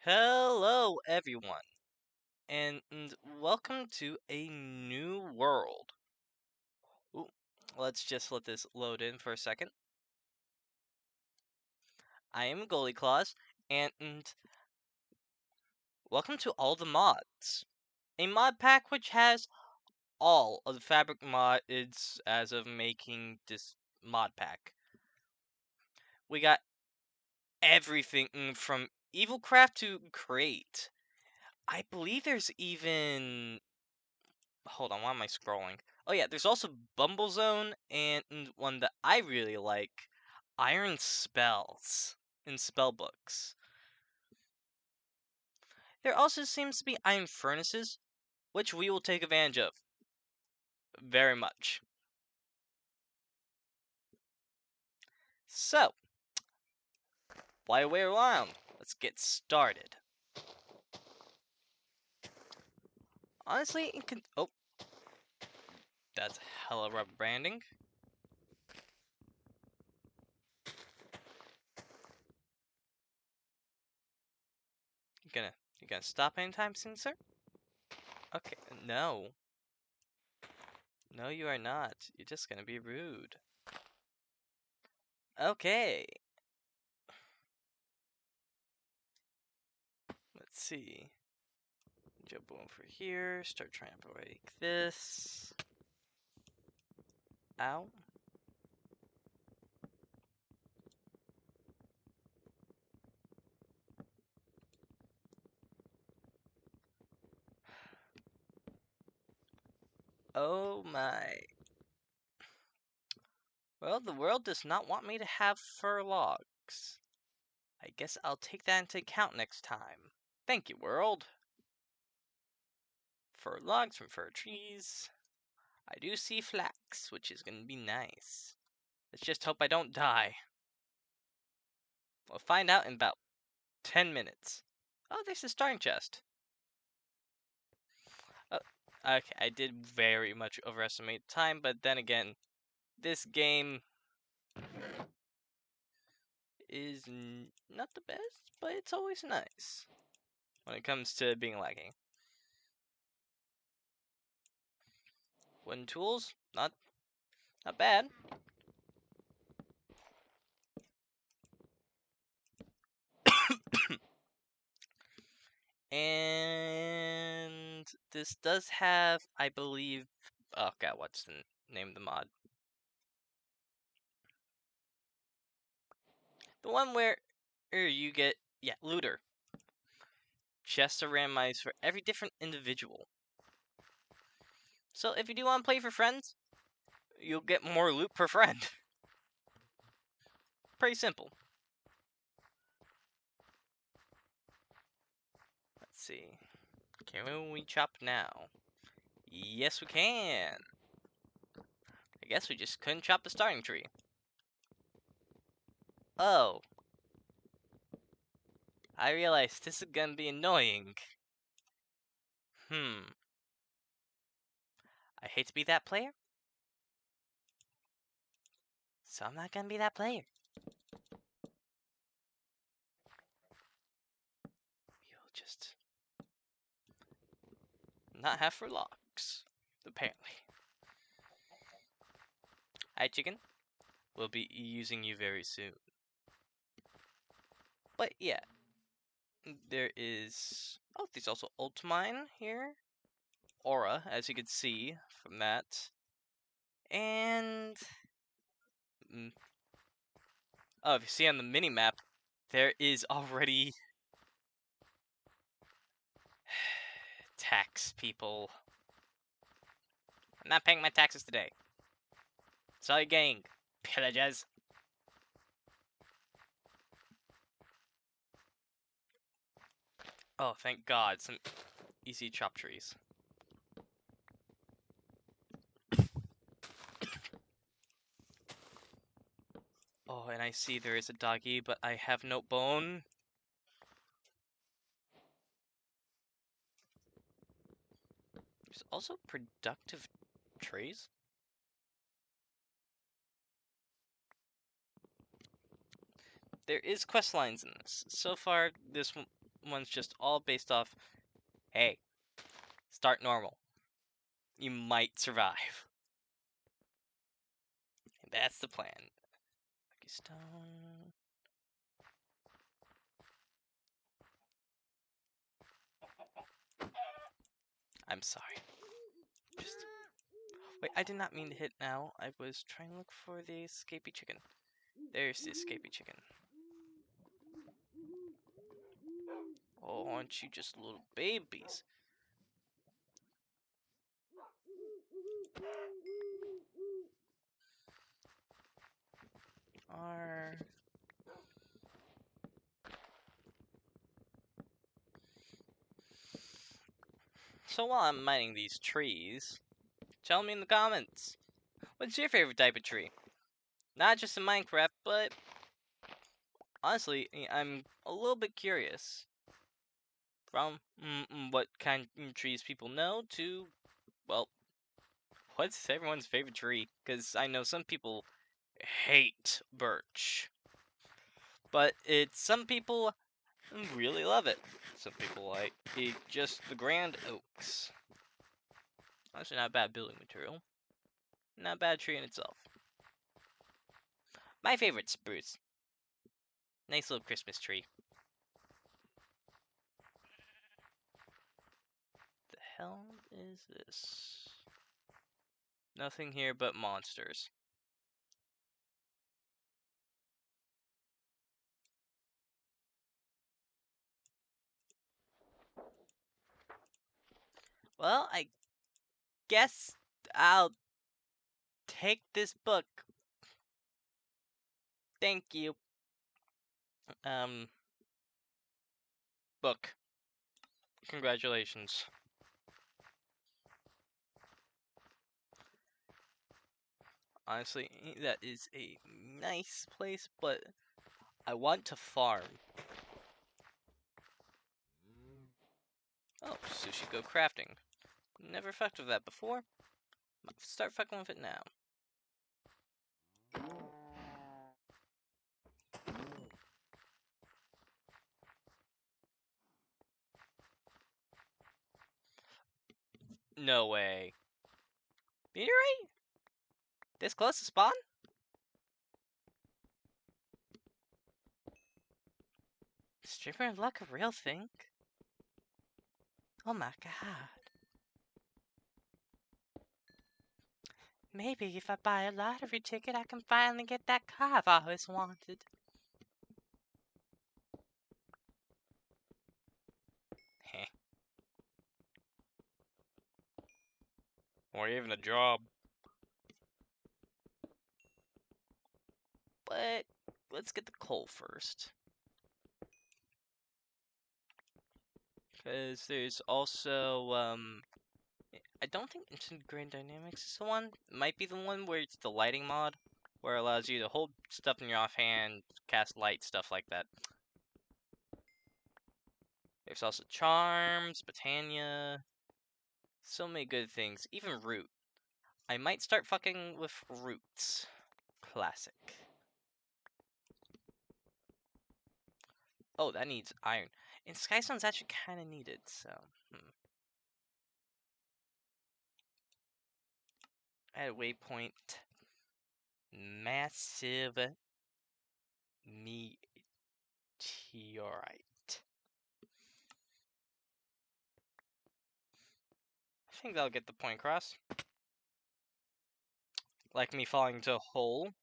Hello, everyone, and welcome to a new world. Ooh, let's just let this load in for a second. I am Goldie and welcome to all the mods. A mod pack which has all of the fabric mods as of making this mod pack. We got everything from Evilcraft to Crate. I believe there's even hold on, why am I scrolling? Oh yeah, there's also Bumble Zone and one that I really like, Iron Spells in spellbooks. There also seems to be Iron Furnaces, which we will take advantage of very much. So, while we're around, let's get started. Honestly, it can. Oh, that's hella rubber branding. You gonna stop anytime soon, sir? Okay, no. No, you are not. You're just gonna be rude. Okay. Let's see. Jump over here. Start trying to break this. Ow. Oh my. Well, the world does not want me to have fur logs. I guess I'll take that into account next time. Thank you, world. Fur logs from fir trees. I do see flax, which is gonna be nice. Let's just hope I don't die. We'll find out in about 10 minutes. Oh, there's a starting chest. Okay, I did very much overestimate time, but then again, this game is not the best, but it's always nice when it comes to being laggy. Wooden tools, not bad. And this does have, I believe, oh god, what's the name of the mod? The one where you get, yeah, looter. Chests are randomized for every different individual. So if you do want to play for friends, you'll get more loot per friend. Pretty simple. Let's see. Can we chop now? Yes, we can. I guess we just couldn't chop the starting tree. Oh. I realize this is gonna be annoying. I hate to be that player, so I'm not gonna be that player. You'll just not have for locks, apparently. Hi, chicken. We'll be using you very soon. But yeah, there is. Oh, there's also Ultmine here. Aura, as you can see from that. And. Oh, if you see on the mini map, there is already. Tax people. I'm not paying my taxes today. Sorry, gang. Pillagers. Oh, thank God. Some easy chop trees. Oh, and I see there is a doggy, but I have no bone. There's also productive trees. There is quest lines in this. So far, this one, one's just all based off, hey, start normal. You might survive. That's the plan. Lucky stone. I'm sorry. Just wait, I did not mean to hit now. I was trying to look for the escapee chicken. There's the escapee chicken. Oh, aren't you just little babies? Are so while I'm mining these trees, tell me in the comments, what's your favorite type of tree? Not just in Minecraft, but honestly, I'm a little bit curious. From what kind of trees people know to, well, what's everyone's favorite tree? Because I know some people hate birch, but some people really love it. Some people like just the grand oaks. Actually, not a bad building material. Not a bad tree in itself. My favorite spruce. Nice little Christmas tree. The hell is this? Nothing here but monsters. Well, I guess I'll take this book. Thank you. Book. Congratulations. Honestly, that is a nice place, but I want to farm. Oh, sushi go crafting. Never fucked with that before. Start fucking with it now. No way. Meteorite? This close to spawn? Streamer of luck a real thing? Oh my god. Maybe if I buy a lottery ticket, I can finally get that car I've always wanted. Heh. Or even a job. But let's get the coal first. Because there's also, I don't think Instant Grain Dynamics is the one. It might be the one where it's the lighting mod, where it allows you to hold stuff in your offhand, cast light, stuff like that. There's also Charms, Botania, so many good things, even Root. I might start fucking with Roots. Classic. Oh, that needs iron. And Skystone's actually kind of needed, so... At waypoint, massive meteorite. I think that'll get the point across. Like me falling into a hole.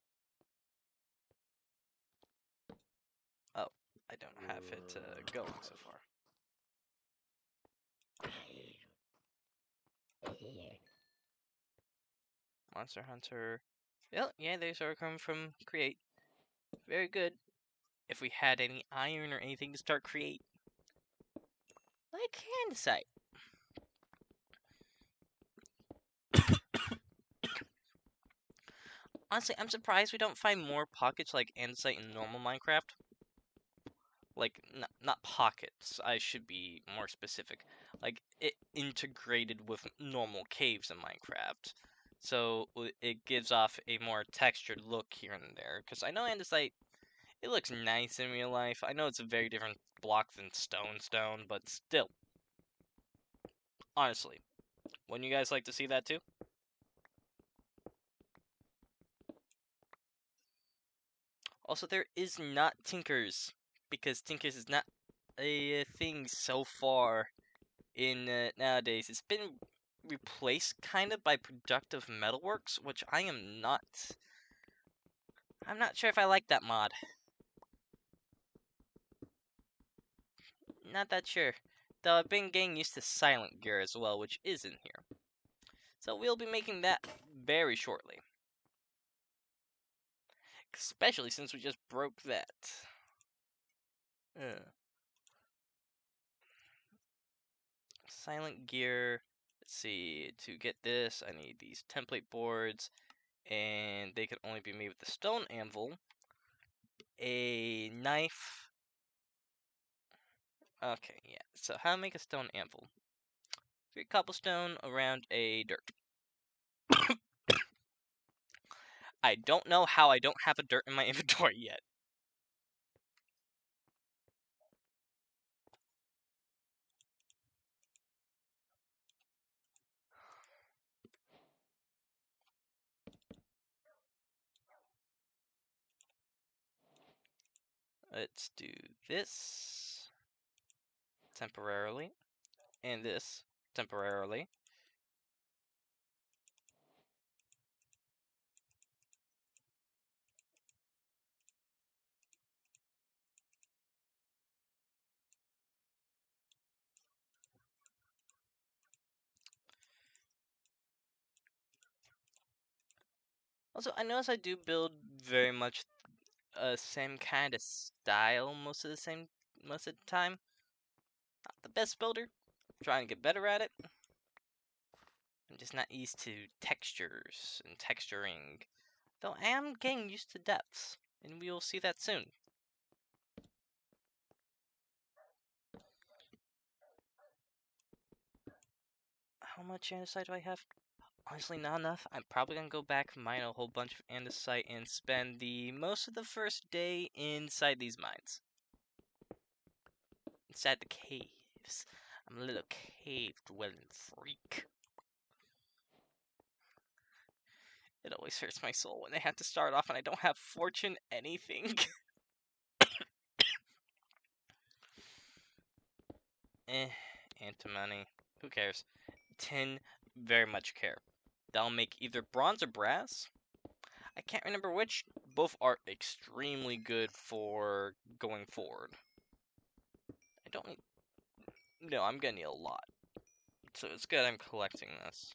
Oh, I don't have it going so far. Monster Hunter. Yeah, these are coming from Create. Very good. If we had any iron or anything to start Create. Like Andesite. Honestly, I'm surprised we don't find more pockets like Andesite in normal Minecraft. Like, not pockets, I should be more specific. Like, it integrated with normal caves in Minecraft. So, it gives off a more textured look here and there. Because I know andesite It looks nice in real life. I know it's a very different block than stone, but still. Honestly, wouldn't you guys like to see that too? Also, there is not Tinkers, because Tinkers is not a thing so far in nowadays. It's been replaced kind of by Productive Metalworks, which I'm not sure if I like that mod. Not that sure. Though I've been getting used to Silent Gear as well, which is in here. So we'll be making that very shortly. Especially since we just broke that. Silent Gear. Let's see. To get this, I need these template boards. And they can only be made with the stone anvil. A knife. Okay, yeah. So how to make a stone anvil. 3 cobblestone around a dirt. I don't know how I don't have a dirt in my inventory yet. Let's do this temporarily, and this temporarily. Also, I notice I do build very much same kind of style most of the time. Not the best builder. I'm trying to get better at it. I'm just not used to textures and texturing. Though I am getting used to depths, and we will see that soon. How much andesite do I have? Honestly, not enough. I'm probably gonna go back, mine a whole bunch of andesite, and spend the most of the first day inside these mines. Inside the caves. I'm a little cave-dwelling freak. It always hurts my soul when I have to start off and I don't have fortune anything. Antimony. Who cares? Tin, very much care. That'll make either bronze or brass. I can't remember which. Both are extremely good for going forward. I don't need... No, I'm gonna need a lot. So it's good I'm collecting this.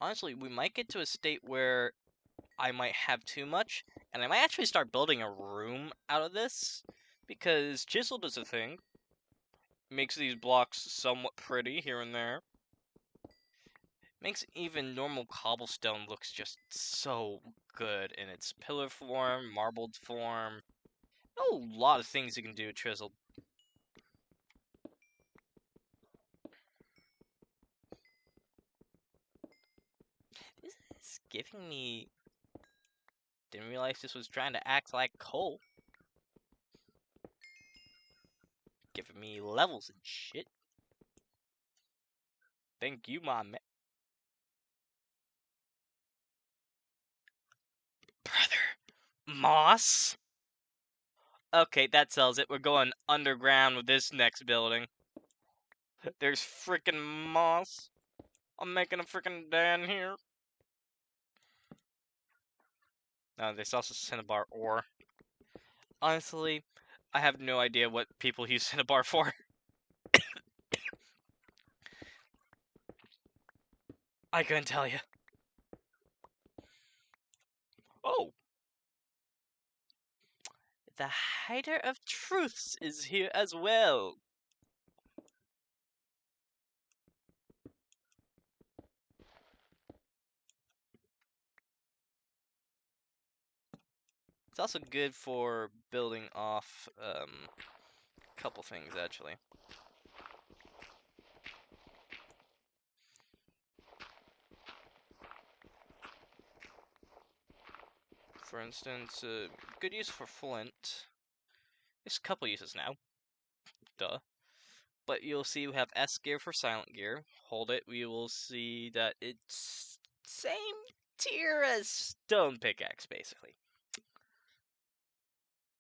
Honestly, we might get to a state where I might have too much, and I might actually start building a room out of this, because chisel does a thing. Makes these blocks somewhat pretty here and there. Makes even normal cobblestone looks just so good in its pillar form, marbled form. A lot of things you can do with chisel. This is giving me... Didn't realize this was trying to act like coal. Giving me levels and shit. Thank you, my man. Brother. Moss? Okay, that sells it. We're going underground with this next building. There's freaking moss. I'm making a freaking den here. There's also cinnabar ore. Honestly, I have no idea what people use cinnabar for. I couldn't tell you. Oh! The Hider of Truths is here as well. It's also good for building off a couple things, actually. For instance, good use for flint. There's a couple uses now. Duh. But you'll see we have S gear for silent gear. Hold it, we will see that it's same tier as stone pickaxe, basically.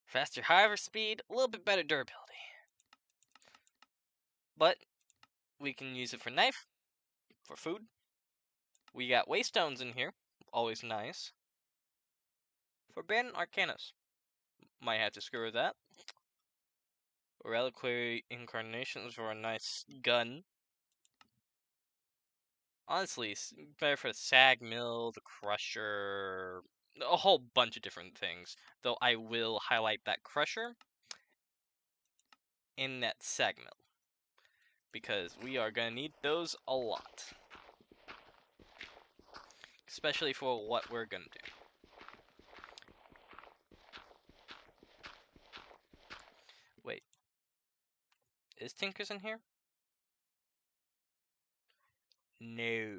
Faster hover speed, a little bit better durability. But we can use it for knife, for food. We got waystones in here, always nice. For abandoned arcanas, might have to screw with that. Reliquary incarnations for a nice gun. Honestly, better for the sag mill, the crusher, a whole bunch of different things. Though I will highlight that crusher in that sag mill, because we are gonna need those a lot, especially for what we're gonna do. Wait, is Tinker's in here? No.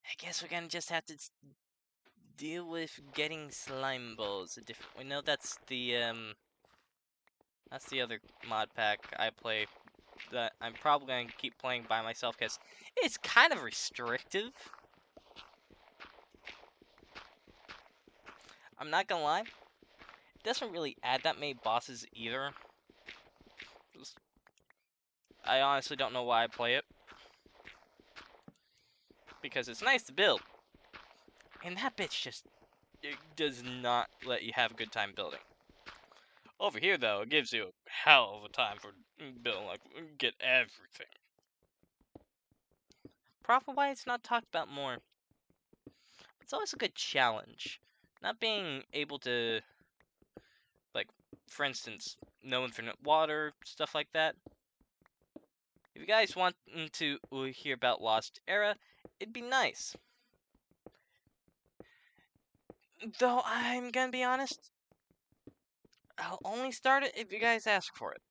I guess we're gonna just have to deal with getting slime balls a different way. No, that's the other mod pack I play that I'm probably gonna keep playing by myself because it's kind of restrictive. I'm not gonna lie, it doesn't really add that many bosses either. I honestly don't know why I play it, because it's nice to build, and that bitch just does not let you have a good time building. Over here, though, it gives you a hell of a time for building, like, get everything. Probably why it's not talked about more. It's always a good challenge. Not being able to, like, for instance, no infinite water, stuff like that. If you guys want to hear about Lost Era, it'd be nice. Though, I'm gonna be honest, I'll only start it if you guys ask for it.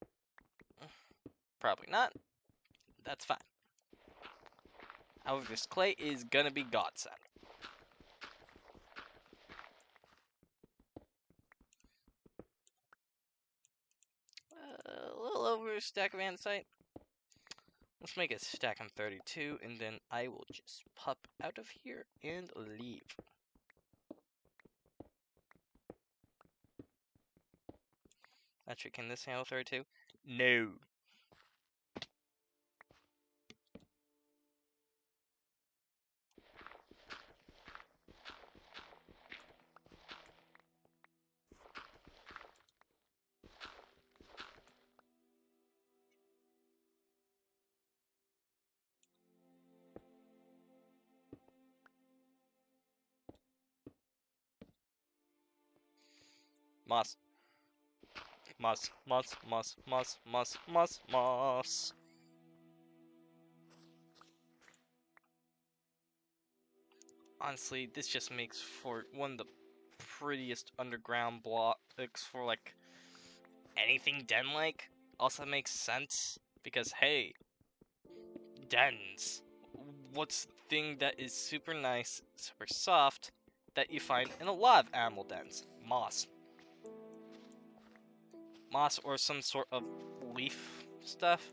Probably not. That's fine. However, this clay is gonna be godsend. A little over a stack of andesite. Let's make a stack on 32, and then I will just pop out of here and leave. Actually, can this handle 32? No. Moss. Moss, moss, moss, moss, moss, moss, moss. Honestly, this just makes for one of the prettiest underground blocks for, like, anything den-like. Also makes sense, because, hey, dens. What's the thing that is super nice, super soft, that you find in a lot of animal dens? Moss. Moss or some sort of leaf stuff.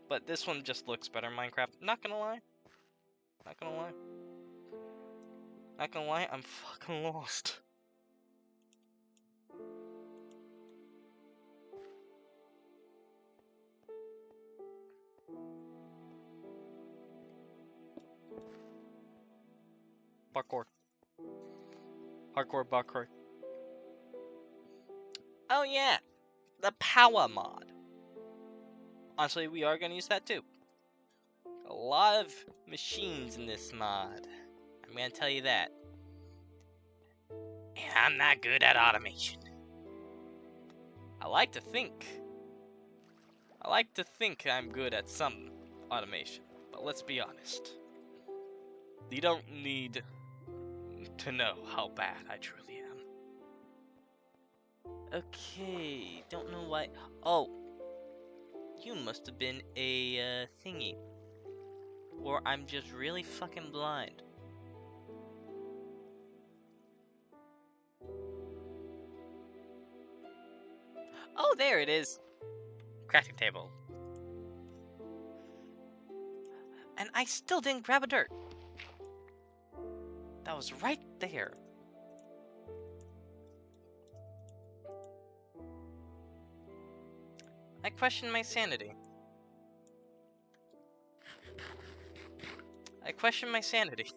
But this one just looks better in Minecraft. Not gonna lie. Not gonna lie. Not gonna lie, I'm fucking lost. Parkour. Hardcore parkour. Oh yeah! The power mod. Honestly, we are gonna use that too. A lot of machines in this mod. I'm gonna tell you that. And I'm not good at automation. I like to think I'm good at some automation. But let's be honest. You don't need to know how bad I truly am. Okay, don't know why. Oh, you must have been a thingy. Or I'm just really fucking blind. Oh, there it is. Crafting table. And I still didn't grab a dirt. That was right there. I question my sanity. I question my sanity.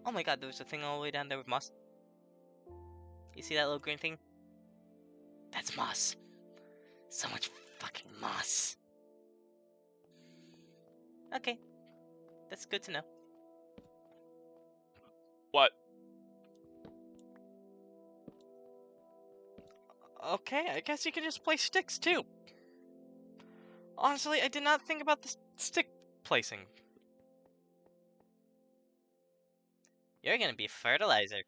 Oh my god, there was a thing all the way down there with moss. You see that little green thing? That's moss. So much fucking moss. Okay. That's good to know. What? Okay, I guess you can just place sticks too. Honestly, I did not think about the stick placing. You're gonna be fertilizer.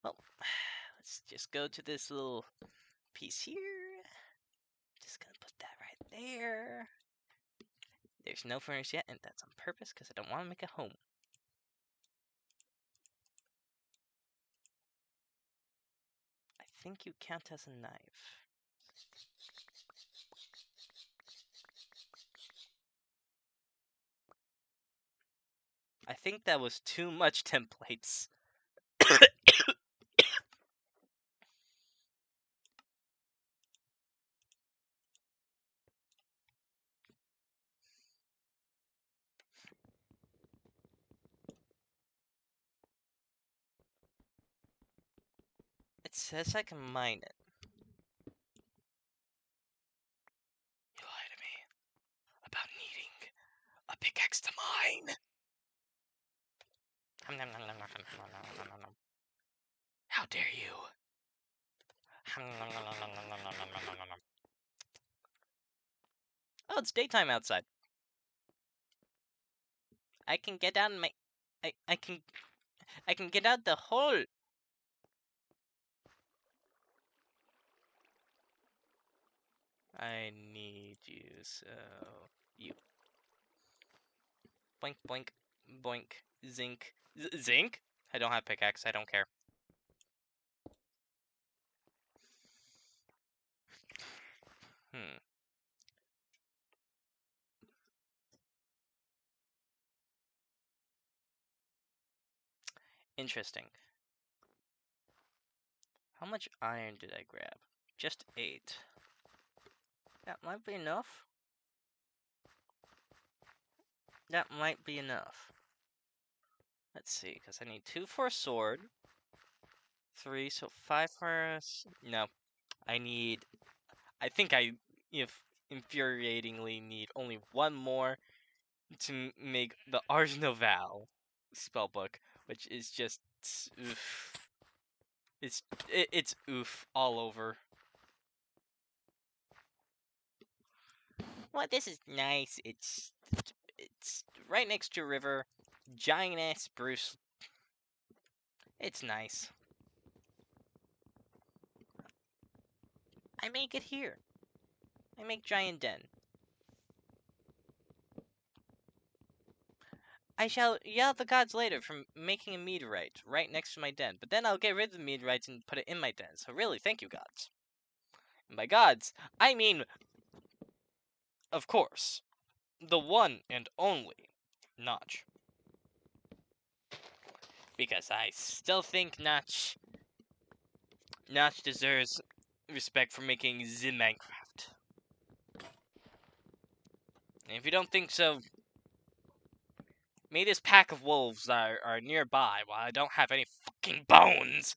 Well, let's just go to this little piece here. Just gonna put that right there. There's no furnace yet, and that's on purpose because I don't want to make a home. I think you count as a knife. I think that was too much templates. It says I can mine it. You lied to me about needing a pickaxe to mine. How dare you? Oh, it's daytime outside. I can get out my... I can get out the hole. I need you, so... You. Boink, boink, boink. Zinc. Zinc? I don't have pickaxe, I don't care. Interesting. How much iron did I grab? Just 8. That might be enough. That might be enough. Let's see, because I need 2 for a sword. 3, so 5 for... No. I think I infuriatingly need only 1 more to make the Ars Noval spellbook, which is just... Oof. It's oof all over. Well, this is nice. It's right next to a river. Giant ass spruce. It's nice. I make it here. I make giant den. I shall yell at the gods later for making a meteorite right next to my den, but then I'll get rid of the meteorites and put it in my den. So really, thank you, gods. And by gods, I mean, of course, the one and only Notch. Because I still think Notch deserves respect for making the Minecraft. And if you don't think so, maybe this pack of wolves are nearby while I don't have any fucking bones.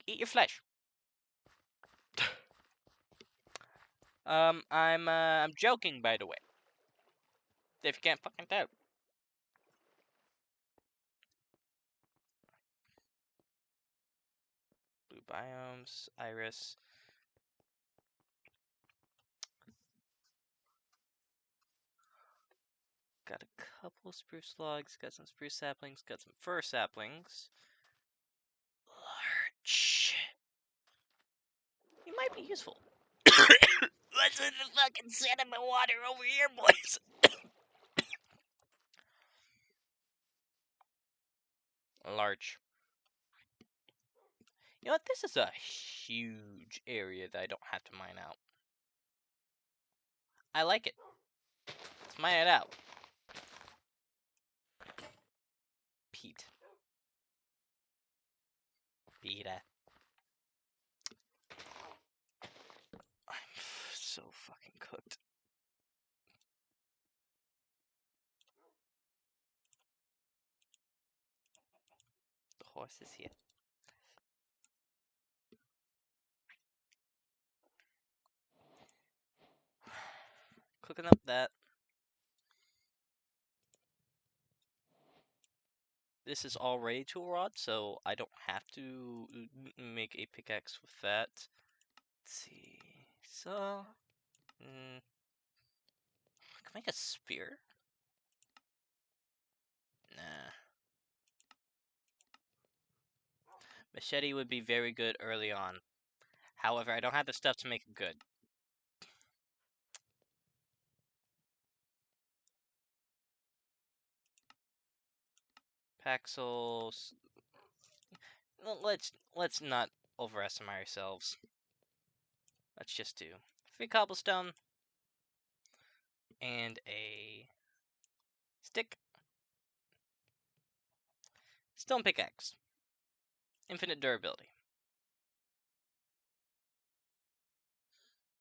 Eat your flesh. I'm joking, by the way. If you can't fucking tell. Blue biomes, iris. Got a couple spruce logs, got some spruce saplings, got some fir saplings. might be useful. What's with the fucking sediment water over here, boys? Large. You know what? This is a huge area that I don't have to mine out. I like it. Let's mine it out. Pete. Peta. I'm so fucking cooked. The horse is here. Cooking up that. This is already tool rod, so I don't have to make a pickaxe with that. Let's see. So, can I make a spear? Nah. Machete would be very good early on. However, I don't have the stuff to make it good. Paxels. Let's not overestimate ourselves. Let's just do 3 cobblestone and a stick. Stone pickaxe. Infinite durability.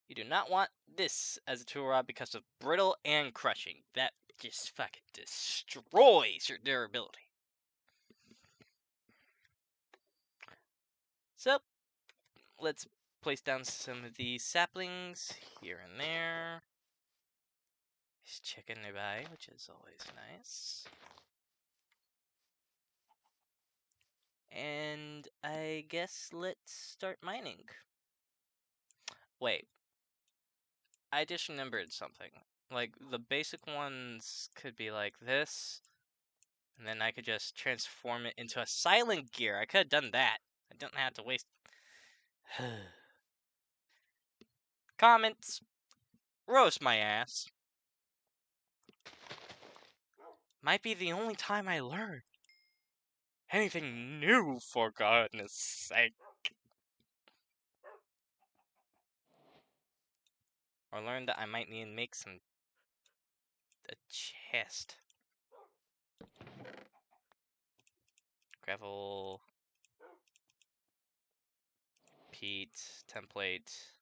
You do not want this as a tool rod because of brittle and crushing. That just fucking destroys your durability. So, let's place down some of these saplings here and there. There's chicken nearby, which is always nice. And I guess let's start mining. Wait. I just remembered something. Like, the basic ones could be like this. And then I could just transform it into a silent gear. I could have done that. I don't have to waste... Comments. Roast my ass. Might be the only time I learn anything new, for goodness sake. Or learn that I might need to make a chest. Gravel. Peat. Template.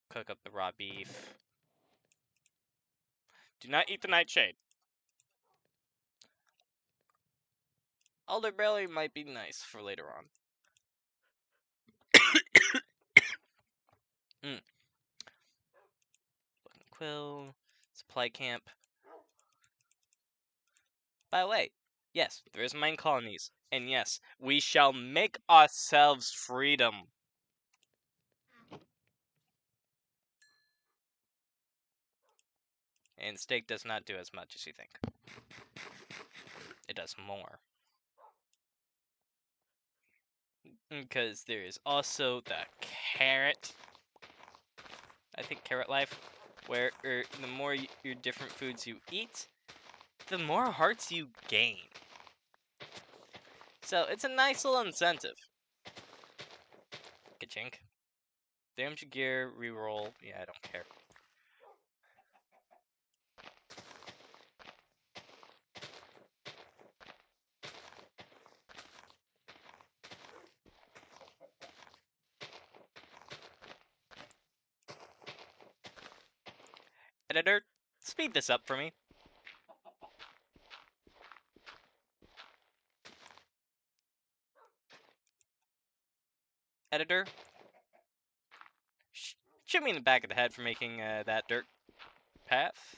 Cook up the raw beef. Do not eat the nightshade. Elderberry might be nice for later on. Quill. Supply camp. By the way, yes, there is mine colonies. And yes, we shall make ourselves freedom. And steak does not do as much as you think. It does more. Because there is also the carrot. I think carrot life. Where the more your different foods you eat, the more hearts you gain. So it's a nice little incentive. Ka-chink. Damage gear, reroll. Yeah, I don't care. Editor, speed this up for me. Editor, shoot me in the back of the head for making that dirt path.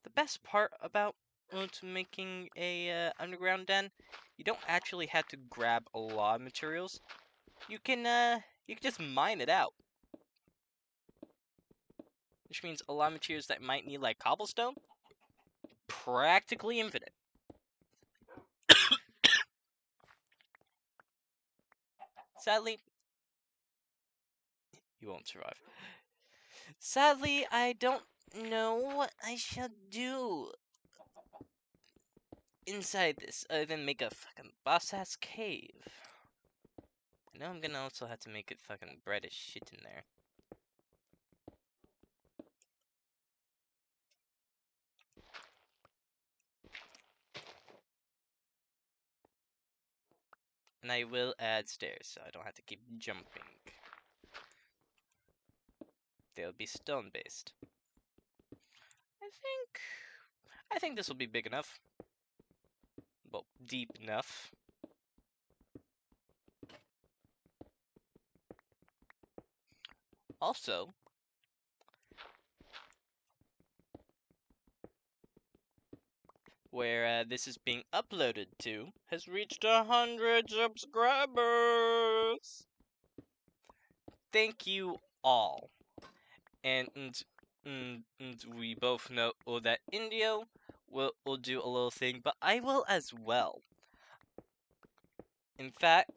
The best part about making a underground den, you don't actually have to grab a lot of materials. You can just mine it out. which means a lot of materials that might need like cobblestone, practically infinite. Sadly, you won't survive. Sadly, I don't know what I should do inside this other than make a fucking boss-ass cave. I know I'm gonna also have to make it fucking bread as shit in there. And I will add stairs so I don't have to keep jumping. They'll be stone-based. I think this will be big enough. Well, deep enough. Also, where this is being uploaded to has reached 100 subscribers. Thank you all. And we both know that Indigo will do a little thing, but I will as well. In fact,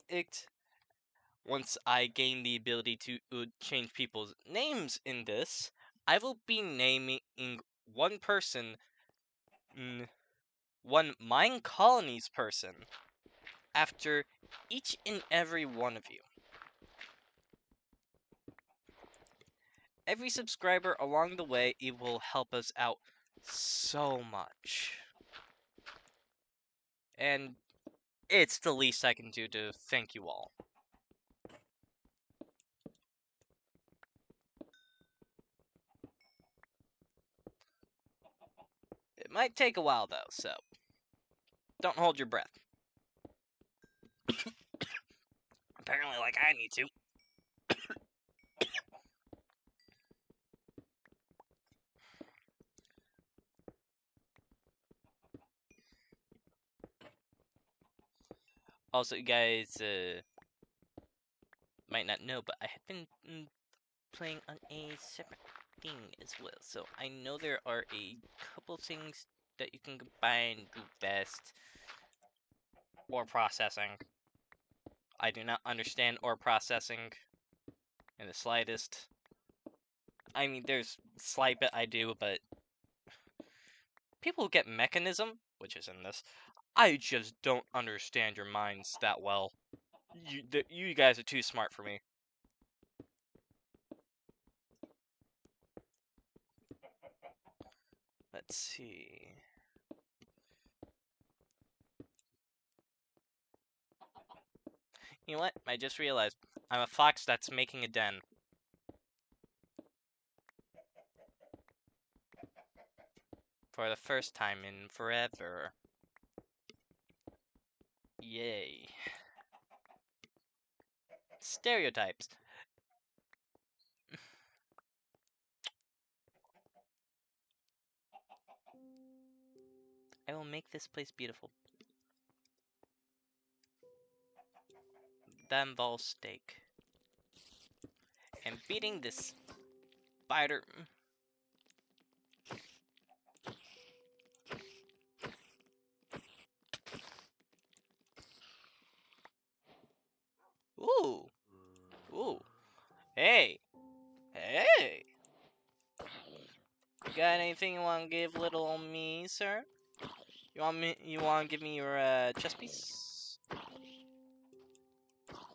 once I gain the ability to change people's names in this, I will be naming one person, one Mine Colonies person, after each and every one of you. Every subscriber along the way, it will help us out so much. And it's the least I can do to thank you all. It might take a while though, so don't hold your breath. Apparently like I need to. Also, you guys might not know, but I have been playing on a separate thing as well. So I know there are a couple things that you can combine and do best. Ore processing. I do not understand ore processing in the slightest. I mean, there's slight bit I do, but people who get mechanism, which is in this, I just don't understand your minds that well. You guys are too smart for me. Let's see. You know what? I just realized I'm a fox that's making a den. For the first time in forever. Yay. Stereotypes. I will make this place beautiful. Then ball steak. And beating this spider. Ooh. Ooh. Hey. Hey. You got anything you want to give little old me, sir? You want to give me your chess piece?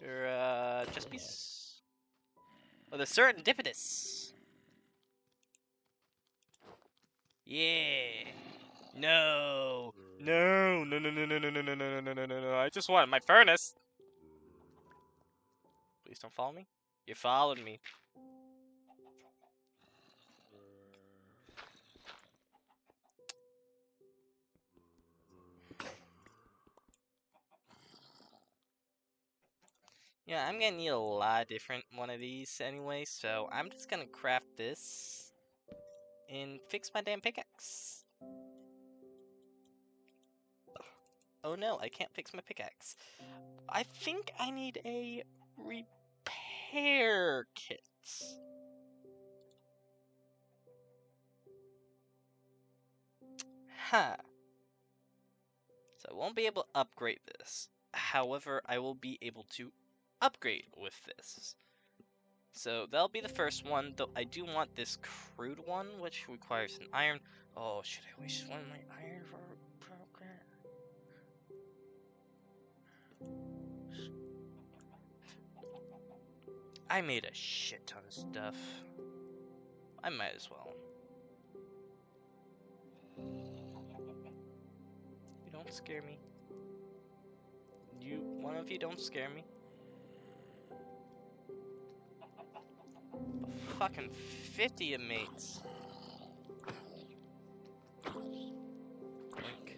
Your chess piece? With a serendipitous. Yeah. No. No. No. No. No. No. No. No. No. No. No. No. No. No. I just want my furnace. Please don't follow me. You followed me. Yeah, I'm gonna need a lot of different one of these anyway, so I'm just gonna craft this and fix my damn pickaxe. Oh no, I can't fix my pickaxe. I think I need a repair kit. Huh. So I won't be able to upgrade this. However, I will be able to upgrade with this. So that'll be the first one, though I do want this crude one, which requires an iron. Oh, should I waste one of my iron for a program? I made a shit ton of stuff. I might as well. You don't scare me. One of you don't scare me. A fucking 50 of mates. Like,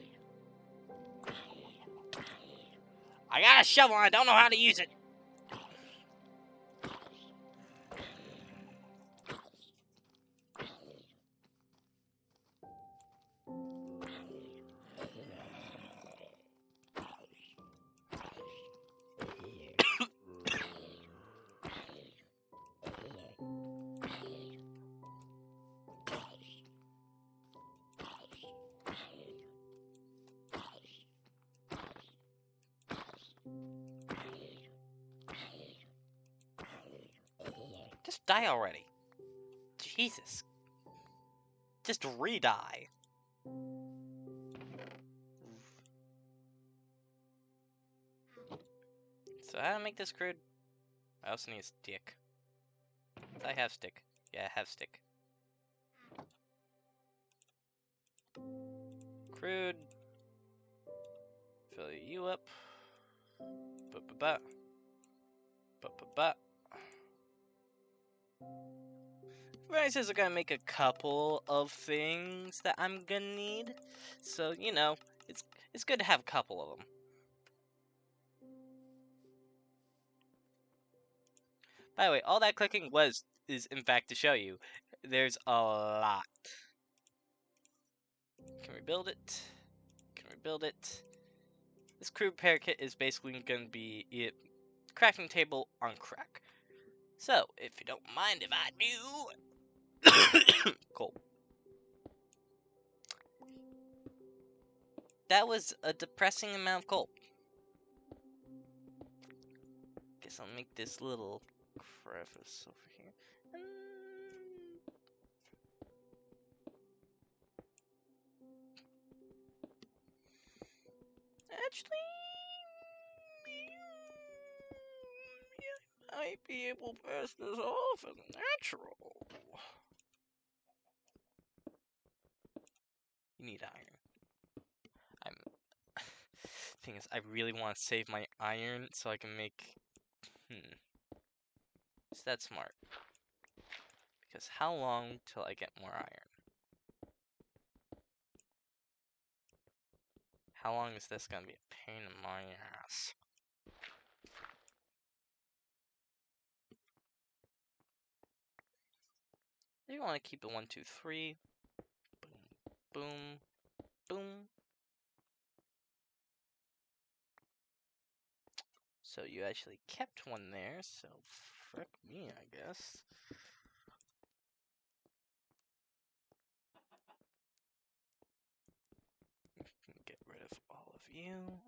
I got a shovel, I don't know how to use it. Just die already. Jesus. Just re-die. So how to make this crude? I also need a stick. I have stick. Yeah, I have stick. Crude. Fill you up. Ba-ba-ba. Ba-ba-ba. Everybody says I'm gonna make a couple of things that I'm gonna need. So, you know, it's good to have a couple of them. By the way, all that clicking is in fact to show you there's a lot. Can we build it? Can we build it? This crude repair kit is basically gonna be it crafting table on crack. So, if you don't mind if I do, cool. That was a depressing amount of coal. Guess I'll make this little crevice over here. Actually, I might be able to pass this off as natural. You need iron. Thing is, I really want to save my iron so I can make. Is that smart? Because how long till I get more iron? How long is this gonna be a pain in my ass? You want to keep it 1, 2, 3. Boom, boom, boom. So you actually kept one there, so frick me, I guess. Get rid of all of you.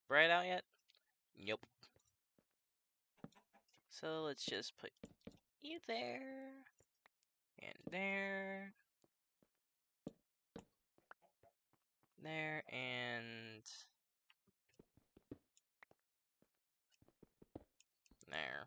Bright out yet? Nope. So let's just put you there. And there. there, and there.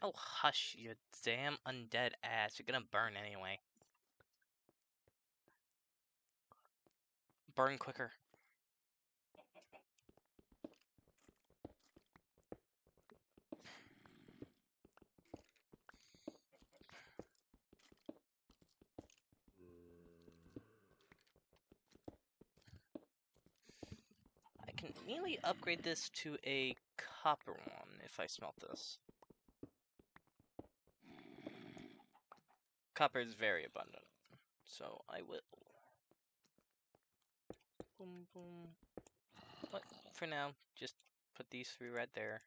Oh, hush, you damn undead ass. You're gonna burn anyway. Burn quicker. I can immediately upgrade this to a copper one if I smelt this. Copper is very abundant, so I will. Boom, boom. But for now, just put these three right there.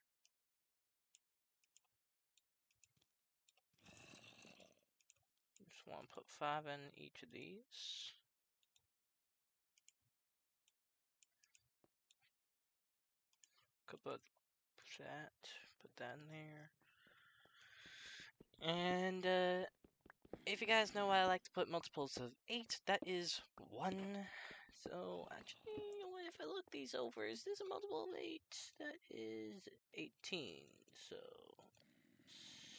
Just want to put 5 in each of these. Could put that in there. And if you guys know why I like to put multiples of 8, that is 1. So actually, what if I look these over? Is this a multiple of 8? That is 18. So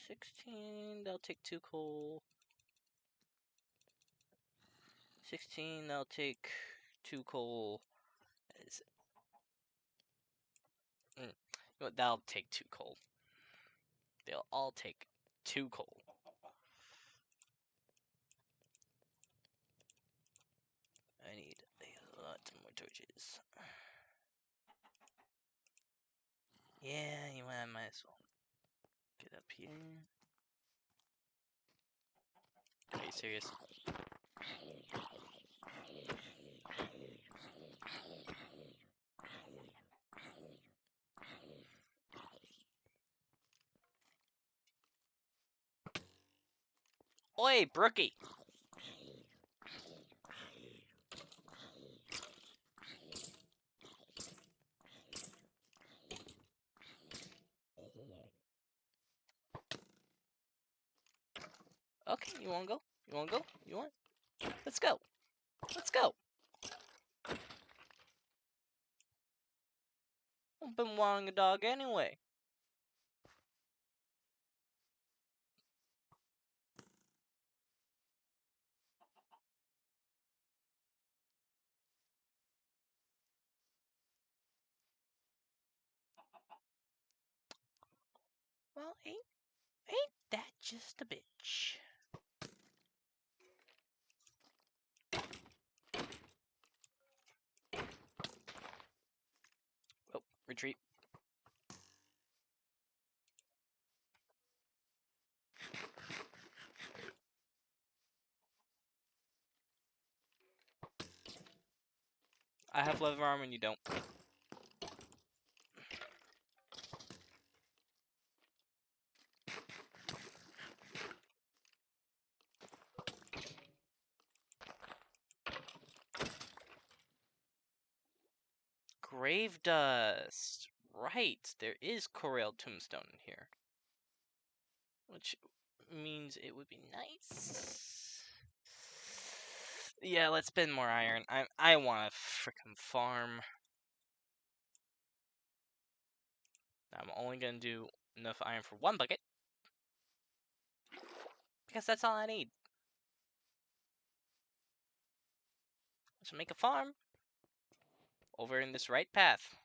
16, that'll take 2 coal. 16, that'll take 2 coal. You know what, that'll take 2 coal. They'll all take 2 coal. I need a lot more torches. Yeah, you might as well get up here. Are you serious? Oi, Brookie! Okay, you wanna go? You wanna go? You want? Let's go! Let's go! I've been wanting a dog anyway. Well, ain't that just a bitch? Oh, retreat. I have leather armor and you don't. Grave dust. Right, there is Corel Tombstone in here. Which means it would be nice. Yeah, let's spend more iron. I want to frickin' farm. I'm only gonna do enough iron for 1 bucket. Because that's all I need. Let's make a farm. Over in this right path.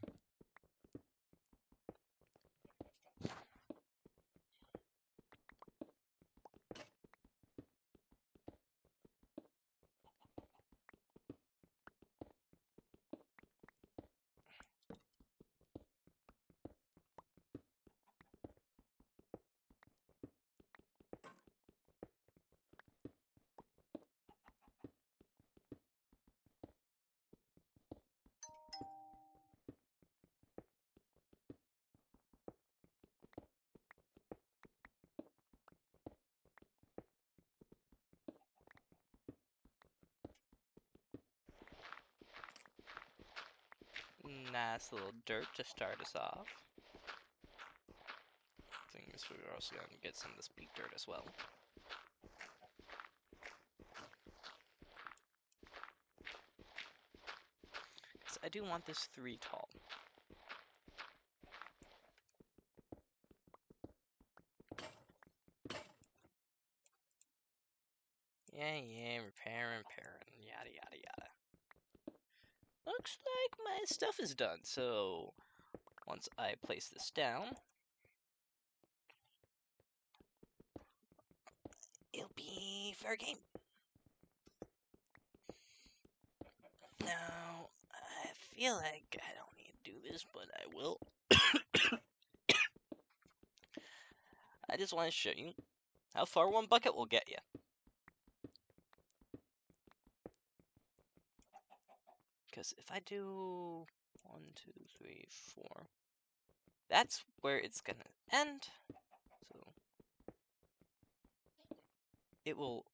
nice little dirt to start us off. I think we're also going to get some of this peat dirt as well. Because I do want this 3 tall. Yeah, repairing, yada yada yada. Looks like my stuff is done, so once I place this down, it'll be fair game. Now, I feel like I don't need to do this, but I will. I just want to show you how far 1 bucket will get you. Because if I do 1, 2, 3, 4, that's where it's gonna end. So it will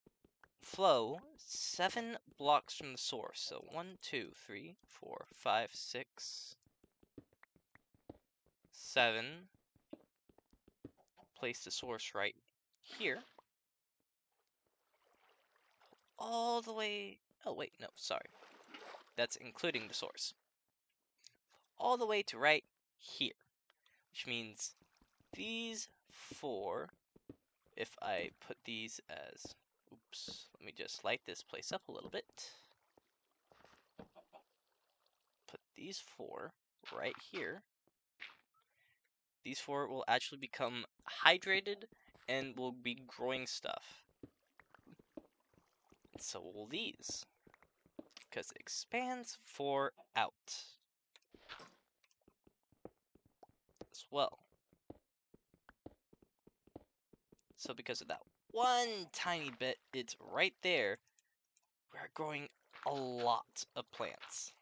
flow 7 blocks from the source. So 1, 2, 3, 4, 5, 6, 7. Place the source right here. All the way. Oh, wait, no, sorry. That's including the source. All the way to right here. Which means these 4, if I put these as, oops, let me just light this place up a little bit. Put these 4 right here. These 4 will actually become hydrated and will be growing stuff. So will these, because it expands 4 out as well. So because of that one tiny bit, it's right there. We're growing a lot of plants.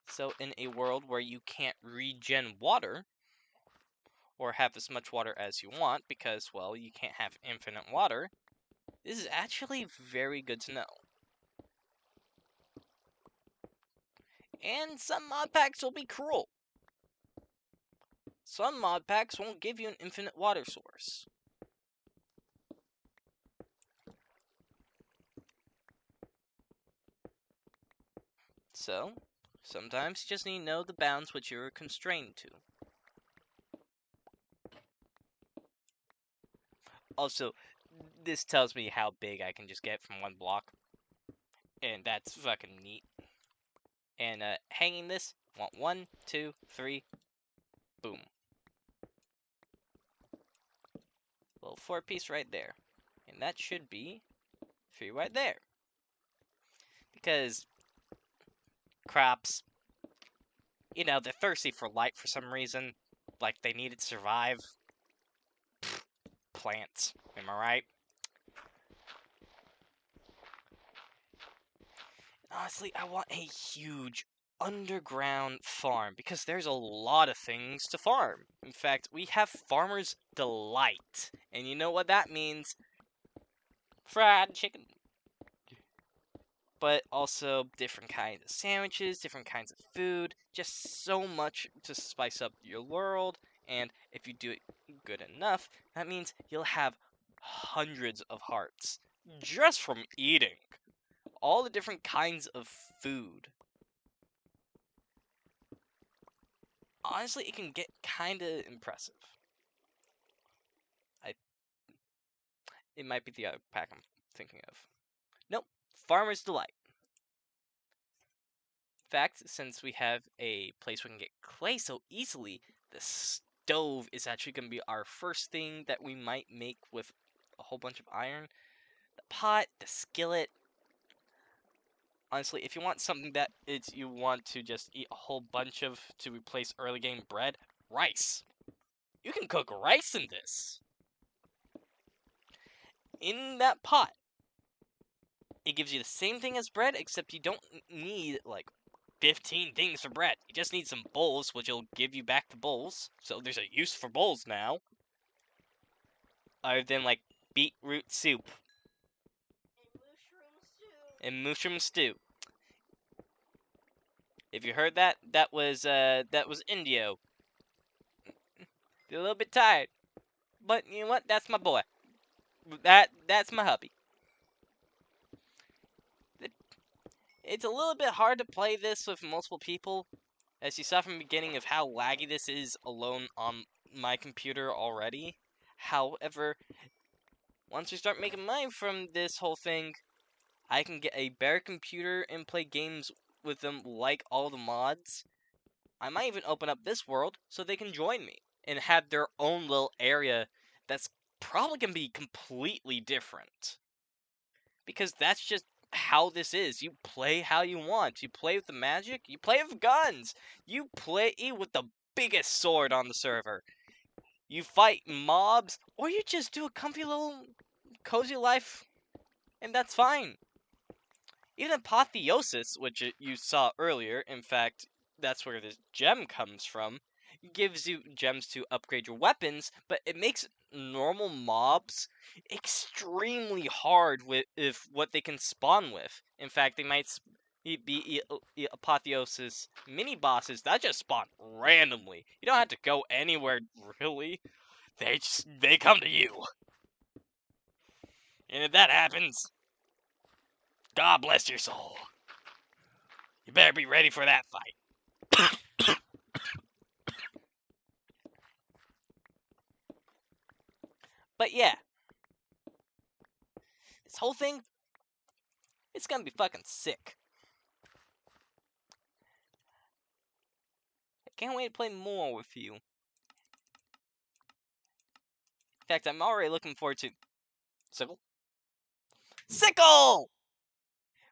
So in a world where you can't regen water, or have as much water as you want, because, well, you can't have infinite water, this is actually very good to know. And some mod packs will be cruel. Some mod packs won't give you an infinite water source. So, sometimes you just need to know the bounds which you're constrained to. Also, this tells me how big I can just get from 1 block. And that's fucking neat. And hanging this, want 1, 2, 3, boom. Little 4-piece right there. And that should be 3 right there. Because crops, you know, they're thirsty for light for some reason. Like they need it to survive. Pfft, plants, am I right? Honestly, I want a huge underground farm because there's a lot of things to farm. In fact, we have Farmer's Delight. And you know what that means? Fried chicken. But also different kinds of sandwiches, different kinds of food, just so much to spice up your world. And if you do it good enough, that means you'll have hundreds of hearts just from eating all the different kinds of food. Honestly, it can get kind of impressive. It might be the other pack I'm thinking of. Nope, Farmer's Delight. In fact, since we have a place we can get clay so easily, the stove is actually going to be our first thing that we might make with a whole bunch of iron. The pot, the skillet. Honestly, if you want something that you want to just eat a whole bunch of to replace early game bread, rice. You can cook rice in this. In that pot. It gives you the same thing as bread, except you don't need, like, 15 things for bread. You just need some bowls, which will give you back the bowls. So there's a use for bowls now. Other than, like, beetroot soup. And mushroom stew. If you heard that, that was Indigo. They're a little bit tired, but you know what? That's my boy. That's my hubby. It's a little bit hard to play this with multiple people, as you saw from the beginning of how laggy this is alone on my computer already. However, once we start making money from this whole thing, I can get a better computer and play games with them like all the mods. I might even open up this world so they can join me and have their own little area that's probably going to be completely different. Because that's just how this is. You play how you want. You play with the magic, you play with guns, you play with the biggest sword on the server. You fight mobs, or you just do a comfy little cozy life, and that's fine. Even Apotheosis, which you saw earlier, in fact, that's where this gem comes from, gives you gems to upgrade your weapons, but it makes normal mobs extremely hard with what they can spawn with. In fact, they might be Apotheosis mini bosses that just spawn randomly. You don't have to go anywhere really. They come to you. And if that happens, God bless your soul. You better be ready for that fight. But yeah, this whole thing, it's gonna be fucking sick. I can't wait to play more with you. In fact, I'm already looking forward to... Sickle? Sickle!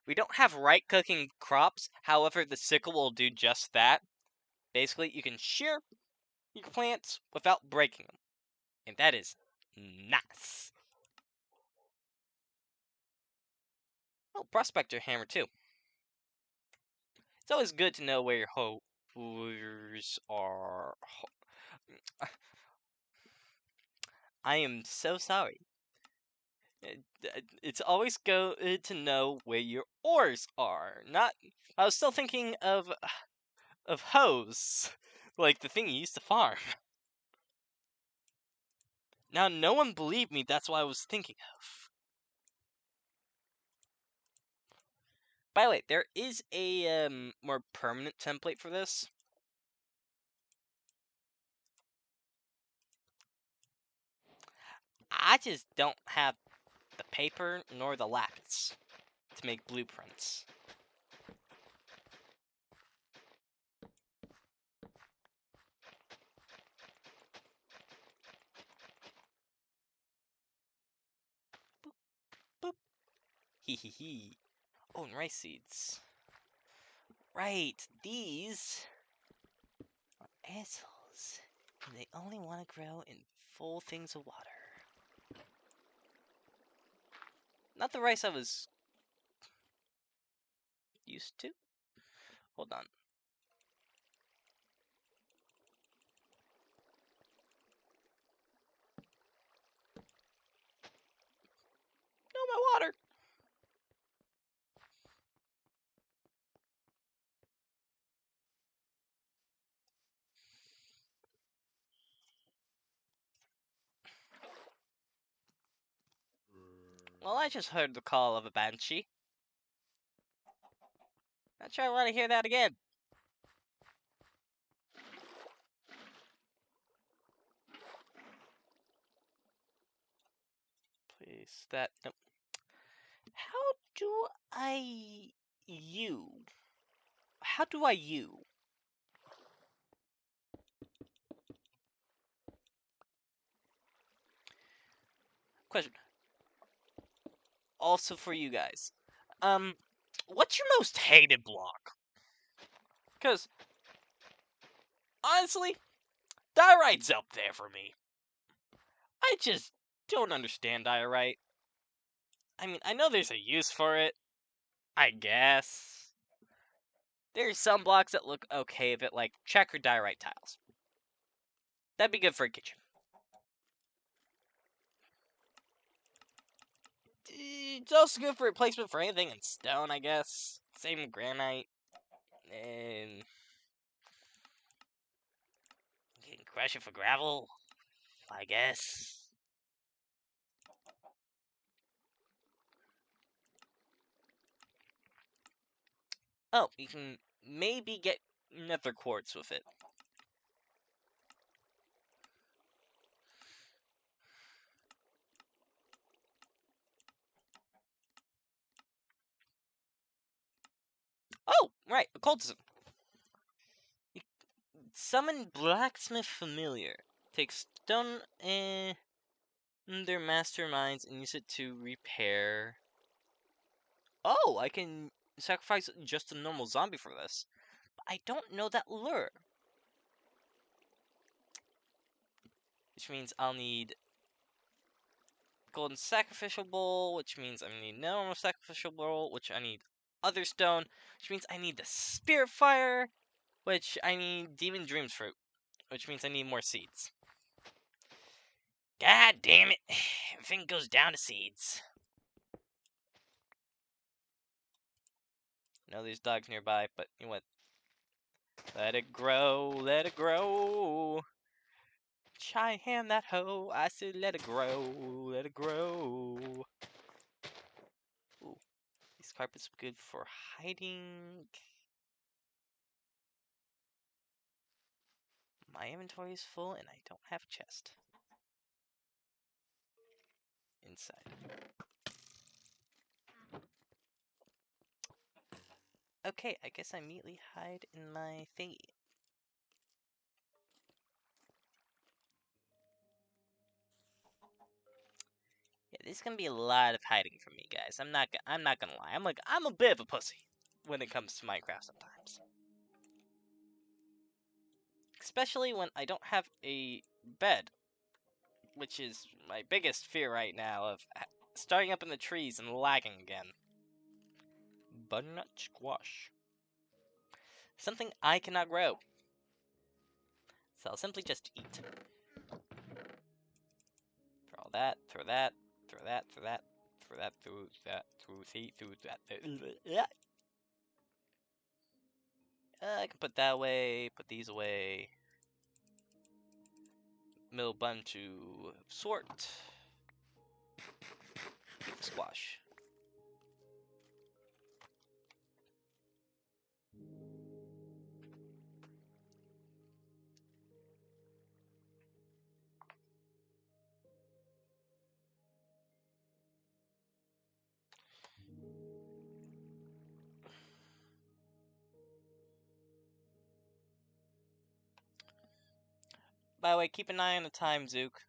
We don't have right cooking crops, however the sickle will do just that. Basically, you can shear your plants without breaking them. And that is nice. Oh, prospector hammer too. It's always good to know where your hoes are. I am so sorry. It's always good to know where your ores are. Not. I was still thinking of hoes, like the thing you used to farm. Now, no one believed me. That's what I was thinking of. By the way, there is a more permanent template for this. I just don't have the paper nor the lapis to make blueprints. Boop, boop. Hee hee hee. Oh, and rice seeds. Right, these are assholes. And they only want to grow in full things of water. Not the rice I was used to. Hold on. No, my water! Well, I just heard the call of a banshee. Not sure I want to hear that again. Please, that... Nope. How do I... you? How do I you? Question. Also for you guys. What's your most hated block? Because, honestly, diorite's up there for me. I just don't understand diorite. I mean, I know there's a use for it. I guess. There's some blocks that look okay with it, like checkered diorite tiles. That'd be good for a kitchen. It's also good for replacement for anything in stone, I guess. Same with granite. And can crush it for gravel, I guess. Oh, you can maybe get nether quartz with it. Oh, right, occultism. You summon blacksmith familiar. Take stone and their masterminds and use it to repair. Oh, I can sacrifice just a normal zombie for this. But I don't know that lure. Which means I'll need golden sacrificial bowl, which means I need normal sacrificial bowl, which I need other stone, which means I need the spirit fire, which I need demon dreams fruit, which means I need more seeds. God damn it. Everything goes down to seeds. I know there's dogs nearby, but you know what? Let it grow, let it grow. Try and ham that hoe. I said let it grow, let it grow. Ooh, these carpets are good for hiding. My inventory is full and I don't have a chest. Inside. Okay, I guess I immediately hide in my thingy. Yeah, this is gonna be a lot of hiding from me, guys. I'm not gonna lie. I'm a bit of a pussy when it comes to Minecraft sometimes. Especially when I don't have a bed, which is my biggest fear right now of starting up in the trees and lagging again. Butternut squash. Something I cannot grow. So I'll simply just eat. Throw that, throw that, throw that, throw that, throw that, through that, through that. I can put that away, put these away. Middle button to sort. Keep the squash. By the way, keep an eye on the time, Zook.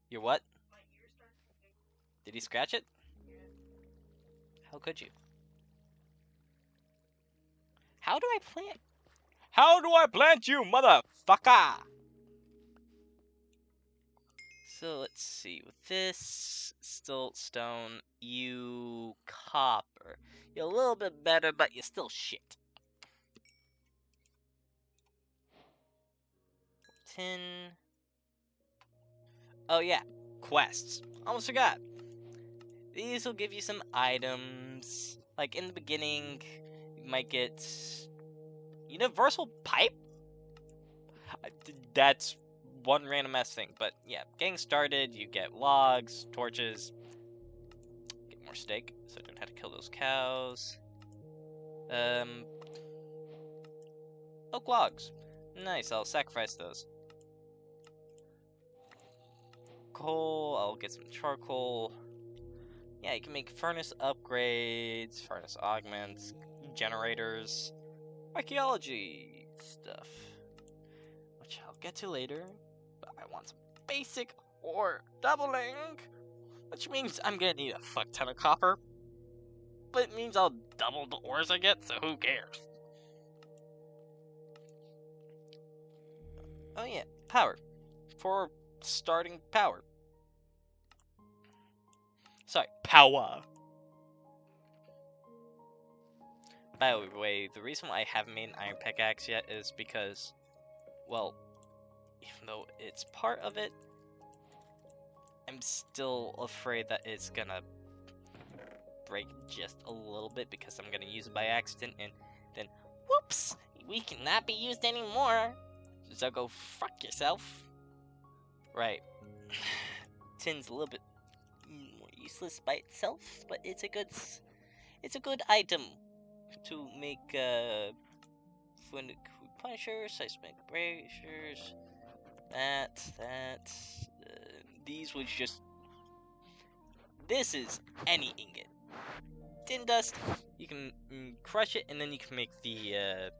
Your what? Did he scratch it? How could you? How do I plant? How do I plant you, motherfucker? So let's see. With this, still stone, you copper. You're a little bit better, but you're still shit. Tin. Oh yeah, quests. Almost forgot. These will give you some items. Like in the beginning, you might get universal pipe. That's one random ass thing, but yeah, getting started, you get logs, torches, get more steak, so I don't have to kill those cows. Oak logs. Nice, I'll sacrifice those. Coal, I'll get some charcoal. Yeah, you can make furnace upgrades, furnace augments, generators, archaeology stuff, which I'll get to later. But I want some basic ore doubling, which means I'm gonna need a fuck ton of copper. But it means I'll double the ores I get, so who cares? Oh yeah, power. For starting power. Sorry, power. By the way, the reason why I haven't made an iron pickaxe yet is because, well, even though it's part of it, I'm still afraid that it's gonna break just a little bit because I'm gonna use it by accident, and then, whoops, we cannot be used anymore. So go fuck yourself. Right. Tin's a little bit more useless by itself, but it's a good item to make food punishers, seismic bracers. These would just. This is any ingot. Tin dust, you can crush it, and then you can make the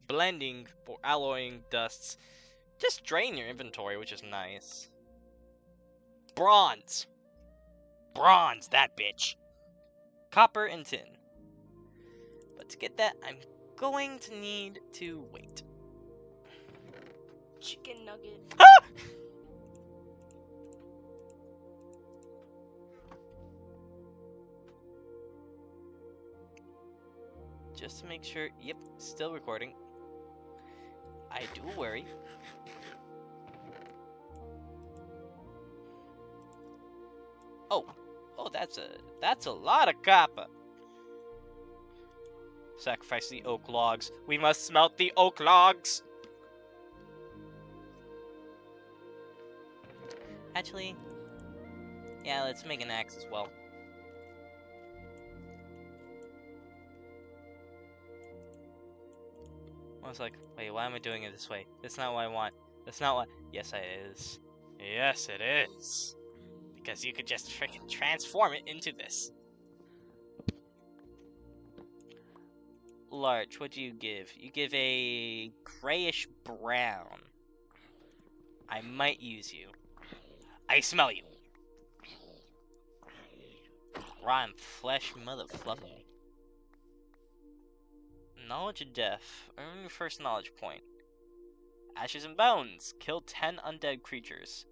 blending or alloying dusts. Just drain your inventory, which is nice. Bronze, that bitch. Copper and tin. But to get that, I'm going to need to wait. Chicken nugget. Ah! Just to make sure, yep, still recording. I do worry. Oh, that's a lot of copper. Sacrifice the oak logs. We must smelt the oak logs. Actually, yeah, let's make an axe as well. I was like, wait, why am I doing it this way? That's not what I want. That's not what. Yes, it is. Yes, it is. Because you could just freaking transform it into this. Larch, what do you give? You give a grayish brown. I might use you. I smell you. Rotten flesh, motherfucker. Knowledge of death. Earn your first knowledge point. Ashes and bones. Kill 10 undead creatures.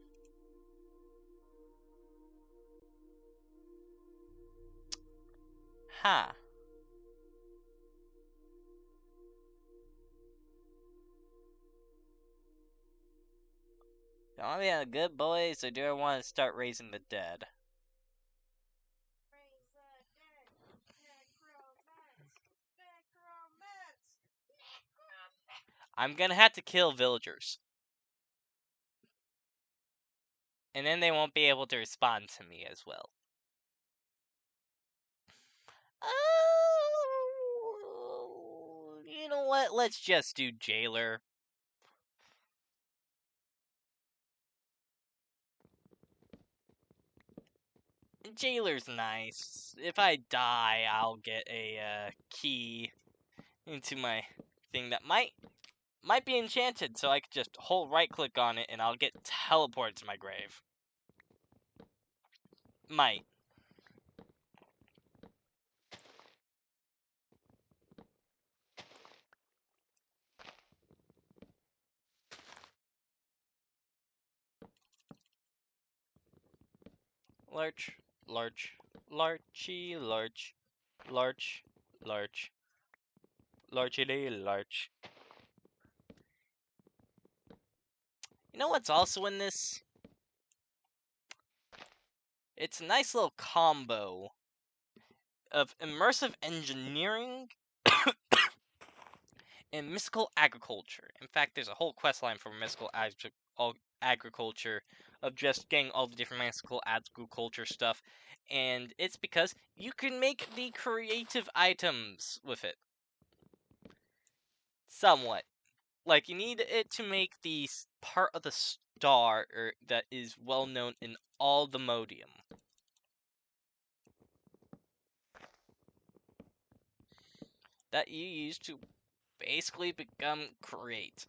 Ha. Do I want to be a good boys, or do I want to start raising the dead? I'm gonna have to kill villagers. And then they won't be able to respond to me as well. Oh, you know what? Let's just do jailer. Jailer's nice. If I die, I'll get a key into my thing that might be enchanted, so I could just hold right click on it and I'll get teleported to my grave. Might. Larch, larch, larchy, larch, larch, larch, larchily, larch. You know what's also in this? It's a nice little combo of immersive engineering and mystical agriculture. In fact, there's a whole quest line for mystical agriculture of just getting all the different mystical agriculture stuff, and it's because you can make the creative items with it. Somewhat. Like, you need it to make the part of the star that is well known in all the modium. That you use to basically become creative.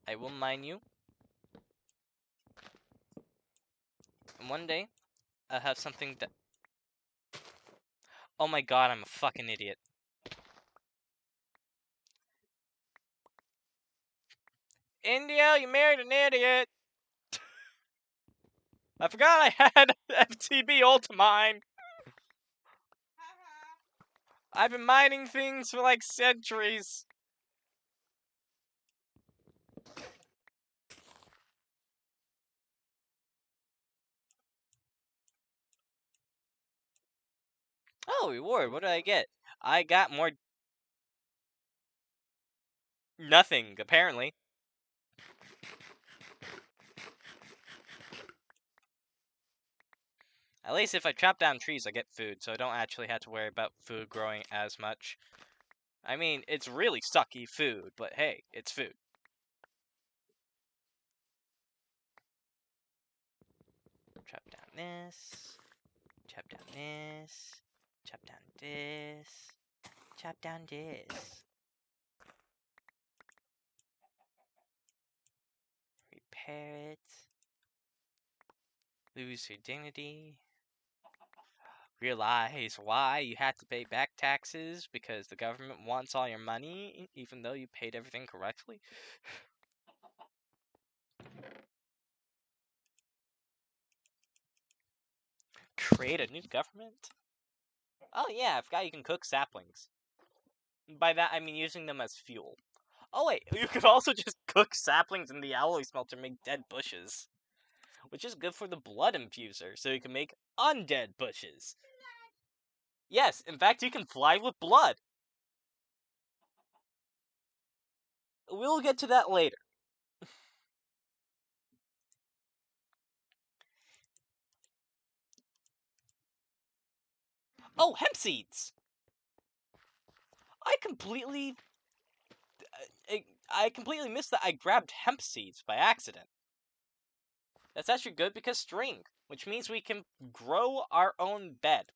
I will mine you. And one day, I'll have something that... Oh my god, I'm a fucking idiot. India, you married an idiot! I forgot I had FTB Ultimine! I've been mining things for like centuries. Oh, reward. What did I get? I got more. Nothing, apparently. At least if I chop down trees, I get food, so I don't actually have to worry about food growing as much. I mean, it's really sucky food, but hey, it's food. Chop down this. Chop down this. Chop down this. Chop down this. Repair it. Lose your dignity. Realize why you have to pay back taxes because the government wants all your money, even though you paid everything correctly. Create a new government? Oh yeah, I forgot you can cook saplings. By that I mean using them as fuel. Oh wait, you could also just cook saplings in the alloy smelter and make dead bushes. Which is good for the blood infuser, so you can make undead bushes. Yes, in fact you can fly with blood. We'll get to that later. Oh, hemp seeds! I completely I completely missed that I grabbed hemp seeds by accident. That's actually good because string, which means we can grow our own bed.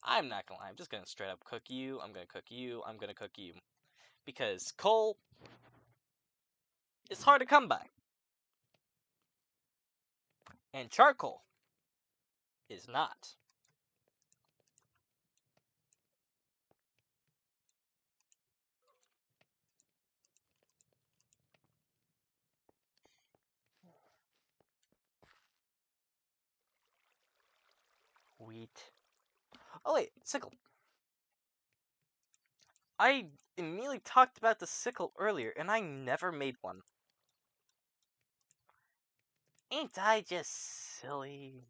I'm not gonna lie, I'm just gonna straight up cook you, I'm gonna cook you, I'm gonna cook you. Because coal is hard to come by. And charcoal is not. Wheat. Oh wait, sickle. I immediately talked about the sickle earlier, and I never made one. Ain't I just silly?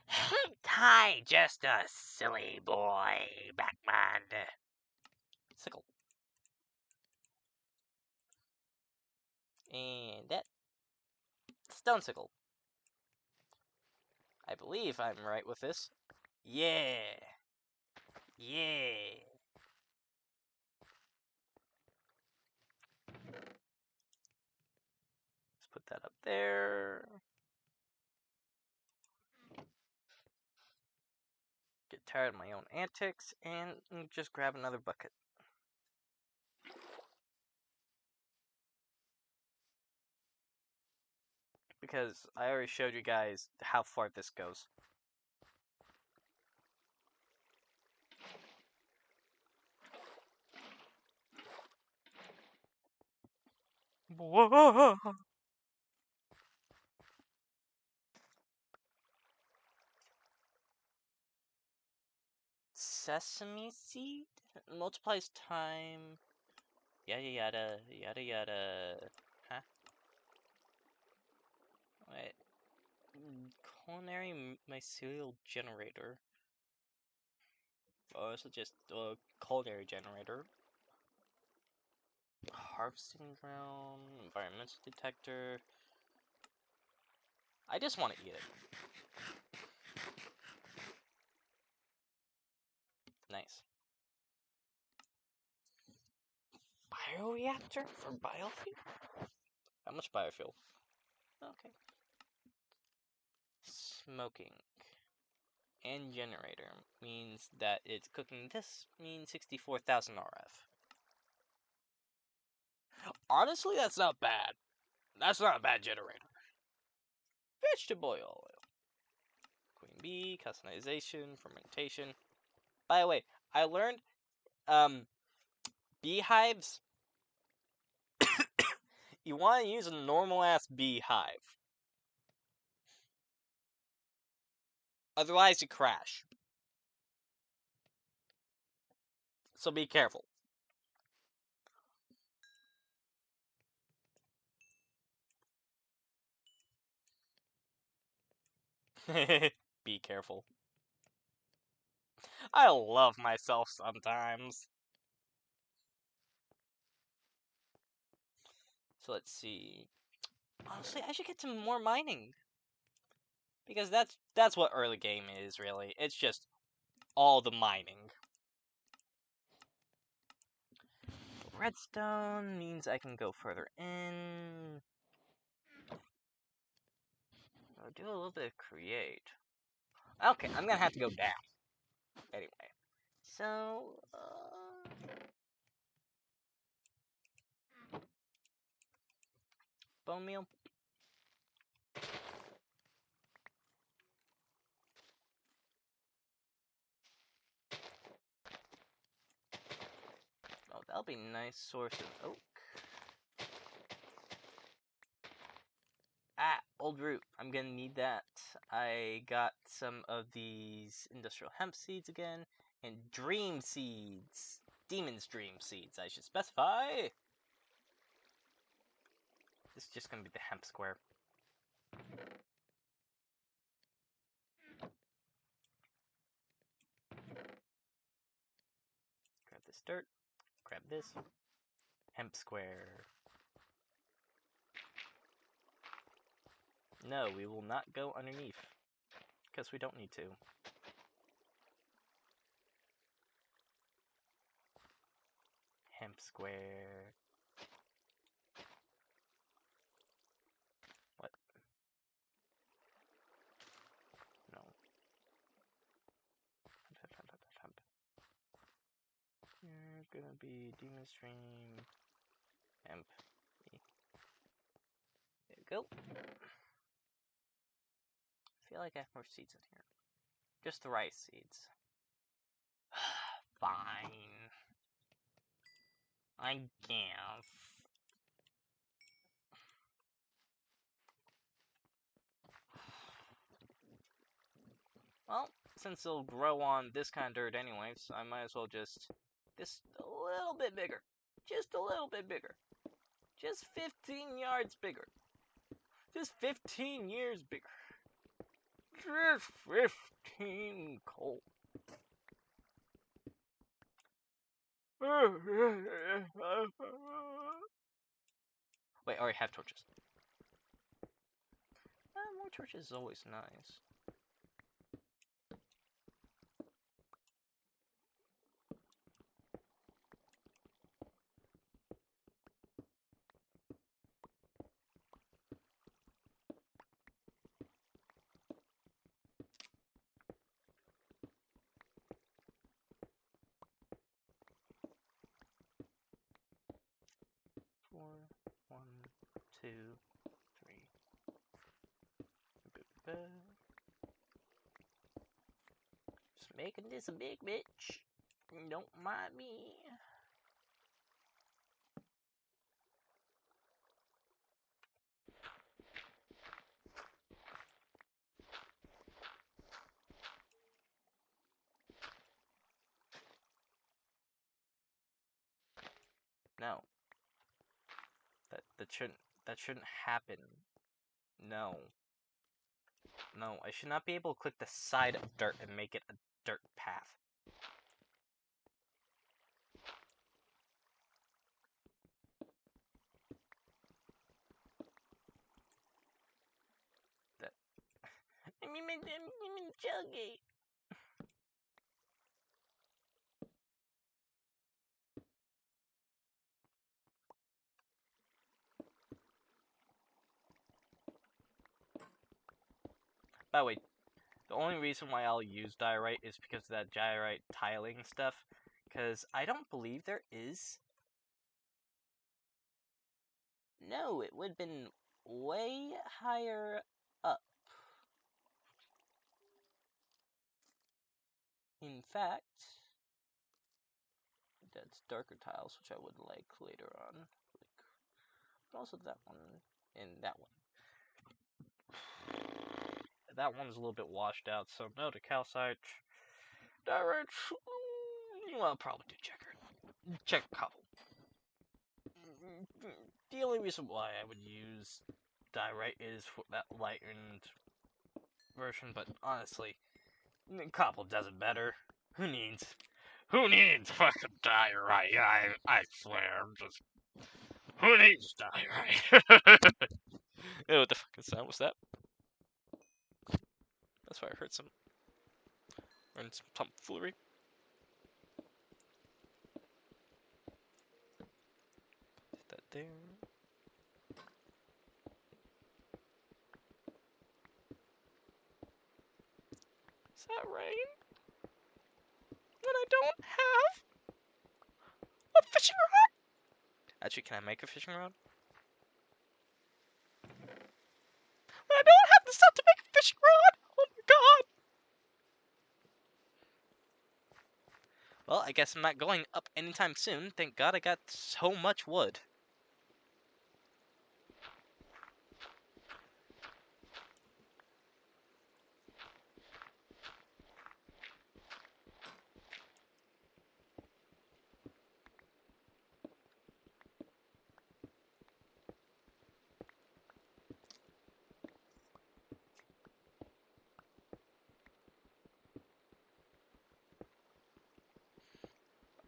Ain't I just a silly boy, Batman? Sickle. And that stone sickle. I believe I'm right with this. Yeah. Yeah. Let's put that up there. Get tired of my own antics and just grab another bucket. Because I already showed you guys how far this goes. Whoa. Sesame seed multiplies time. Yada yada yada yada. Huh? Wait. Culinary mycelial generator. Oh, so just a culinary generator. Harvesting ground, environmental detector. I just want to eat it. Nice. Bioreactor for biofuel? How much biofuel? Okay. Smoking. And generator means that it's cooking this means 64,000 RF. Honestly, that's not bad. That's not a bad generator. Vegetable oil. Queen bee, customization, fermentation. By the way, I learned beehives, you want to use a normal ass beehive. Otherwise you crash. So be careful. Be careful. I love myself sometimes. So let's see. Honestly, I should get some more mining. Because that's what early game is, really. It's just all the mining. Redstone means I can go further in. I'll do a little bit of create. Okay, I'm gonna have to go down. Anyway. So, bone meal. Oh, that'll be a nice source of oak. Ah, old root. I'm gonna need that. I got some of these industrial hemp seeds again, and dream seeds. Demon's dream seeds, I should specify. This is just gonna be the hemp square. Grab this dirt. Grab this. Hemp square. No, we will not go underneath. Because we don't need to. Hemp square. What? No. Hemp. You're gonna be demon stream. Hemp. There we go. I feel like I have more seeds in here. Just the rice seeds. Fine. I guess. Well, since it'll grow on this kind of dirt anyways, I might as well just... This a little bit bigger. Just a little bit bigger. Just 15 yards bigger. Just 15 years bigger. Just 15 coal. Wait, I already have torches. More torches is always nice. Four, 1, 2, 3. Just making this a big bitch. Don't mind me. No. That shouldn't happen. No. No, I should not be able to click the side of dirt and make it a dirt path. That I mean Juggy. By the way, the only reason why I'll use diorite is because of that diorite tiling stuff. Because I don't believe there is. No, it would have been way higher up. In fact, that's darker tiles, which I would like later on. But also that one and that one. That one's a little bit washed out, so no to calcite. Diorite, well, probably do check cobble. The only reason why I would use diorite is for that lightened version, but honestly, Copple does it better. Who needs fucking diorite? I swear, who needs diorite? Ew, what the fucking sound was that? That's why I heard some tomfoolery. Put that there. Is that rain? When I don't have a fishing rod? Actually, can I make a fishing rod? When I don't have the stuff to make a fishing rod! Oh my god! Well, I guess I'm not going up anytime soon. Thank god I got so much wood.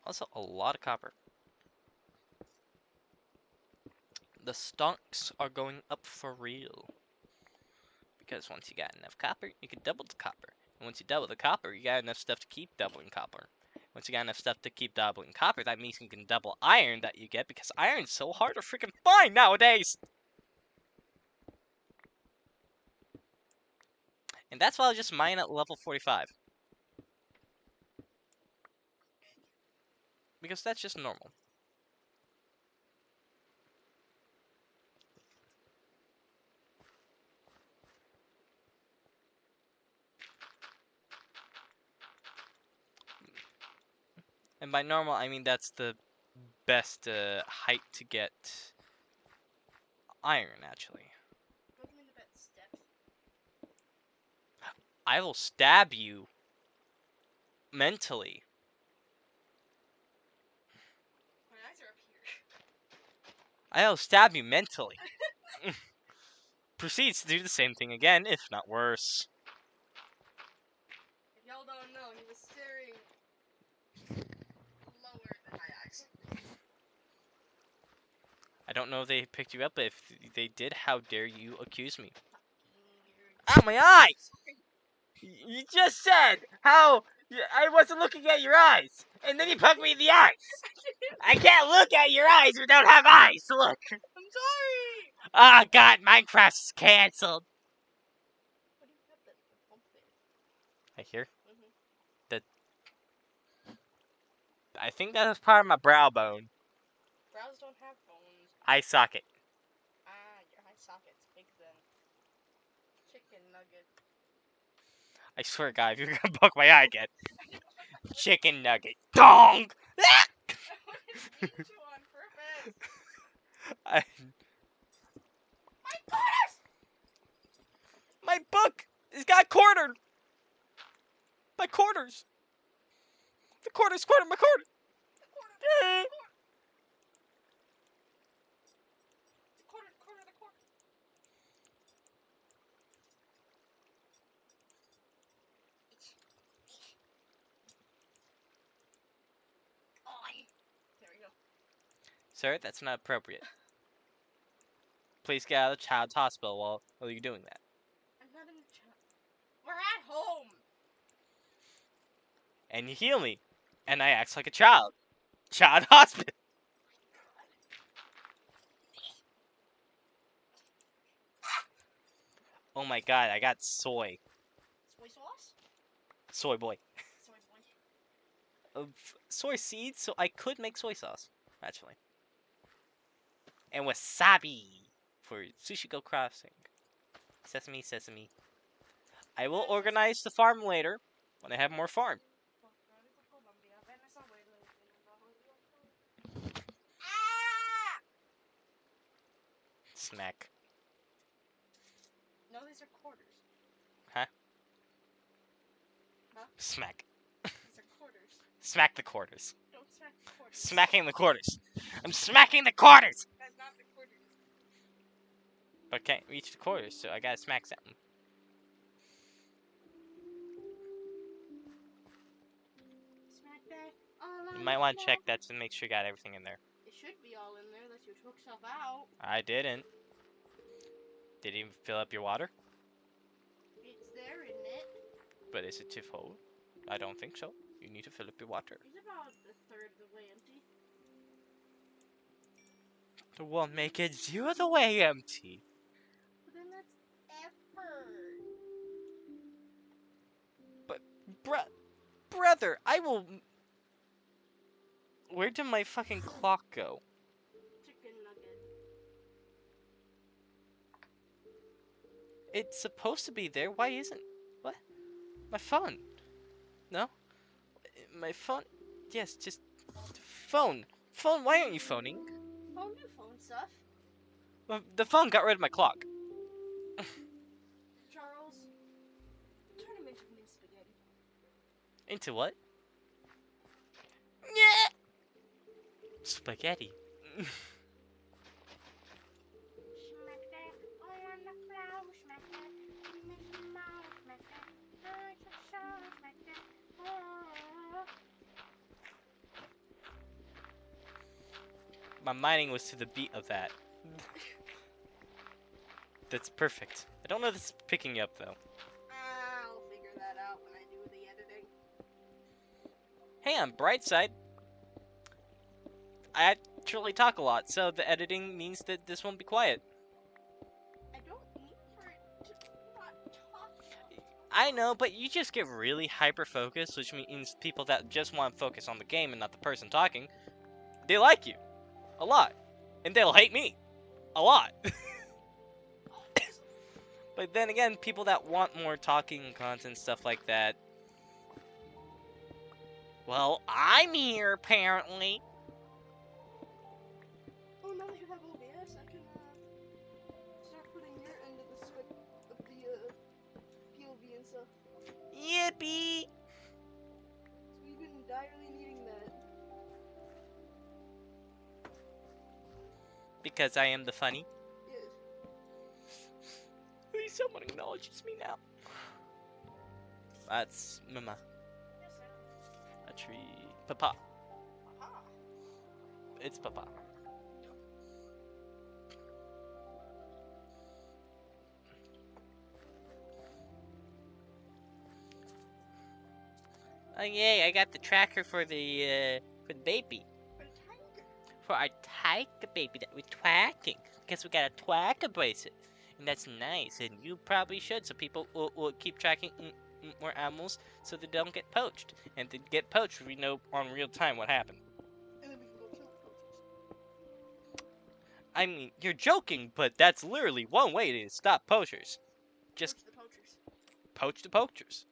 Also, a lot of copper. The stocks are going up for real. Because once you got enough copper, you can double the copper. And once you double the copper, you got enough stuff to keep doubling copper. Once you got enough stuff to keep doubling copper, that means you can double iron that you get, because iron's so hard to freaking find nowadays! And that's why I'll just mine at level 45. Because that's just normal. And by normal, I mean that's the best height to get iron, actually. What do you mean the best steps? I will stab you mentally. My eyes are up here. I'll stab you mentally. Proceeds to do the same thing again, if not worse. If y'all don't know, he was staring lower than my eyes. I don't know if they picked you up, but if they did, how dare you accuse me? Ow, my eyes! You just said how I wasn't looking at your eyes, and then you poked me in the eyes. I can't look at your eyes if you don't have eyes. Look. I'm sorry. Ah, God, Minecraft's canceled. What do you have that bump there? I hear. Mm-hmm. I think that was part of my brow bone. Brows don't have bones. Eye socket. Ah, your eye socket's big then. Chicken nugget. I swear, God, if you're gonna poke my eye again. Chicken nugget. Dong! I didn't mean to on purpose. I, My quarters! my book has got quartered. My quarters. The quarters quartered my quarter. The quarter, the quarter. The quarter, the quarter. There we go. Sir, that's not appropriate. Please get out of the child's hospital while you're doing that. I'm not in the chat. We're at home. And you heal me. And I act like a child. Child hospital. Oh my god, I got soy. Soy sauce? Soy boy. Soy boy. Soy seeds, so I could make soy sauce, actually. And wasabi for sushi go crossing. Sesame, sesame. I will organize the farm later when I have more farm. Smack. No, these are quarters. Huh? Huh? Smack. These are quarters. Smack the quarters. Don't smack the quarters. Smacking the quarters. I'm smacking the quarters! That's not the quarters. But can't reach the quarters, so I gotta smack something. might want to check that to make sure you got everything in there. It should be all in there unless you took stuff out. I didn't. Did you fill up your water? It's there, isn't it? But is it too full? I don't think so. You need to fill up your water. It's about a third of the way empty. The won't make it zero the way empty. But then that's effort. But, brother, I will... Where did my fucking clock go? Chicken nugget. It's supposed to be there. Why isn't... What? My phone. No? My phone... Yes, just... Phone. Phone, why aren't you phoning? Phone do phone stuff. Well, the phone got rid of my clock. Charles, turn him into mint spaghetti. Into what? Yeah. Spaghetti. Smack that on the floor, smack that, Mickey Mouse, smack that, smack that, My mining was to the beat of that. That's perfect. I don't know if it's picking you up though. I'll figure that out when I do the editing. Hey, on bright side, I actually talk a lot, so the editing means that this won't be quiet. I don't mean for it to not talk. I know, but you just get really hyper-focused, which means people that just want to focus on the game and not the person talking, they like you. A lot. And they'll hate me. A lot. But then again, people that want more talking content, stuff like that, well, I'm here, apparently. Oh, now that you have OBS, I can start putting your end of the script of the POV and stuff. Yippee! So we've been direly needing that. Because I am the funny. Yes. Please, someone acknowledges me now. That's Mama. Yes, sir. A tree. Papa. Aha. It's Papa. Oh yay! I got the tracker for the baby. For the tiger. For our tiger baby that we're twacking. Because we got a twacker bracelet. And that's nice. And you probably should. So people will keep tracking more animals so they don't get poached. And to get poached, we know on real time what happened. And then we can go kill the poachers. I mean, you're joking, but that's literally one way to stop poachers. Just Poach the poachers. poach the poachers.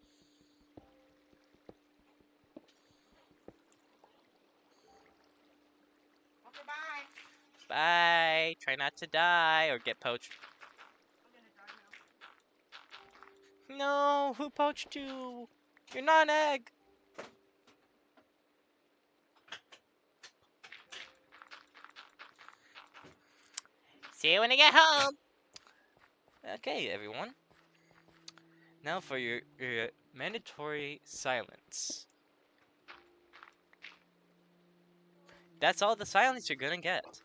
Okay, bye. Bye. Try not to die or get poached. I'm gonna die now. No, who poached you? You're not an egg. See you when I get home. Okay, everyone. Now for your mandatory silence. That's all the silence you're gonna get.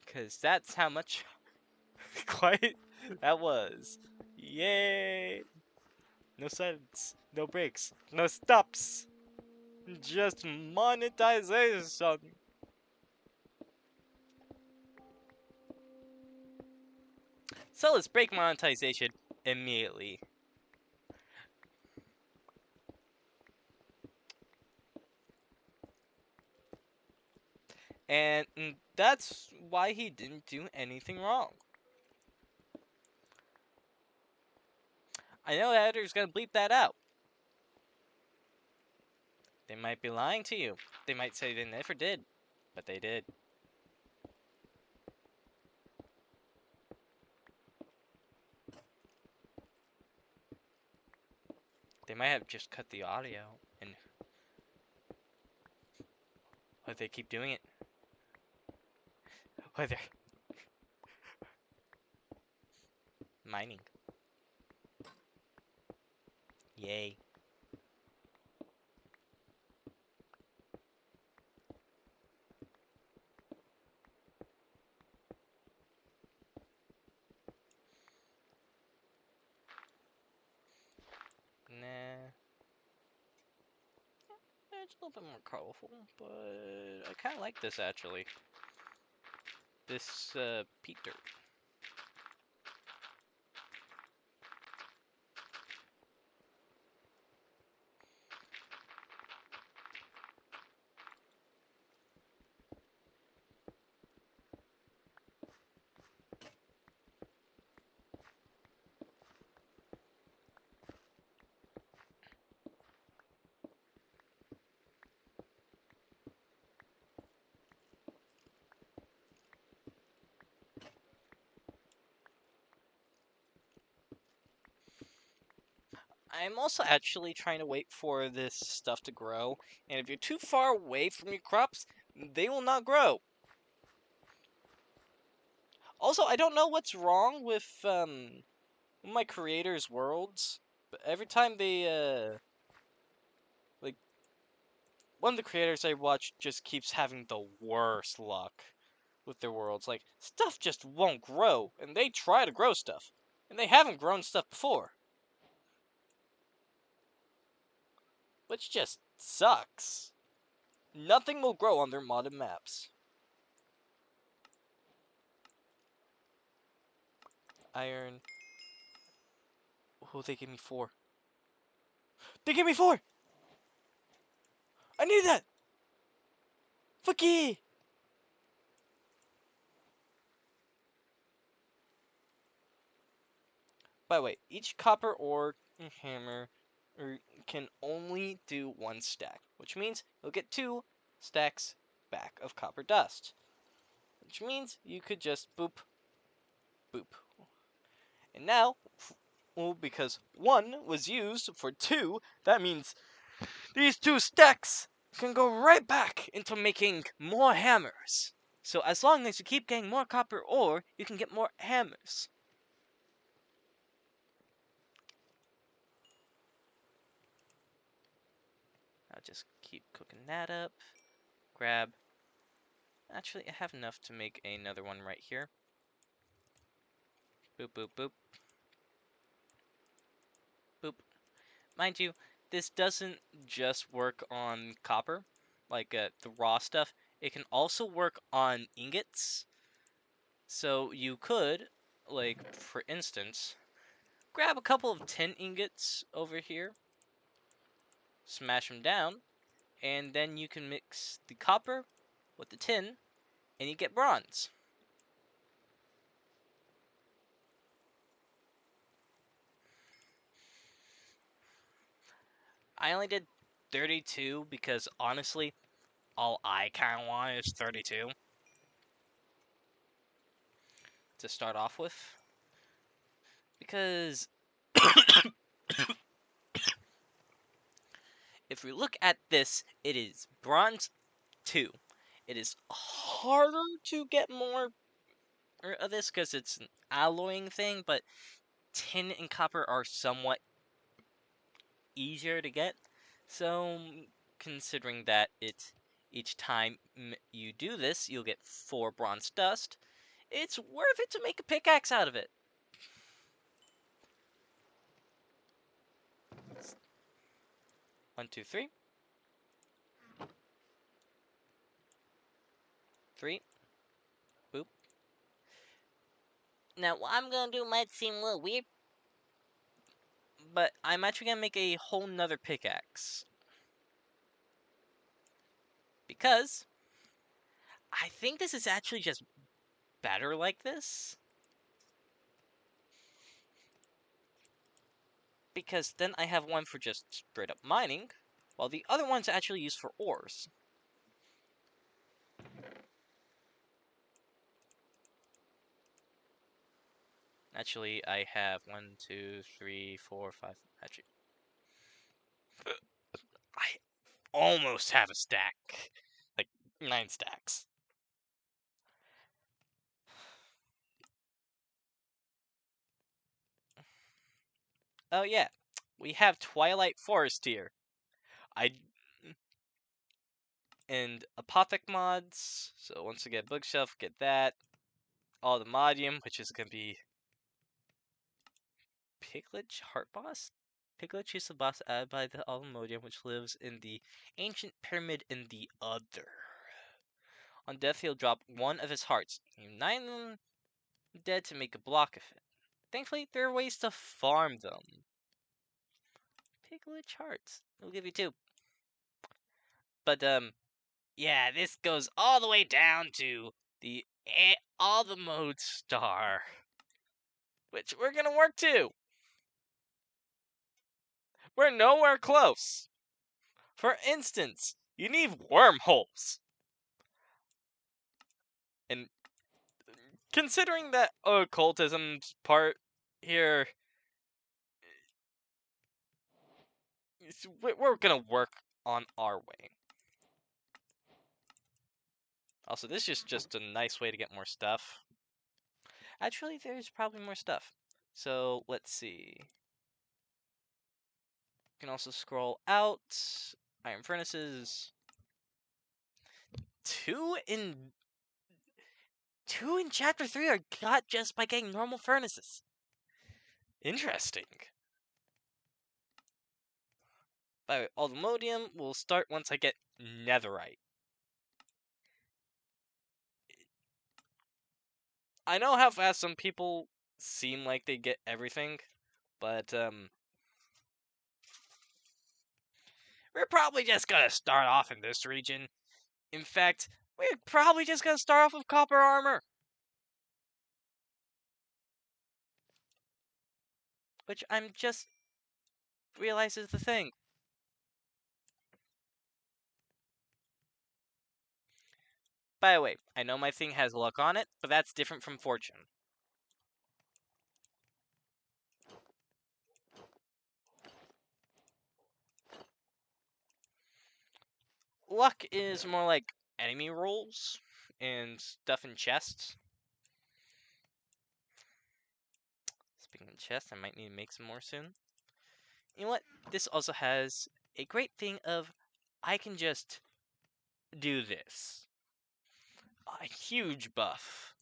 Because that's how much quiet that was. Yay! No silence, no breaks, no stops. Just monetization. So let's break monetization immediately. And that's why he didn't do anything wrong. I know the editor's gonna bleep that out. They might be lying to you. They might say they never did, but they did. They might have just cut the audio and or they keep doing it. Or they're mining. Yay. little bit more colorful, but I kind of like this actually. This peat dirt. I'm also actually trying to wait for this stuff to grow, and if you're too far away from your crops, they will not grow. Also, I don't know what's wrong with my creators' worlds, but every time they like one of the creators I watch just keeps having the worst luck with their worlds. Like stuff just won't grow, and they try to grow stuff, and they haven't grown stuff before, which just sucks. Nothing will grow on their modded maps. Iron. Oh, they gave me 4. They gave me 4! I need that! Fuck yeah! By the way, each copper ore hammer can only do 1 stack, which means you'll get 2 stacks back of copper dust. Which means you could just boop, boop. And now, well, because 1 was used for 2, that means these 2 stacks can go right back into making more hammers. So as long as you keep getting more copper ore, you can get more hammers. I'll just keep cooking that up. Grab. Actually, I have enough to make another one right here. Boop, boop, boop. Boop. Mind you, this doesn't just work on copper, like the raw stuff. It can also work on ingots. So you could, like, for instance, grab a couple of tin ingots over here, smash them down, and then you can mix the copper with the tin, and you get bronze. I only did 32 because honestly, all I kind of want is 32 to start off with. Because if we look at this, it is bronze 2. It is harder to get more of this because it's an alloying thing, but tin and copper are somewhat easier to get. So, considering that each time you do this, you'll get 4 bronze dust, it's worth it to make a pickaxe out of it. One, two, three. 3. Boop. Now, what I'm gonna do might seem a little weird, but I'm actually gonna make a whole nother pickaxe. Because I think this is actually just better like this. Because then I have one for just straight up mining, while the other one's actually used for ores. Actually, I have 1, 2, 3, 4, 5. Actually, I almost have a stack. Like, 9 stacks. Oh yeah, we have Twilight Forest here. I and Apothec mods. So once again, bookshelf, get that. All the modium, which is gonna be Piglet Heart Boss? Piglet is the boss added by the Almodium, which lives in the ancient pyramid in the other. On death, he'll drop one of his hearts, uniting them dead to make a block of it. Thankfully, there are ways to farm them. Piglet hearts. We'll give you 2. But, yeah, this goes all the way down to the all the mode star, which we're gonna work to. We're nowhere close. For instance, you need wormholes. And considering that occultism's part here, we're gonna work on our way. Also, this is just a nice way to get more stuff. Actually, there's probably more stuff. So, let's see. You can also scroll out. Iron furnaces. 2 in chapter 3 are got just by getting normal furnaces. Interesting. By the way, Almodium will start once I get netherite. I know how fast some people seem like they get everything, but we're probably just gonna start off in this region. In fact, we're probably just gonna start off with copper armor. Which I'm just realized is the thing. By the way, I know my thing has luck on it, but that's different from fortune. Luck is more like enemy rolls and stuff in chests. Speaking of chests, I might need to make some more soon. You know what? This also has a great thing of I can just do this. A huge buff.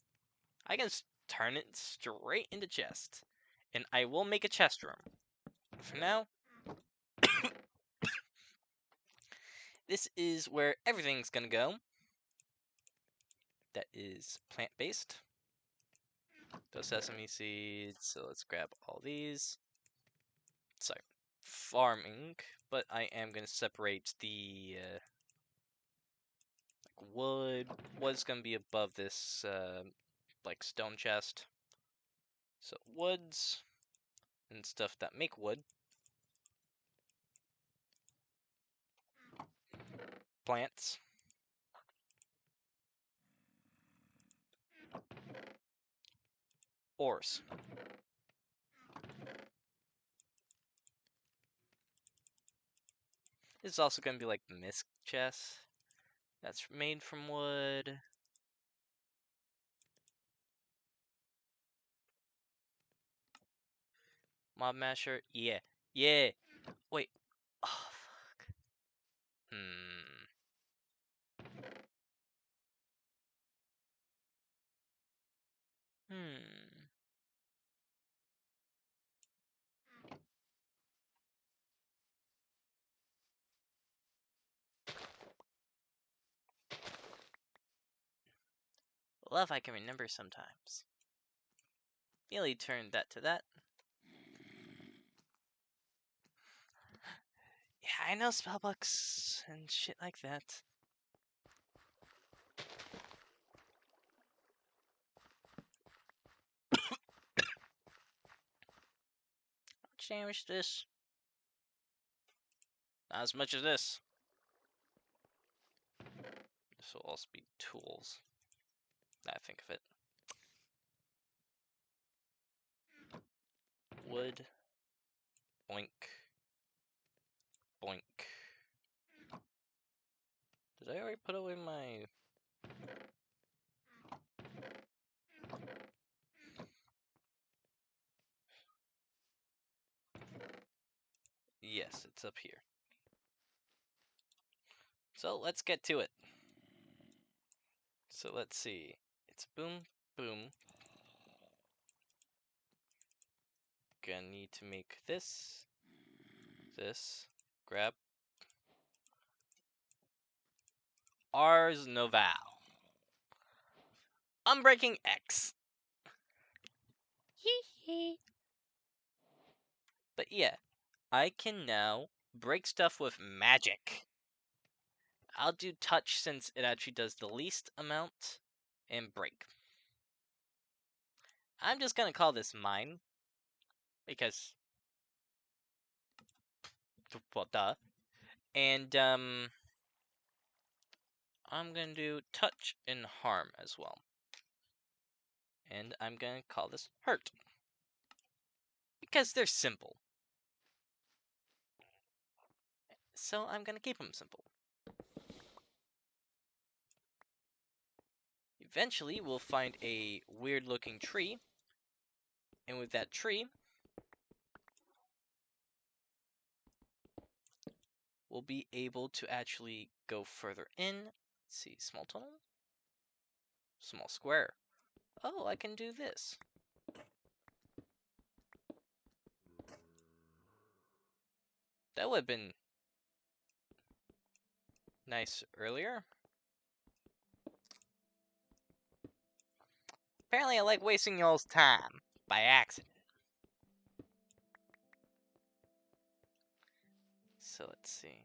I can turn it straight into chest. And I will make a chest room. For now, this is where everything's gonna go. That is plant-based. Those sesame seeds, so let's grab all these. Sorry, farming, but I am gonna separate the like wood. Wood's gonna be above this like stone chest. So woods and stuff that make wood. Plants. Ores. This is also gonna be like the misc chest. That's made from wood. Mob masher. Yeah. Yeah. Wait. Oh, fuck. Hmm. Love I can remember sometimes. Nearly turned that to that. Yeah, I know spellbooks and shit like that. How much damage this? Not as much as this. This will also be tools. Now I think of it. Wood. Boink. Boink. Did I already put away my... Yes, it's up here. So let's get to it. So let's see. It's boom, boom. Gonna need to make this. this. Grab. Ars Noval. Unbreaking X. Hee hee. But yeah, I can now break stuff with magic. I'll do touch since it actually does the least amount, and break. I'm just gonna call this mine, because, well, duh. And, I'm gonna do touch and harm as well. And I'm gonna call this hurt, because they're simple. So I'm gonna keep them simple. Eventually, we'll find a weird-looking tree, and with that tree, we'll be able to actually go further in. Let's see, small tunnel, small square. Oh, I can do this. That would have been nice earlier. Apparently, I like wasting y'all's time by accident. So let's see.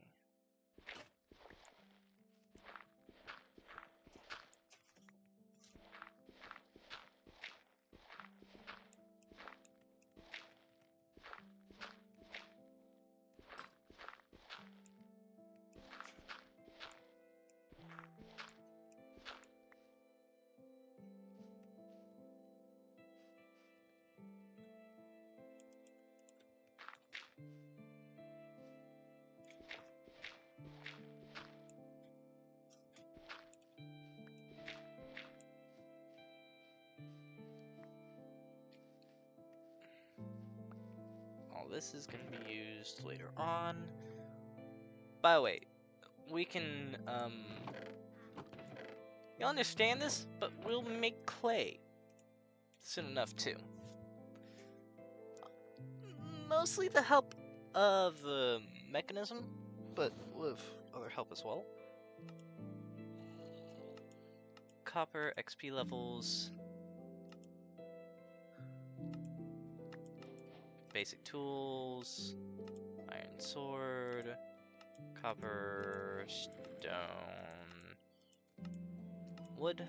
All this is going to be used later on. By the way, we can, you'll understand this, but we'll make clay soon enough, too. Mostly the help of the mechanism, but with other help as well. Copper, XP levels, basic tools, iron sword, copper, stone, wood,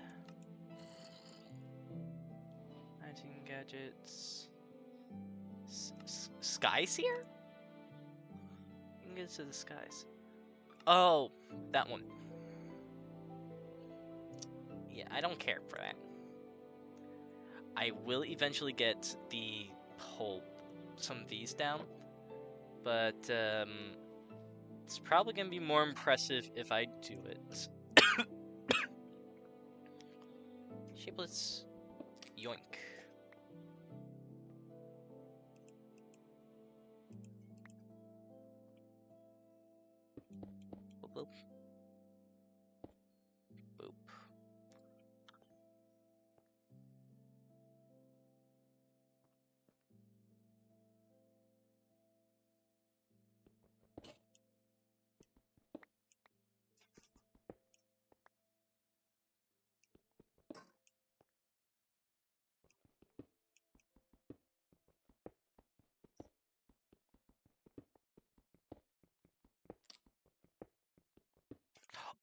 19 gadgets, Sky Seer? You can get to the skies. Oh, that one. Yeah, I don't care for that. I will eventually get the whole, some of these down, but it's probably gonna be more impressive if I do it. Shapeless, yoink. Boop, boop. Boop.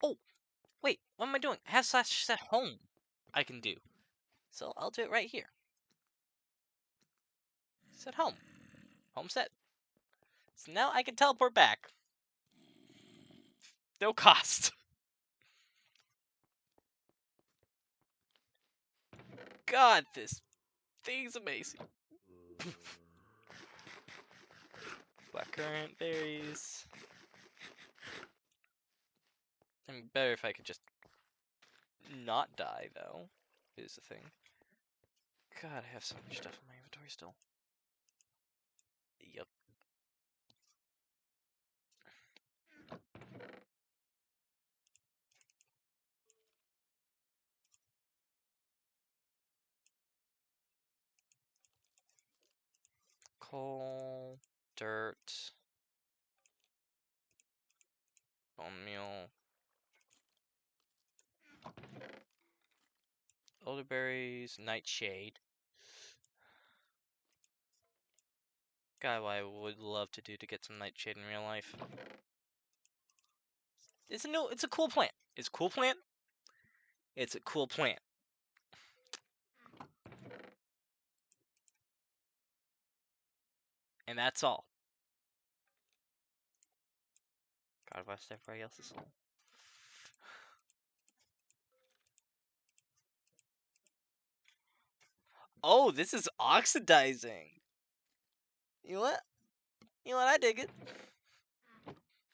Oh, wait, what am I doing? I have slash set home I can do. So I'll do it right here. Set home. Home set. So now I can teleport back. No cost. God, this thing's amazing. Blackcurrant berries. I mean, better if I could just not die, though, is the thing. God, I have so much stuff in my inventory still. Yup. Coal, dirt, bone meal. Elderberries, nightshade. God, what I would love to do to get some nightshade in real life. It's a cool plant. It's a cool plant. It's a cool plant. And that's all. God, if I step everybody else's soul. Oh, this is oxidizing. You know what? You know what? I dig it.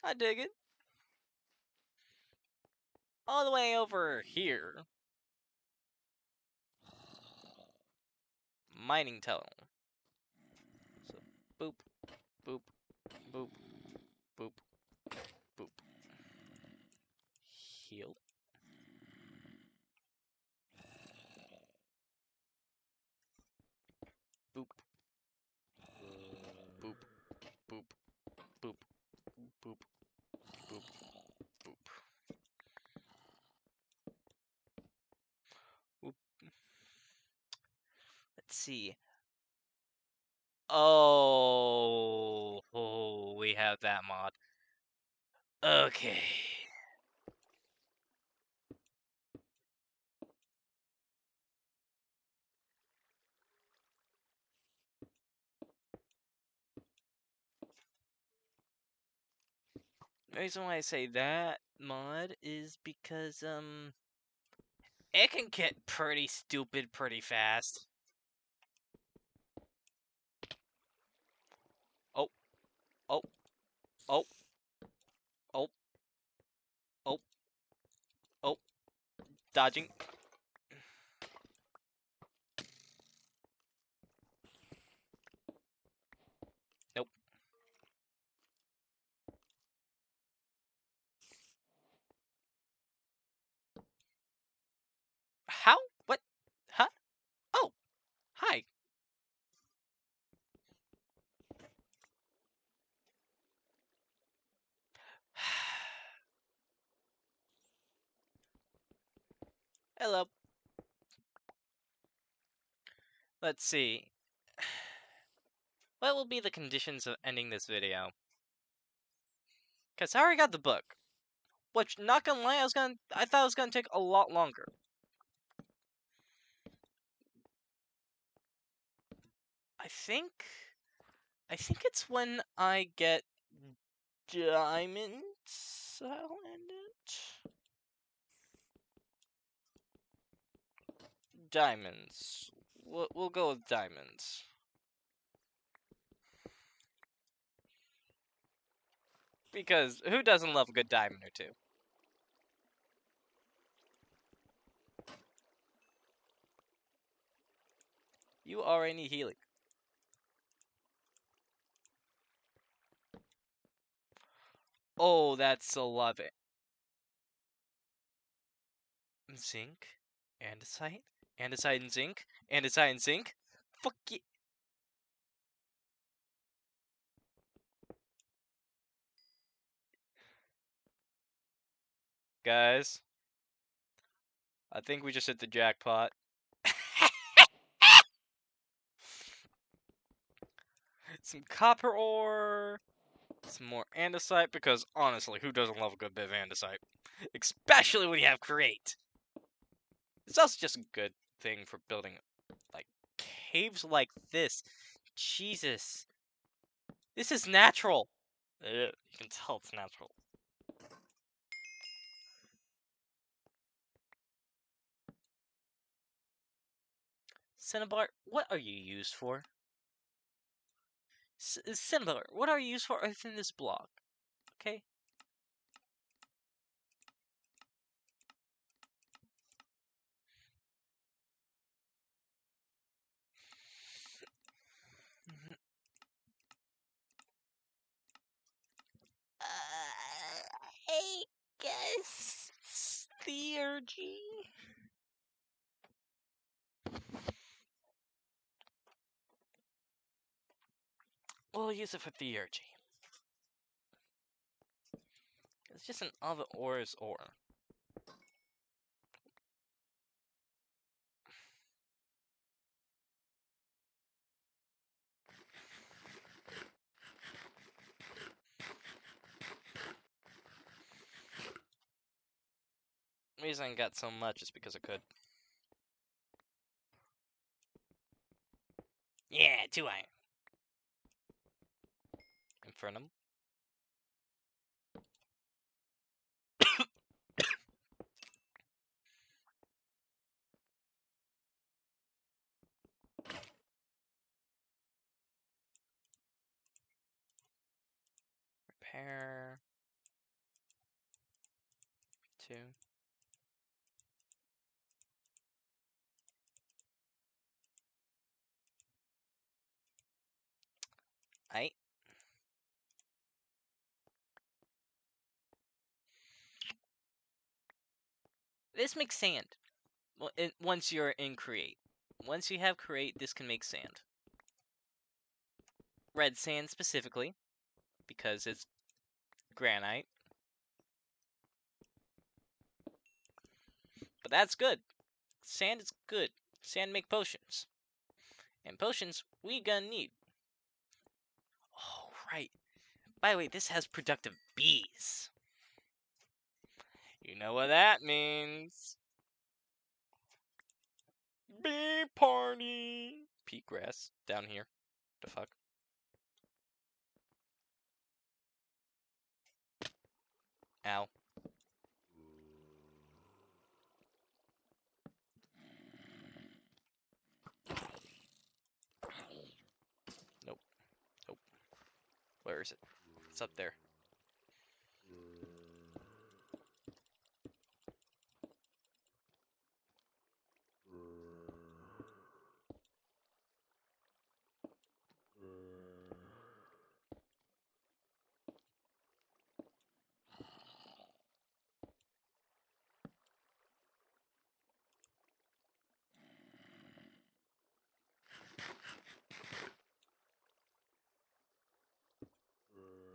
I dig it. All the way over here. Mining tunnel. So, boop, boop, boop, boop, boop. Heal. Boop. Boop. Boop. Boop. Boop. Boop. Boop. Boop. Let's see. Oh, we have that mod. Okay. The reason why I say that mod is because, it can get pretty stupid pretty fast. Oh, oh, oh, oh, oh, oh, dodging. Nope. How? What? Huh? Oh, hi. Hello. Let's see. What will be the conditions of ending this video? Cause I already got the book. Which, not gonna lie, I thought it was gonna take a lot longer. I think it's when I get diamonds, I'll end it. Diamonds. We'll go with diamonds. Because who doesn't love a good diamond or two? You already need healing. Oh, that's so love it. Zinc, andesite, andesite and zinc, andesite and zinc. Fuck you. Guys, I think we just hit the jackpot. Some copper ore, some more andesite, because honestly, who doesn't love a good bit of andesite? Especially when you have create. It's also just a good thing for building, like, caves like this. Jesus. This is natural. You can tell it's natural. Cinnabar, what are you used for? Cinnabar, what are you used for other than this block? Okay? I guess theurgy. We'll use it for theurgy. It's just an other ores ore. The reason I got so much is because I could. Yeah, 2 iron. Infernum. Repair. 2. Aight. This makes sand. Well, once you're in create. Once you have create, this can make sand. Red sand specifically, because it's granite. But that's good. Sand is good. Sand make potions. And potions we gonna need. Oh, right. By the way, this has productive bees. You know what that means. Bee party! Peat grass down here. The fuck? Ow. Nope. Nope. Where is it? It's up there.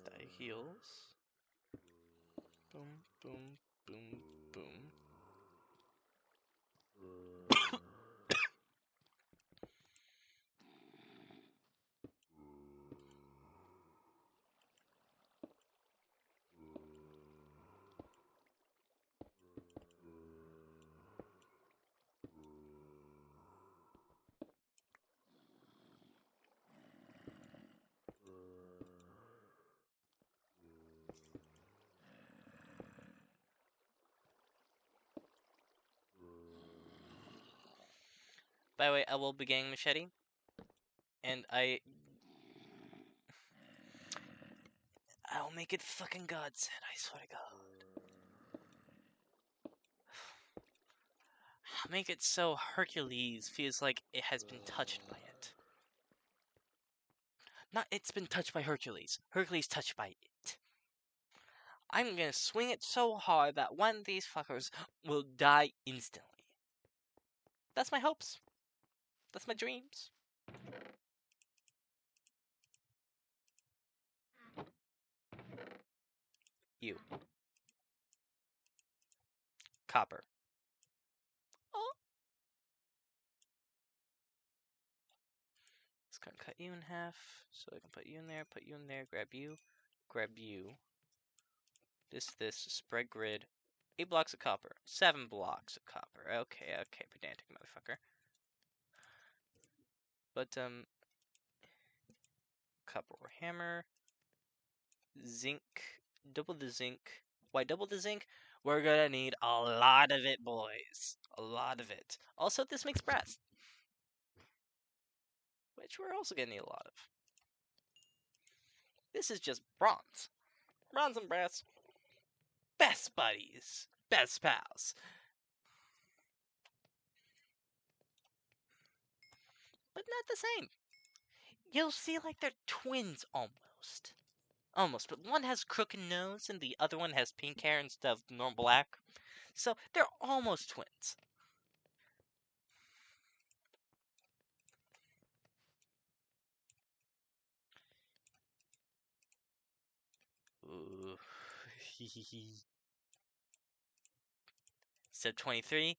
Die heals. Boom, boom, boom, boom. By the way, I will be getting machete. And I'll make it fucking godsend, I swear to God. I'll make it so Hercules feels like it has been touched by it. Not it's been touched by Hercules. Hercules touched by it. I'm gonna swing it so hard that one of these fuckers will die instantly. That's my hopes. That's my dreams. You. Copper. Oh. Just gonna cut you in half so I can put you in there, grab you, grab you. This, spread grid. 8 blocks of copper. 7 blocks of copper. Okay, pedantic motherfucker. But, copper or hammer. Zinc. Double the zinc. Why double the zinc? We're gonna need a lot of it, boys. A lot of it. Also, this makes brass. Which we're also gonna need a lot of. This is just bronze. Bronze and brass. Best buddies. Best pals. But not the same. You'll see like they're twins almost. Almost, but one has crooked nose and the other one has pink hair instead of normal black. So they're almost twins. Ooh. Instead of 23,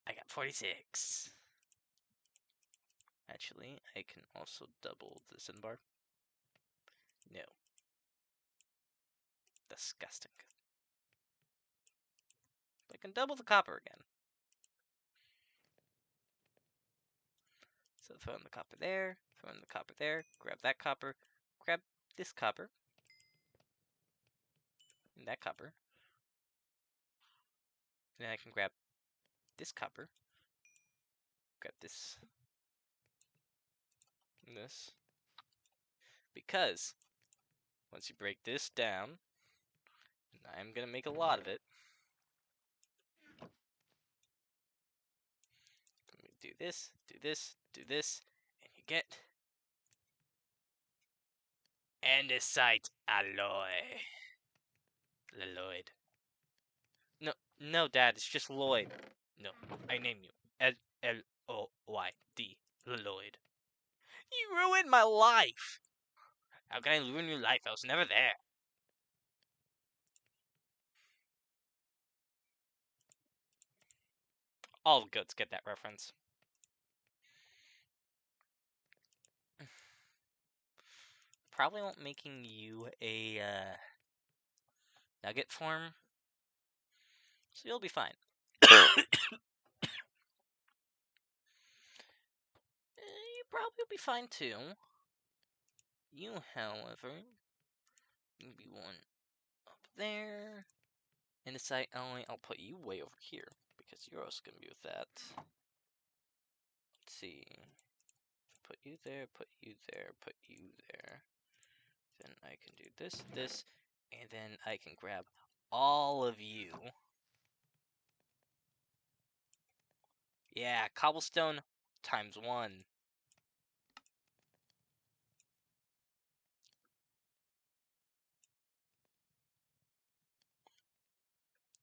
I got 46. Actually, I can also double the sin bar. No. Disgusting. I can double the copper again. So throw in the copper there, throw in the copper there, grab that copper, grab this copper, and that copper. Then I can grab this copper, grab this, and this. Because once you break this down, and I'm gonna make a lot of it. Do this, do this, do this, and you get andesite alloy. Lloyd. No, no, Dad, it's just Lloyd. No, I name you Lloyd. Lloyd. You ruined my life. How can I ruin your life? I was never there. All the goats get that reference. Probably won't making you a nugget form, so you'll be fine. You probably will be fine too. You, however, maybe one up there. And this side only, I'll put you way over here because you're also gonna be with that. Let's see. Put you there, put you there, put you there. Then I can do this, this, and then I can grab all of you. Yeah, cobblestone times 1.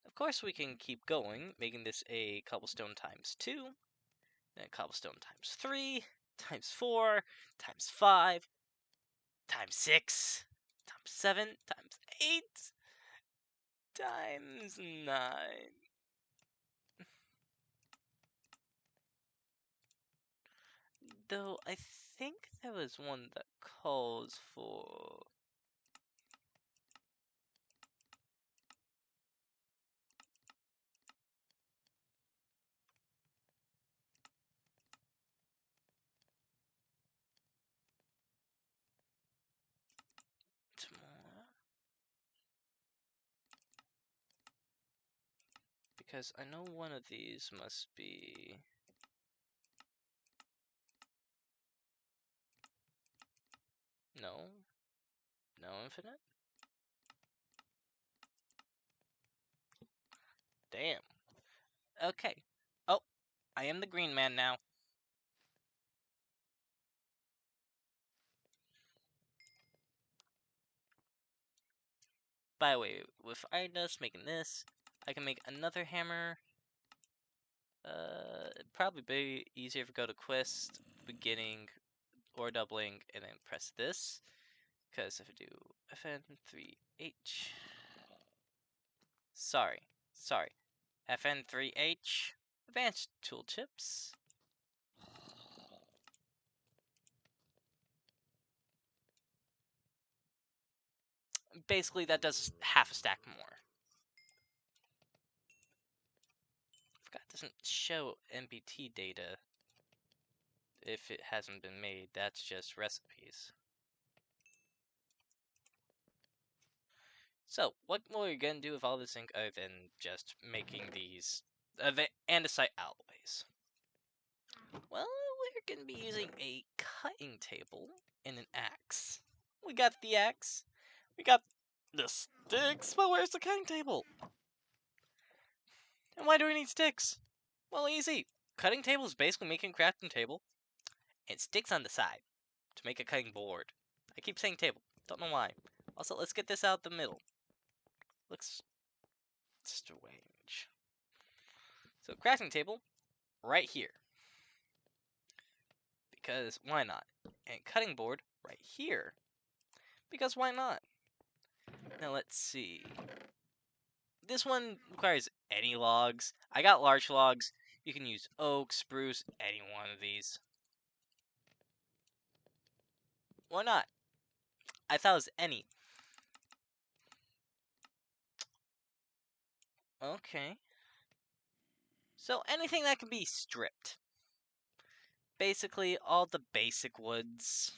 Of course, we can keep going, making this a cobblestone times 2, then cobblestone times 3, times 4, times 5, times 6, times 7, times 8, times 9. Though, I think there was one that calls for... more. Because I know one of these must be... No? No infinite? Damn. Okay. Oh, I am the green man now. By the way, with iron dust making this, I can make another hammer. It'd probably be easier if we go to quest, beginning, or doubling, and then press this. Because if I do FN3H... Sorry. FN3H, advanced tooltips. Basically, that does half a stack more. Forgot it doesn't show MBT data if it hasn't been made. That's just recipes. So, what we're gonna do with all this ink other than just making these the andesite alloys? Well, we're gonna be using a cutting table and an axe. We got the axe. We got the sticks. But where's the cutting table? And why do we need sticks? Well, easy. Cutting table is basically making a crafting table, and sticks on the side to make a cutting board. I keep saying table. Don't know why. Also, let's get this out the middle. Looks strange. So, crafting table, right here. Because why not? And cutting board, right here. Because why not? Now, let's see. this one requires any logs. I got large logs. You can use oak, spruce, any one of these. Why not? I thought it was any. Okay. So anything that can be stripped. Basically, all the basic woods.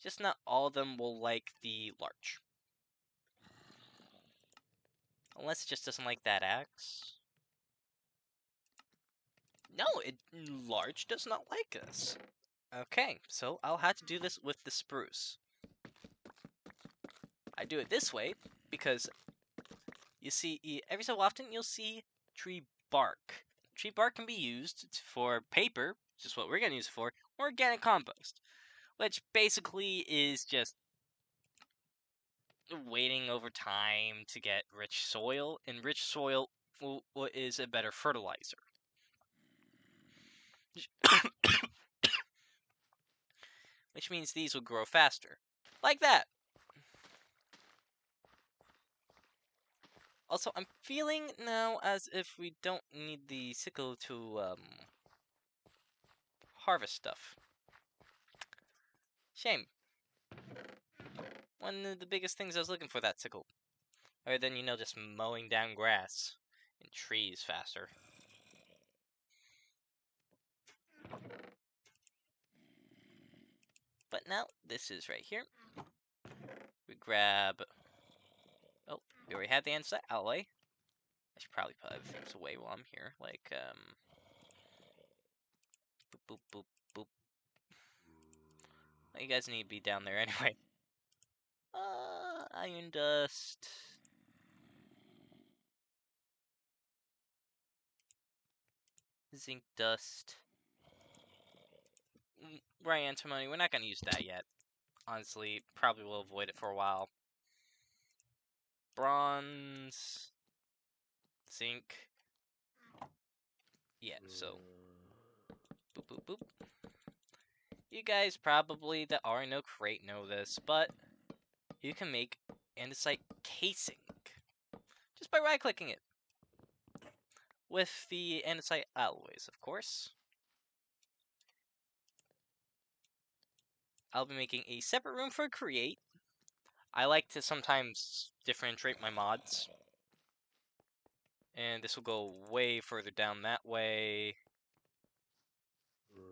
Just not all of them will like the larch. Unless it just doesn't like that axe. No, larch does not like us. Okay, so I'll have to do this with the spruce. I do it this way because you see, every so often you'll see tree bark. Tree bark can be used for paper, which is what we're going to use it for, or organic compost, which basically is just waiting over time to get rich soil, and rich soil is a better fertilizer. Which means these will grow faster. Like that. Also, I'm feeling now as if we don't need the sickle to harvest stuff. Shame. One of the biggest things I was looking for that sickle. Other than, just mowing down grass and trees faster. But now, this is right here. We grab... Oh, we already had the answer out of the way. I should probably put other things away while I'm here. Like, boop, boop, boop, boop. Well, you guys need to be down there anyway. Iron dust. Zinc dust. Right, antimony. We're not going to use that yet. Honestly, probably will avoid it for a while. Bronze. Zinc. Yeah, so. Boop, boop, boop. You guys probably that are in no crate know this, but you can make andesite casing just by right-clicking it. With the andesite alloys, of course. I'll be making a separate room for create. I like to sometimes differentiate my mods. And this will go way further down that way.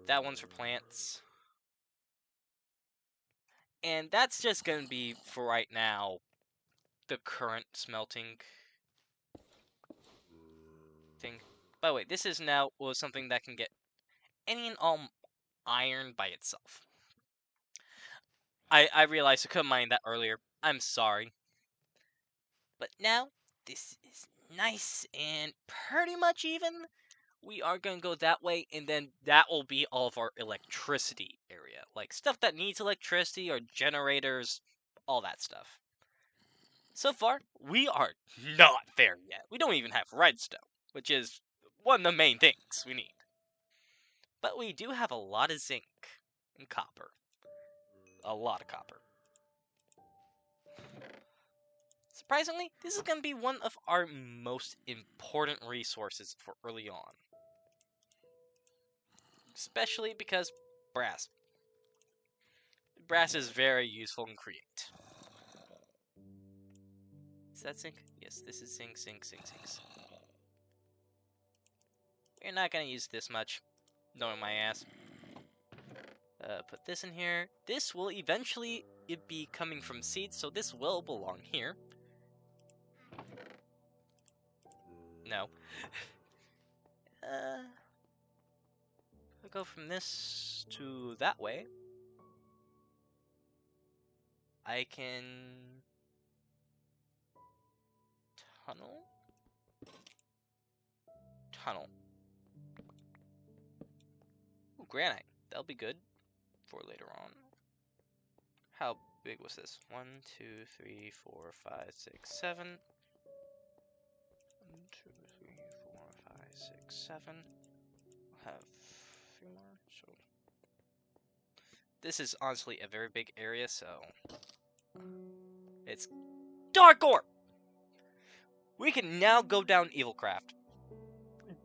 That one's for plants. And that's just going to be, for right now, the current smelting thing. By the way, this is now something that can get any and all iron by itself. I realized I couldn't mine that earlier. I'm sorry. But now, this is nice and pretty much even. We are going to go that way, and then that will be all of our electricity area. Like, stuff that needs electricity, or generators, all that stuff. So far, we are not there yet. We don't even have redstone, which is one of the main things we need. But we do have a lot of zinc and copper. A lot of copper. Surprisingly, this is going to be one of our most important resources for early on. Especially because brass. Brass is very useful in create. Is that zinc? Yes, this is zinc, zinc, zinc, zinc. We're not going to use this much, knowing my ass. Put this in here. This will eventually be coming from seeds, so this will belong here. No. I'll go from this to that way. I can tunnel. Ooh, granite. That'll be good for later on. How big was this? 1, 2, 3, 4, 5, 6, 7. 1, 2, 3, 4, 5, 6, 7. I'll have 3 more. So this is honestly a very big area, so it's Dark Orb! We can now go down Evilcraft.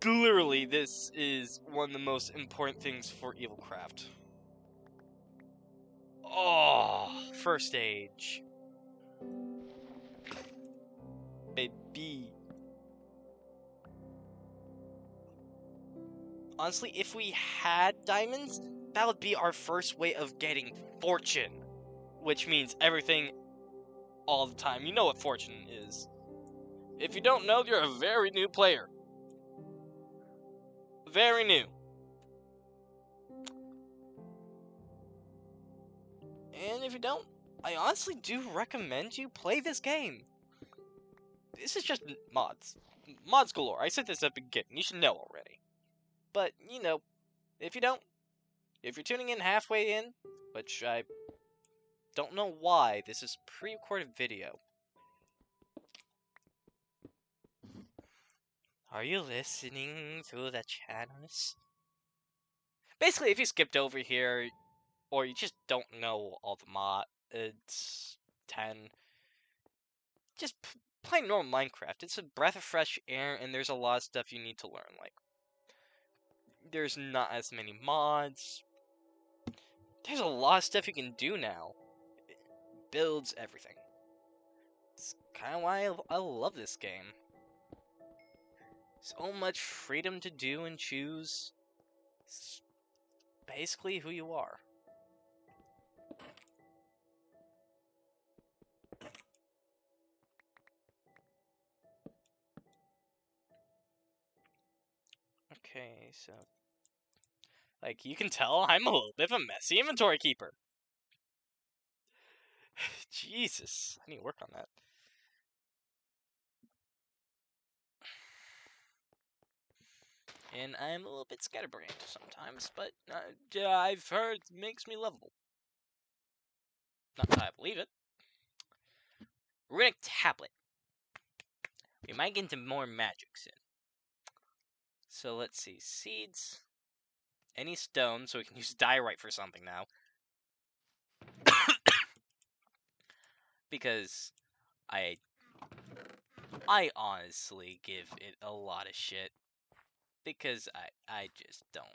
Literally, this is one of the most important things for Evilcraft. Oh, first stage. Baby. Honestly, if we had diamonds, that would be our first way of getting fortune. Which means everything all the time. You know what fortune is. If you don't know, you're a very new player. Very new. And if you don't, I honestly do recommend you play this game. This is just mods. Mods galore. I said this at the beginning. You should know already. But, you know, if you don't, if you're tuning in halfway in, which I don't know why, this is pre-recorded video. Are you listening to the channels? Basically, if you skipped over here, or you just don't know all the it's 10. Just play normal Minecraft. It's a breath of fresh air, and there's a lot of stuff you need to learn. Like, there's not as many mods. There's a lot of stuff you can do now. It builds everything. It's kind of why I love this game. So much freedom to do and choose. It's basically who you are. Okay, so... like, you can tell I'm a little bit of a messy inventory keeper. Jesus, I need to work on that. And I'm a little bit scatterbrained sometimes, but I've heard it makes me lovable. Not that I believe it. Runic Tablet. We might get into more magic soon. So let's see. Seeds. Any stone, so we can use diorite for something now. Because I honestly give it a lot of shit. Because I just don't.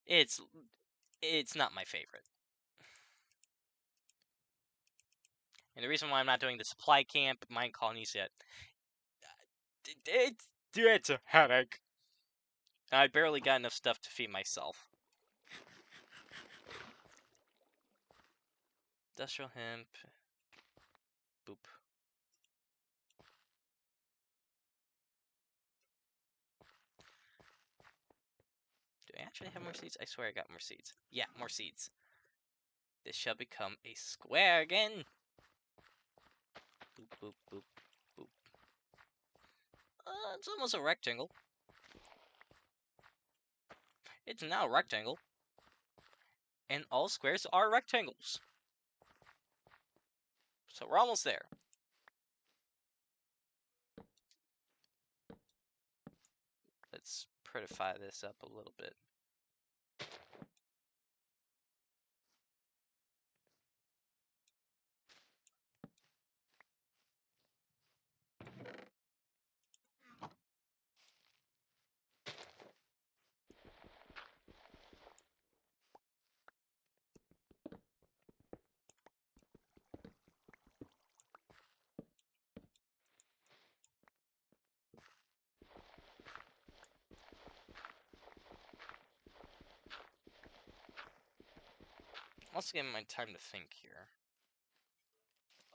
It's not my favorite. And the reason why I'm not doing the supply camp mine colonies yet, it's a headache. I barely got enough stuff to feed myself. Industrial hemp. Boop. Do I actually have more seeds? I swear I got more seeds. Yeah, more seeds. This shall become a square again. Boop, boop, boop, boop. It's almost a rectangle. It's now a rectangle. And all squares are rectangles. So we're almost there. Let's prettify this up a little bit. Also give me my time to think here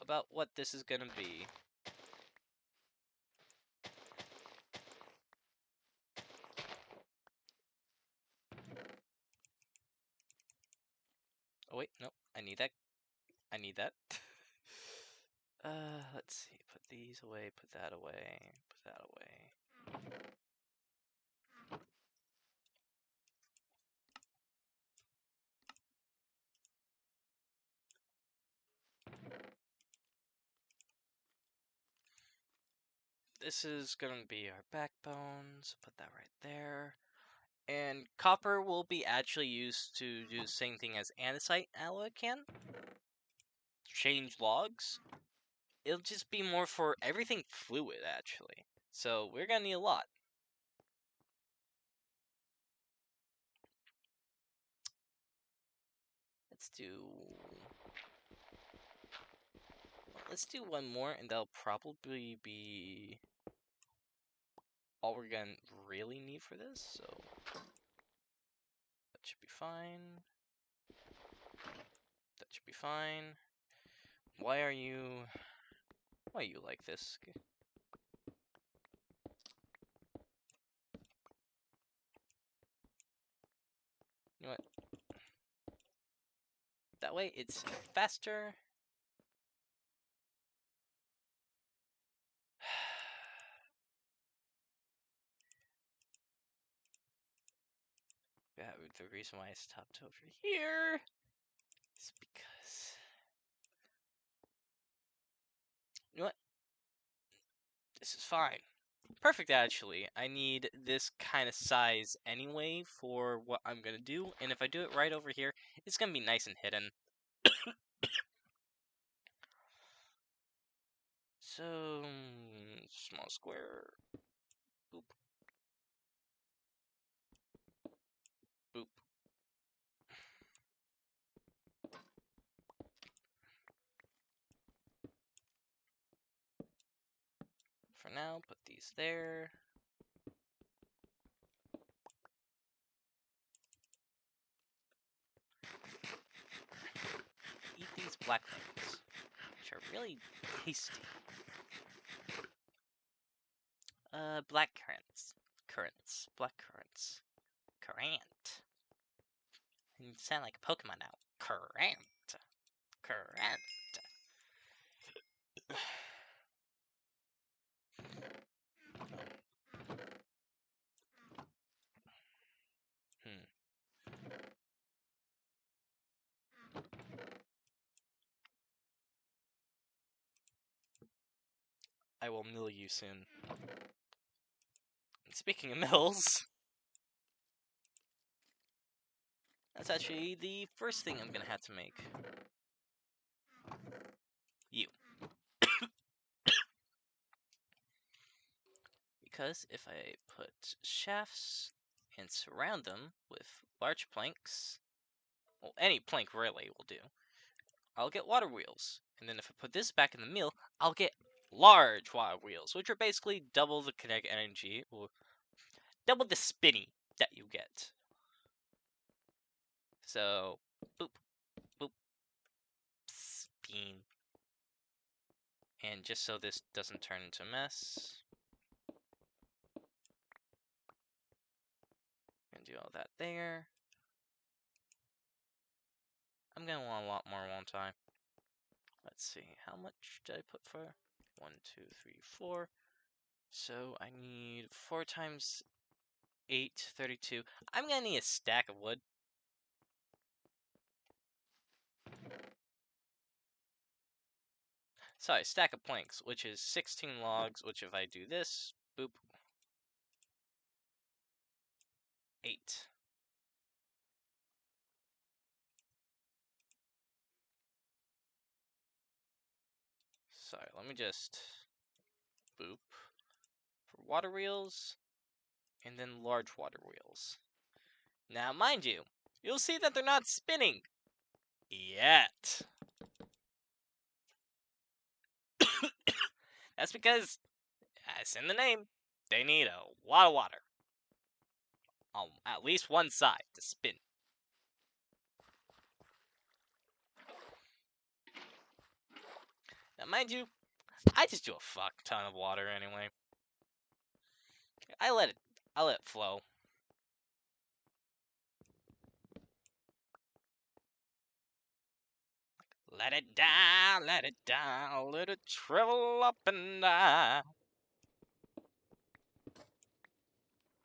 about what this is gonna be. Oh wait, nope. I need that. I need that. Let's see. Put these away, put that away, put that away. This is gonna be our backbone, so put that right there. And And copper will be actually used to do the same thing as andesite alloy can. Change logs. It'll just be more for everything fluid, actually. So we're gonna need a lot. Let's do one more, and that'll probably be all we're gonna really need for this. So that should be fine. That should be fine. Why are you like this? You know what? That way it's faster. Yeah, the reason why I stopped over here is because... You know what? This is fine. Perfect, actually. I need this kind of size anyway for what I'm gonna do, and if I do it right over here, it's gonna be nice and hidden. So, small square. Boop. Boop. For now, put these there. Eat these black things, which are really tasty. Black currants. Black currants. Currant. You sound like a Pokemon now. Currant. Currant. Hmm. I will mill you soon. And speaking of mills, that's actually the first thing I'm gonna have to make. You. Because if I put shafts and surround them with large planks, well, any plank really will do, I'll get water wheels. And then if I put this back in the mill, I'll get large water wheels, which are basically double the kinetic energy, or double the spinny that you get. So, boop, boop, spin. And just so this doesn't turn into a mess, I'm gonna do all that there. I'm gonna want a lot more, won't I? Let's see, how much did I put for? 1, 2, 3, 4. So I need 4 times 8, 32. I'm gonna need a stack of wood. Sorry, stack of planks, which is 16 logs, which if I do this, boop, 8. Sorry, let me just boop for water wheels, and then large water wheels. Now, mind you, you'll see that they're not spinning yet. That's because, as in the name, they need a lot of water on at least one side to spin. Now, mind you, I just do a fuck ton of water anyway. I let it flow. Let it down, let it travel up and down.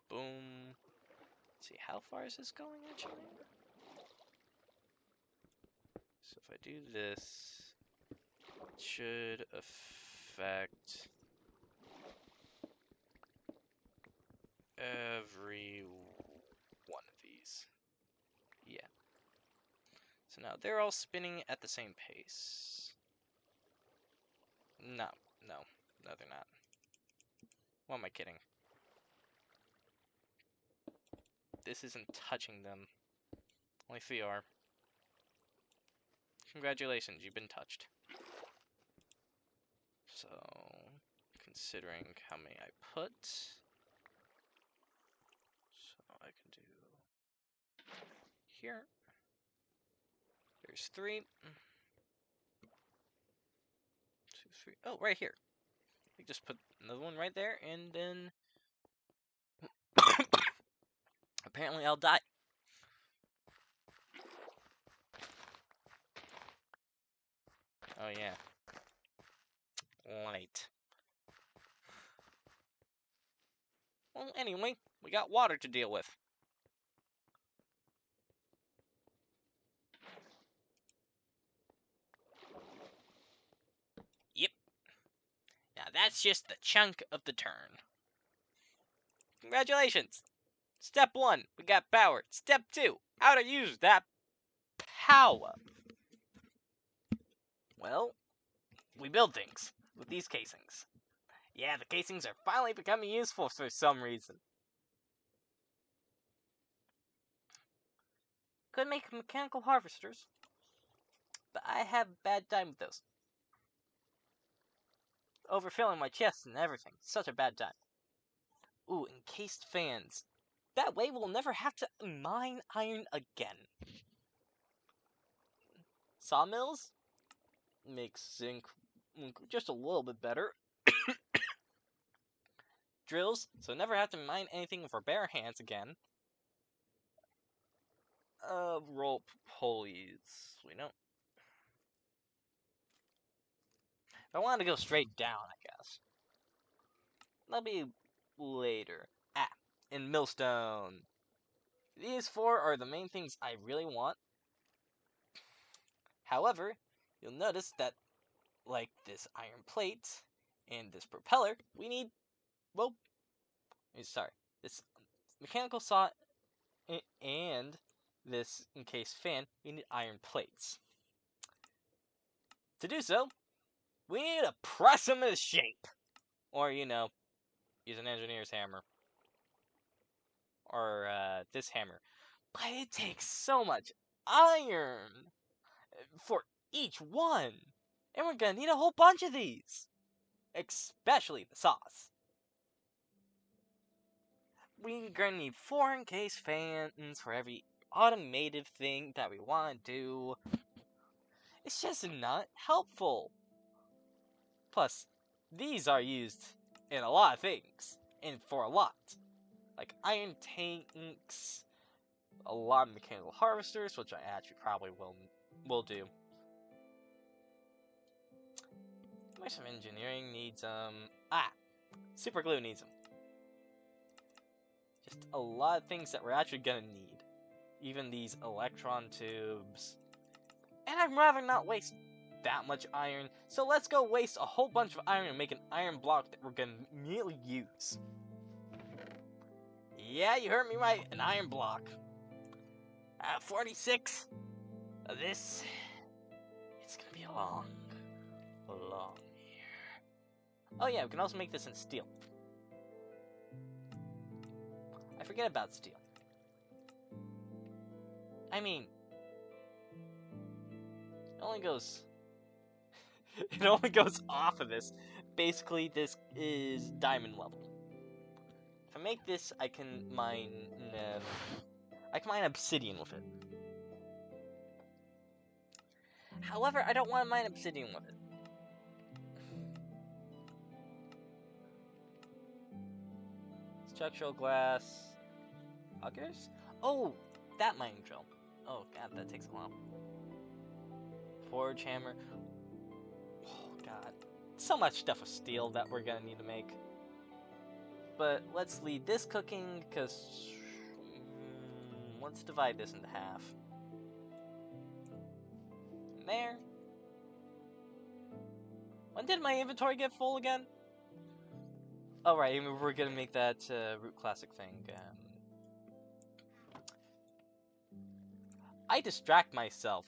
Boom. Let's see, how far is this going actually? So if I do this, it should affect every one of these. Yeah. So now they're all spinning at the same pace. No, no, no, they're not. What am I kidding? This isn't touching them. Only 3 are. Congratulations, you've been touched. So, considering how many I put, so I can do here. There's 3. 2, 3. Oh, right here. We just put another one right there, and then apparently I'll die. Oh yeah. Light. Well, anyway, we got water to deal with. Yep. Now that's just the chunk of the turn. Congratulations! Step 1, we got power. Step 2, how to use that power. Well, we build things with these casings. Yeah, the casings are finally becoming useful for some reason. Could make mechanical harvesters, but I have a bad time with those. Overfilling my chest and everything. Such a bad time. Ooh, encased fans. That way we'll never have to mine iron again. Sawmills? Makes zinc just a little bit better. Drills, so never have to mine anything with our bare hands again. Rope pulleys. We don't. If I wanted to go straight down, I guess. That'll be later. And millstone. These 4 are the main things I really want. However, you'll notice that, like this iron plate and this propeller, we need, well, sorry, this mechanical saw and this encased fan, we need iron plates. To do so, we need to press them into shape. Or, use an engineer's hammer. Or, this hammer. But it takes so much iron for each one. And we're gonna need a whole bunch of these. Especially the saws. We're gonna need 4 encased fans for every automated thing that we want to do. It's just not helpful. Plus, these are used in a lot of things. And for a lot. Like iron tanks, a lot of mechanical harvesters, which I actually probably will do. Some engineering needs super glue needs them. Just a lot of things that we're actually gonna need. Even these electron tubes. And I'd rather not waste that much iron, so let's go waste a whole bunch of iron and make an iron block that we're gonna immediately use. Yeah, you heard me right, an iron block. 46 of this. It's gonna be a long year. Oh yeah, we can also make this in steel. I forget about steel. I mean, it only goes off of this. Basically, this is diamond level. If I make this, I can mine obsidian with it. However, I don't want to mine obsidian with it. Structural glass. Augers? Oh, that mining drill. Oh god, that takes a while. Forge hammer. Oh god. So much stuff with steel that we're gonna need to make. But let's leave this cooking, because let's divide this into half. And there. When did my inventory get full again? Oh right, we're gonna make that Root Classic thing. I distract myself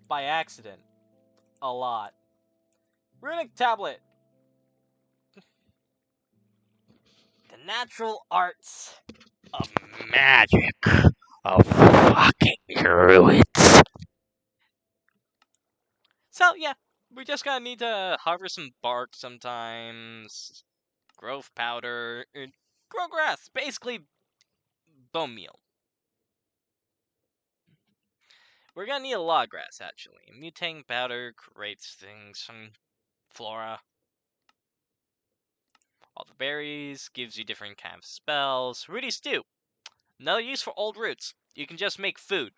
by accident a lot. Runic tablet. The natural arts of magic of fucking druids. So yeah, we just gonna need to harvest some bark sometimes, growth powder, and grow grass. Basically, bone meal. We're gonna need a lot of grass actually. Mutating powder creates things from flora. All the berries gives you different kind of spells. Rooty stew. No use for old roots. You can just make food.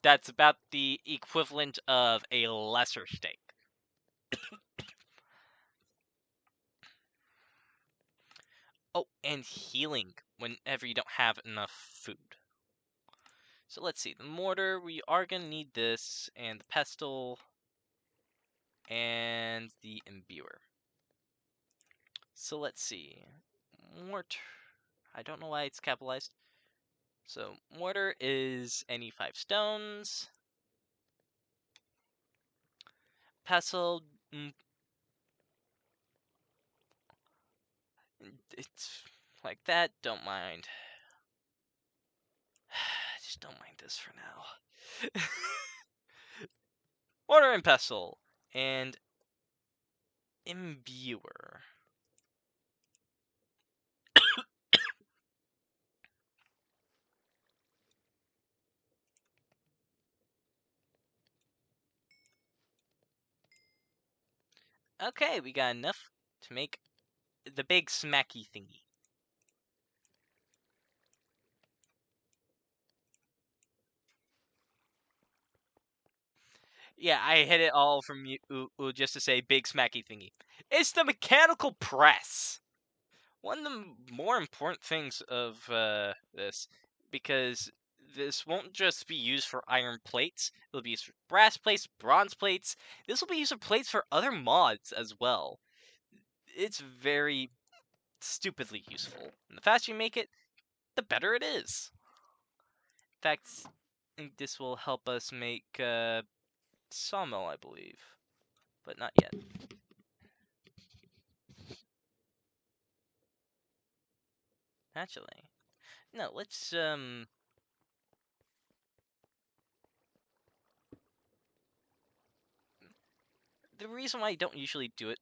That's about the equivalent of a lesser steak. Oh, and healing whenever you don't have enough food. So let's see. The mortar, we are going to need this, and the pestle, and the imbuer. So let's see. Mortar. I don't know why it's capitalized. So mortar is any 5 stones. Pestle, it's like that. Don't mind. Just don't mind this for now. Mortar and pestle. And imbuer. Okay, we got enough to make the big smacky thingy. Yeah, I hit it all from you just to say big smacky thingy. It's the mechanical press. One of the more important things of this, because this won't just be used for iron plates. It'll be used for brass plates, bronze plates. This will be used for plates for other mods as well. It's very stupidly useful. And the faster you make it, the better it is. In fact, I think this will help us make sawmill, I believe, but not yet. Actually, no. Let's The reason why I don't usually do it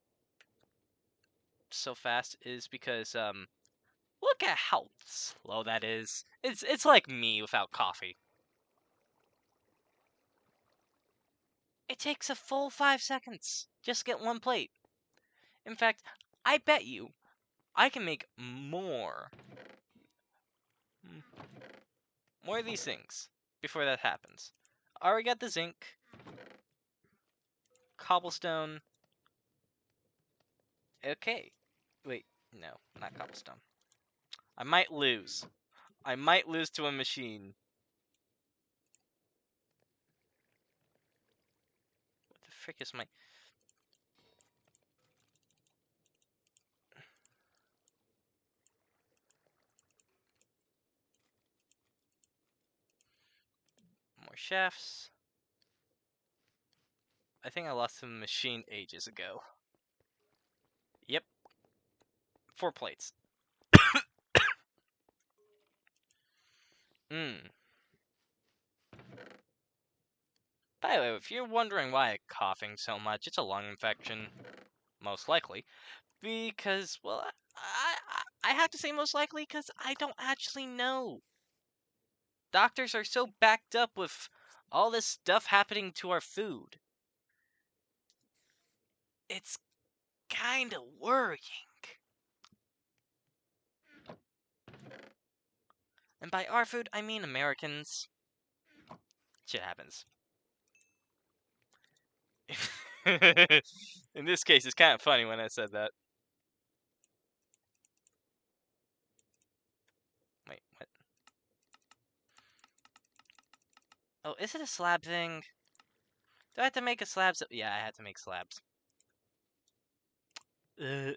so fast is because look at how slow that is. It's like me without coffee. It takes a full 5 seconds. Just get one plate. In fact, I bet you I can make more of these things before that happens. I already got the zinc, cobblestone. Okay. Wait, no, not cobblestone. I might lose. I might lose to a machine. What the frick is my... More shafts. I think I lost to the machine ages ago. Yep. 4 plates. Mmm. By the way, if you're wondering why I'm coughing so much, it's a lung infection. Most likely. Because, well, I have to say most likely because I don't actually know. Doctors are so backed up with all this stuff happening to our food. It's kind of worrying. And by our food, I mean Americans. Shit happens. In this case, it's kind of funny when I said that. Wait, what? Oh, is it a slab thing? Do I have to make a slab? Yeah, I had to make slabs. Uh,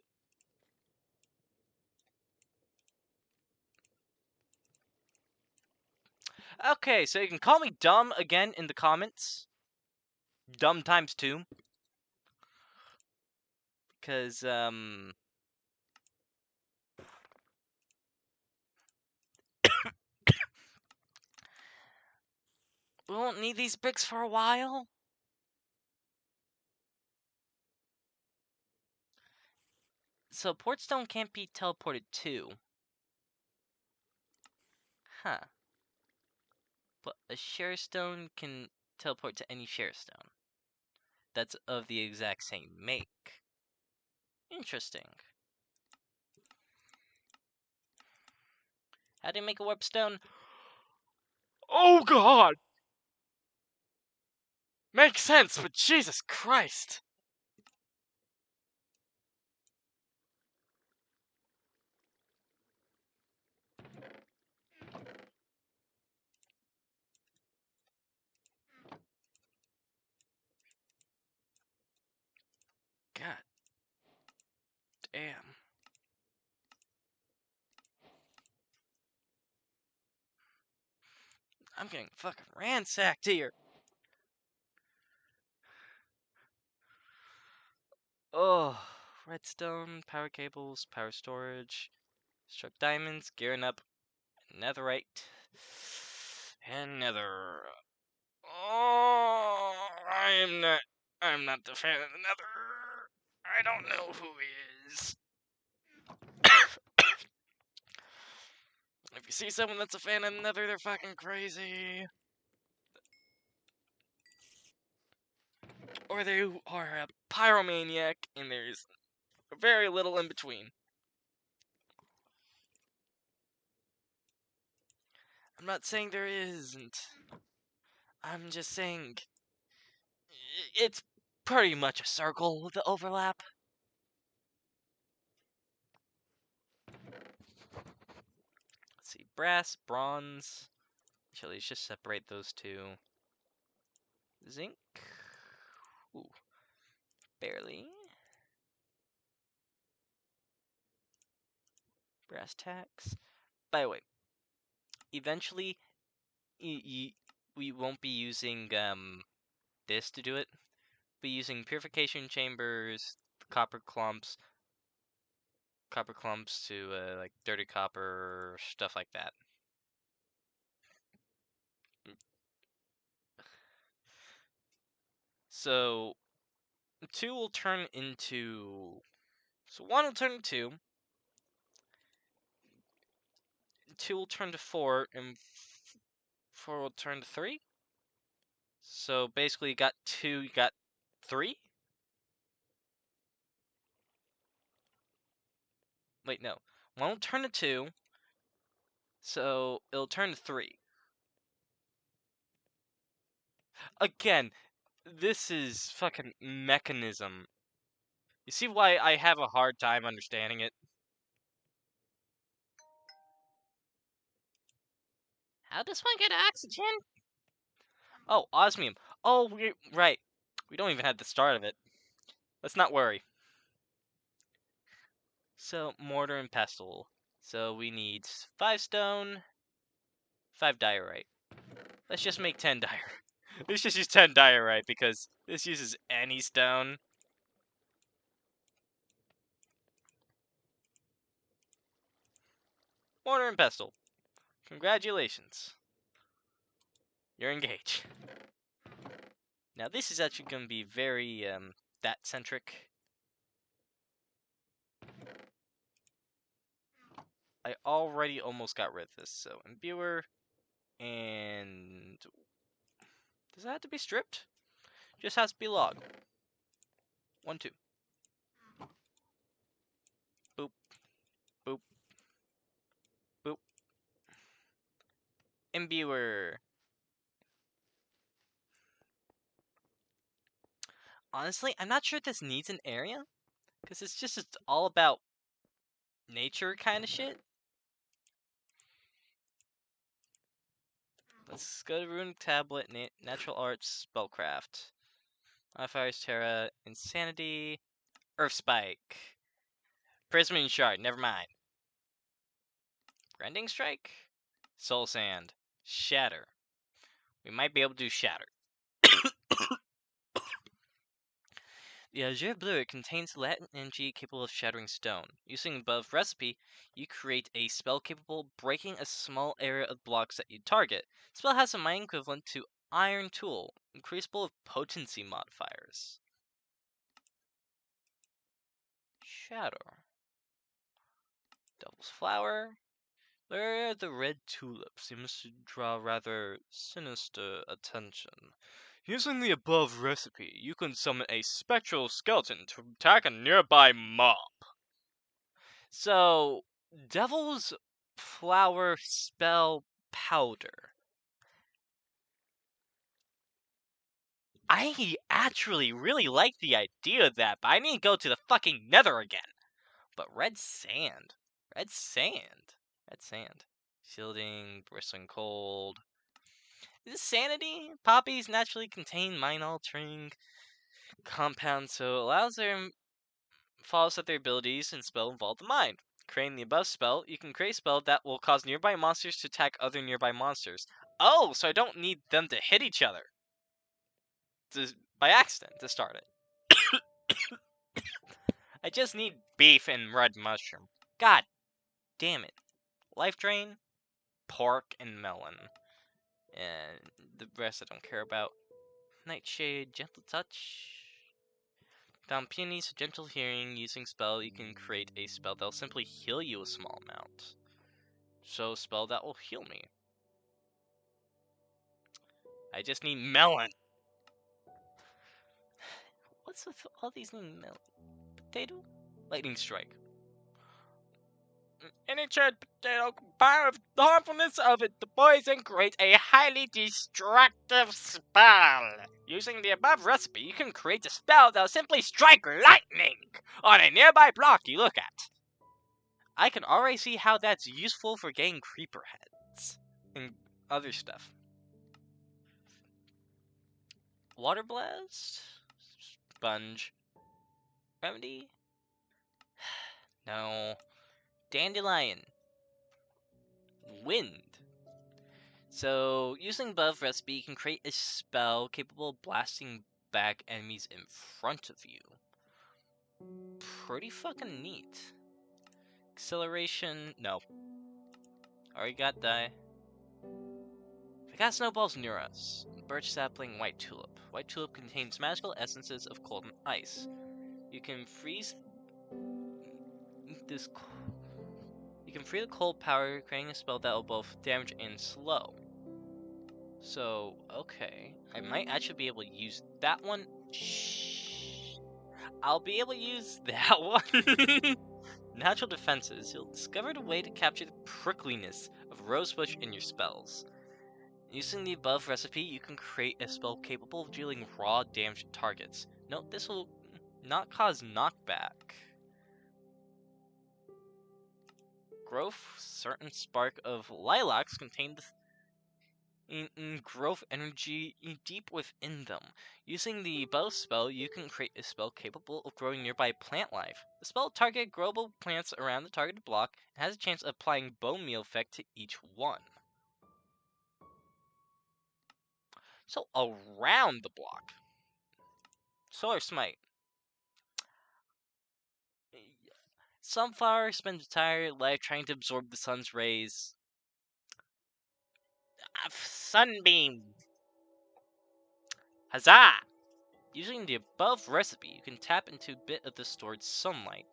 Okay, so you can call me dumb again in the comments. Dumb times 2. Because, we won't need these bricks for a while. So, Portstone can't be teleported to. Huh. But a Sharestone can teleport to any Sharestone that's of the exact same make. Interesting. How do you make a Warpstone? Oh god! Makes sense, but Jesus Christ! God damn. I'm getting fucking ransacked here. Oh, redstone, power cables, power storage, struck diamonds, gearing up, netherite, and nether. Oh, I'm not the fan of the nether. I don't know who is. If you see someone that's a fan of the nether, they're fucking crazy. Or they are a pyromaniac, and there's very little in between. I'm not saying there isn't. I'm just saying it's pretty much a circle with the overlap. Let's see, brass, bronze. Actually, let's just separate those two. Zinc. Ooh, barely. Brass tacks. By the way, eventually, we won't be using this to do it. We'll be using purification chambers, copper clumps to like dirty copper, stuff like that. So 2 will turn into. So 1 will turn to 2. 2 will turn to 4, and 4 will turn to 3. So basically, you got 2, you got 3? Wait, no. 1 will turn to 2, so it'll turn to 3. Again, this is fucking mechanism. You see why I have a hard time understanding it? How does one get oxygen? Oh, osmium. Oh, right. We don't even have the start of it. Let's not worry. So, mortar and pestle. So we need 5 stone, 5 diorite. Let's just make 10 diorite. Let's just use 10 diorite because this uses any stone. Mortar and pestle. Congratulations. You're engaged. Now this is actually going to be very that centric. I already almost got rid of this. So imbuer and does that have to be stripped? Just has to be log. 1, 2. Boop. Boop. Boop. Imbuer. Honestly, I'm not sure if this needs an area. Because it's all about nature kind of shit. Let's go to Runic Tablet, Natural Arts, Spellcraft. Modifiers, Terra, Insanity, Earth Spike. Prism Shard, never mind. Rending Strike? Soul Sand. Shatter. We might be able to do Shatter. The Azure Blue contains latent energy capable of shattering stone. Using the above recipe, you create a spell capable of breaking a small area of blocks that you target. The spell has a mining equivalent to Iron Tool, increasable with potency modifiers. Shatter. Devil's Flower. Where the red tulip seems to draw rather sinister attention. Using the above recipe, you can summon a spectral skeleton to attack a nearby mob. So, Devil's Flower Spell Powder. I actually really like the idea of that, but I need to go to the fucking nether again. But red sand. Red sand. Red sand. Shielding, bristling cold. Is this sanity? Poppies naturally contain mind-altering compounds, so it allows their follows that their abilities and spell involve the mind. Creating the above spell, you can create a spell that will cause nearby monsters to attack other nearby monsters. Oh, so I don't need them to hit each other by accident to start it. I just need beef and red mushroom. God damn it. Life drain, pork, and melon. And the rest I don't care about. Nightshade, gentle touch. Found peonies, gentle hearing. Using spell, you can create a spell that'll simply heal you a small amount. So spell that will heal me. I just need melon. What's with all these needing melon? Potato? Lightning strike. Any charred potato combined with the harmfulness of it, the poison creates a highly destructive spell. Using the above recipe, you can create a spell that'll simply strike lightning on a nearby block you look at. I can already see how that's useful for getting creeper heads and other stuff. Water blast? Sponge. Remedy? No. Dandelion. Wind. So, using above recipe, you can create a spell capable of blasting back enemies in front of you. Pretty fucking neat. Acceleration, no. Already got die. I got snowballs near us. Birch sapling, white tulip. White tulip contains magical essences of cold and ice. You can freeze this. You can free the cold power, creating a spell that will both damage and slow. So, okay. I might actually be able to use that one. Shh. I'll be able to use that one. Natural defenses. You'll discover a way to capture the prickliness of rosebush in your spells. Using the above recipe, you can create a spell capable of dealing raw damage to targets. Note this will not cause knockback. Growth, certain spark of lilacs contained in growth energy deep within them. Using the above spell, you can create a spell capable of growing nearby plant life. The spell targets growable plants around the targeted block and has a chance of applying bone meal effect to each one. So around the block. Solar Smite. Sunflower spends entire life trying to absorb the sun's rays. Sunbeam. Huzzah! Using the above recipe, you can tap into a bit of the stored sunlight,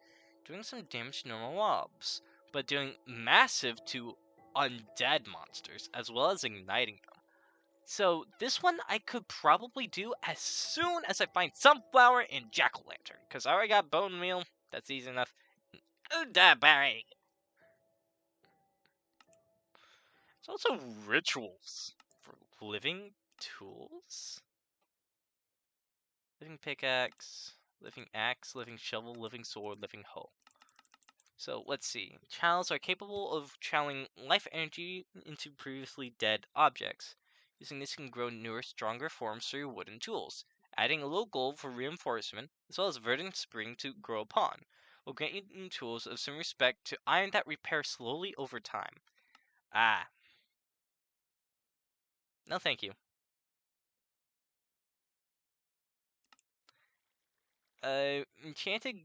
doing some damage to normal mobs, but doing massive to undead monsters, as well as igniting them. So this one I could probably do as soon as I find Sunflower and Jack-o'-lantern, because I already got bone meal, that's easy enough. Berry! There's also rituals for living tools? Living pickaxe, living axe, living shovel, living sword, living hoe. So let's see. Channels are capable of channeling life energy into previously dead objects. Using this, you can grow newer, stronger forms through your wooden tools. Adding a little gold for reinforcement, as well as verdant spring to grow upon, will grant you new tools of some respect to iron that repair slowly over time. Ah. No, thank you. Enchanted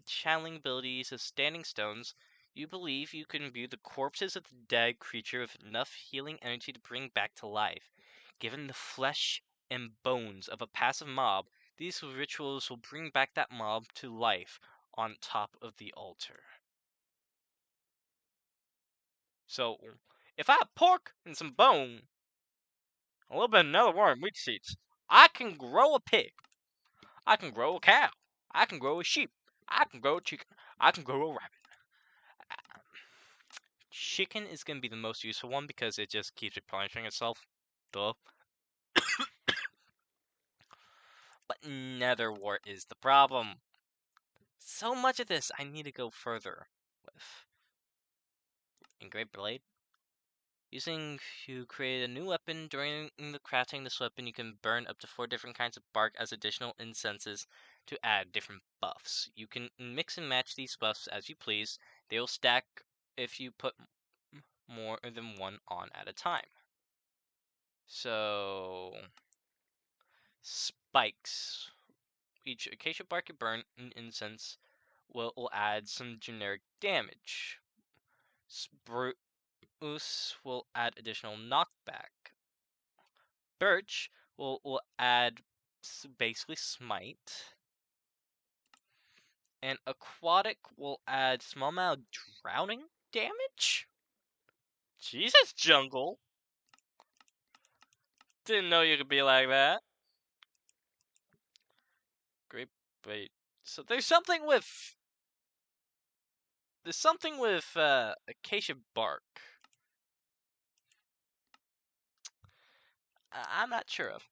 channeling abilities of standing stones. You believe you can imbue the corpses of the dead creature with enough healing energy to bring back to life. Given the flesh and bones of a passive mob, these rituals will bring back that mob to life on top of the altar. So, if I have pork and some bone, a little bit of another warm wheat seeds, I can grow a pig. I can grow a cow. I can grow a sheep. I can grow a chicken. I can grow a rabbit. Chicken is going to be the most useful one because it just keeps replenishing itself. Duh. But nether wart is the problem. So much of this I need to go further with. Engraved blade. Using to create a new weapon during the crafting this weapon, you can burn up to 4 different kinds of bark as additional incenses to add different buffs. You can mix and match these buffs as you please. They will stack if you put more than one on at a time. So, spikes. Each acacia bark you burn in incense will add some generic damage. Spruce will add additional knockback. Birch will add basically smite. And aquatic will add small amount of drowning damage? Jesus, jungle! Didn't know you could be like that. Great bait. So there's something with acacia bark. I'm not sure of.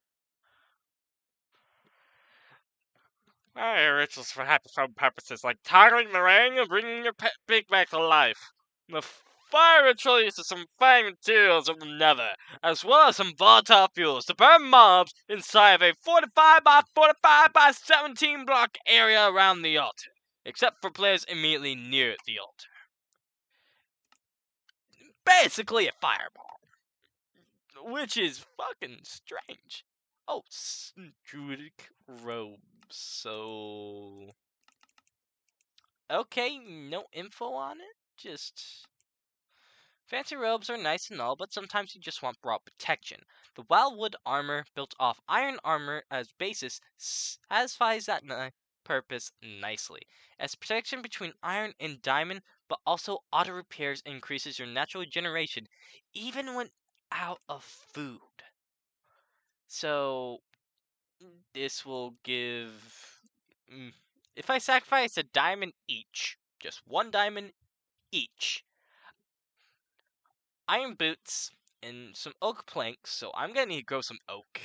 Rituals for happy fun purposes like toggling the ring and bringing your pet pig back to life. The fire ritual uses some fine materials of the nether, as well as some volatile fuels to burn mobs inside of a 45 by 45 by 17 block area around the altar, except for players immediately near the altar. Basically a fireball, which is fucking strange. Oh, druidic robes, so... Okay, no info on it. Just fancy robes are nice and all, but sometimes you just want broad protection. The wildwood armor, built off iron armor as basis, satisfies that purpose nicely. As protection between iron and diamond, but also auto repairs increases your natural regeneration, even when out of food. So this will give. If I sacrifice a diamond each, just one diamond each, iron boots, and some oak planks, so I'm gonna need to grow some oak.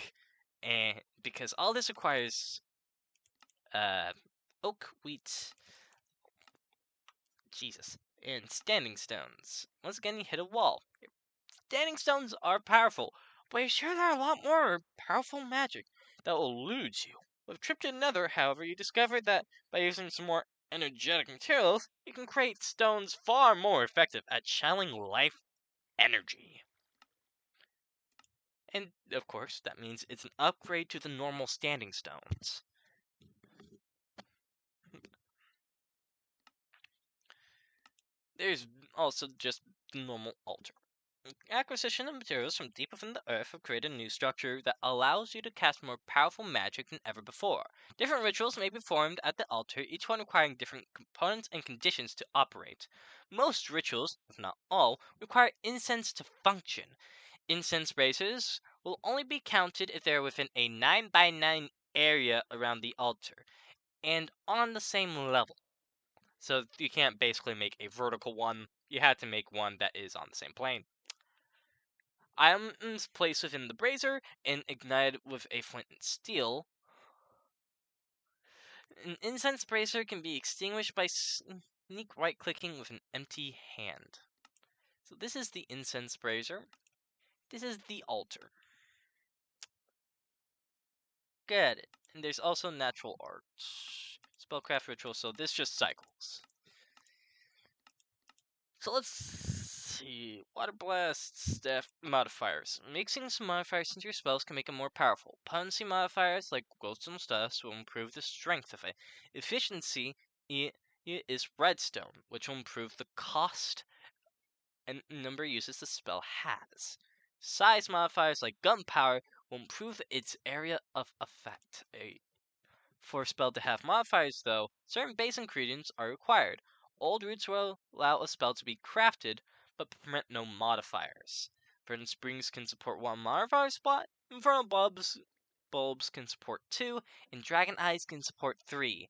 And because all this requires oak, wheat, Jesus, and standing stones. Once again, you hit a wall. Standing stones are powerful, but you're sure there are a lot more powerful magic that will elude you. With Trip to Nether, however, you discover that by using some more energetic materials, you can create stones far more effective at channeling life energy. And, of course, that means it's an upgrade to the normal standing stones. There's also just the normal altar. Acquisition of materials from deep within the earth have created a new structure that allows you to cast more powerful magic than ever before. Different rituals may be performed at the altar, each one requiring different components and conditions to operate. Most rituals, if not all, require incense to function. Incense bracers will only be counted if they are within a 9 by 9 area around the altar, and on the same level. So you can't basically make a vertical one, you have to make one that is on the same plane. Items placed within the brazier and ignited with a flint and steel. An incense brazier can be extinguished by sneak right-clicking with an empty hand. So this is the incense brazier. This is the altar. Get it. And there's also natural art. Spellcraft ritual, so this just cycles. So let's see. Water Blast, Staff modifiers. Mixing some modifiers into your spells can make them more powerful. Potency modifiers like glowstone stuffs will improve the strength of it. Efficiency is redstone, which will improve the cost and number of uses the spell has. Size modifiers like gunpowder will improve its area of effect. For a spell to have modifiers, though, certain base ingredients are required. Old roots will allow a spell to be crafted, but permit no modifiers. Verdant Springs can support one modifier spot, Infernal Bulbs can support 2, and Dragon Eyes can support 3.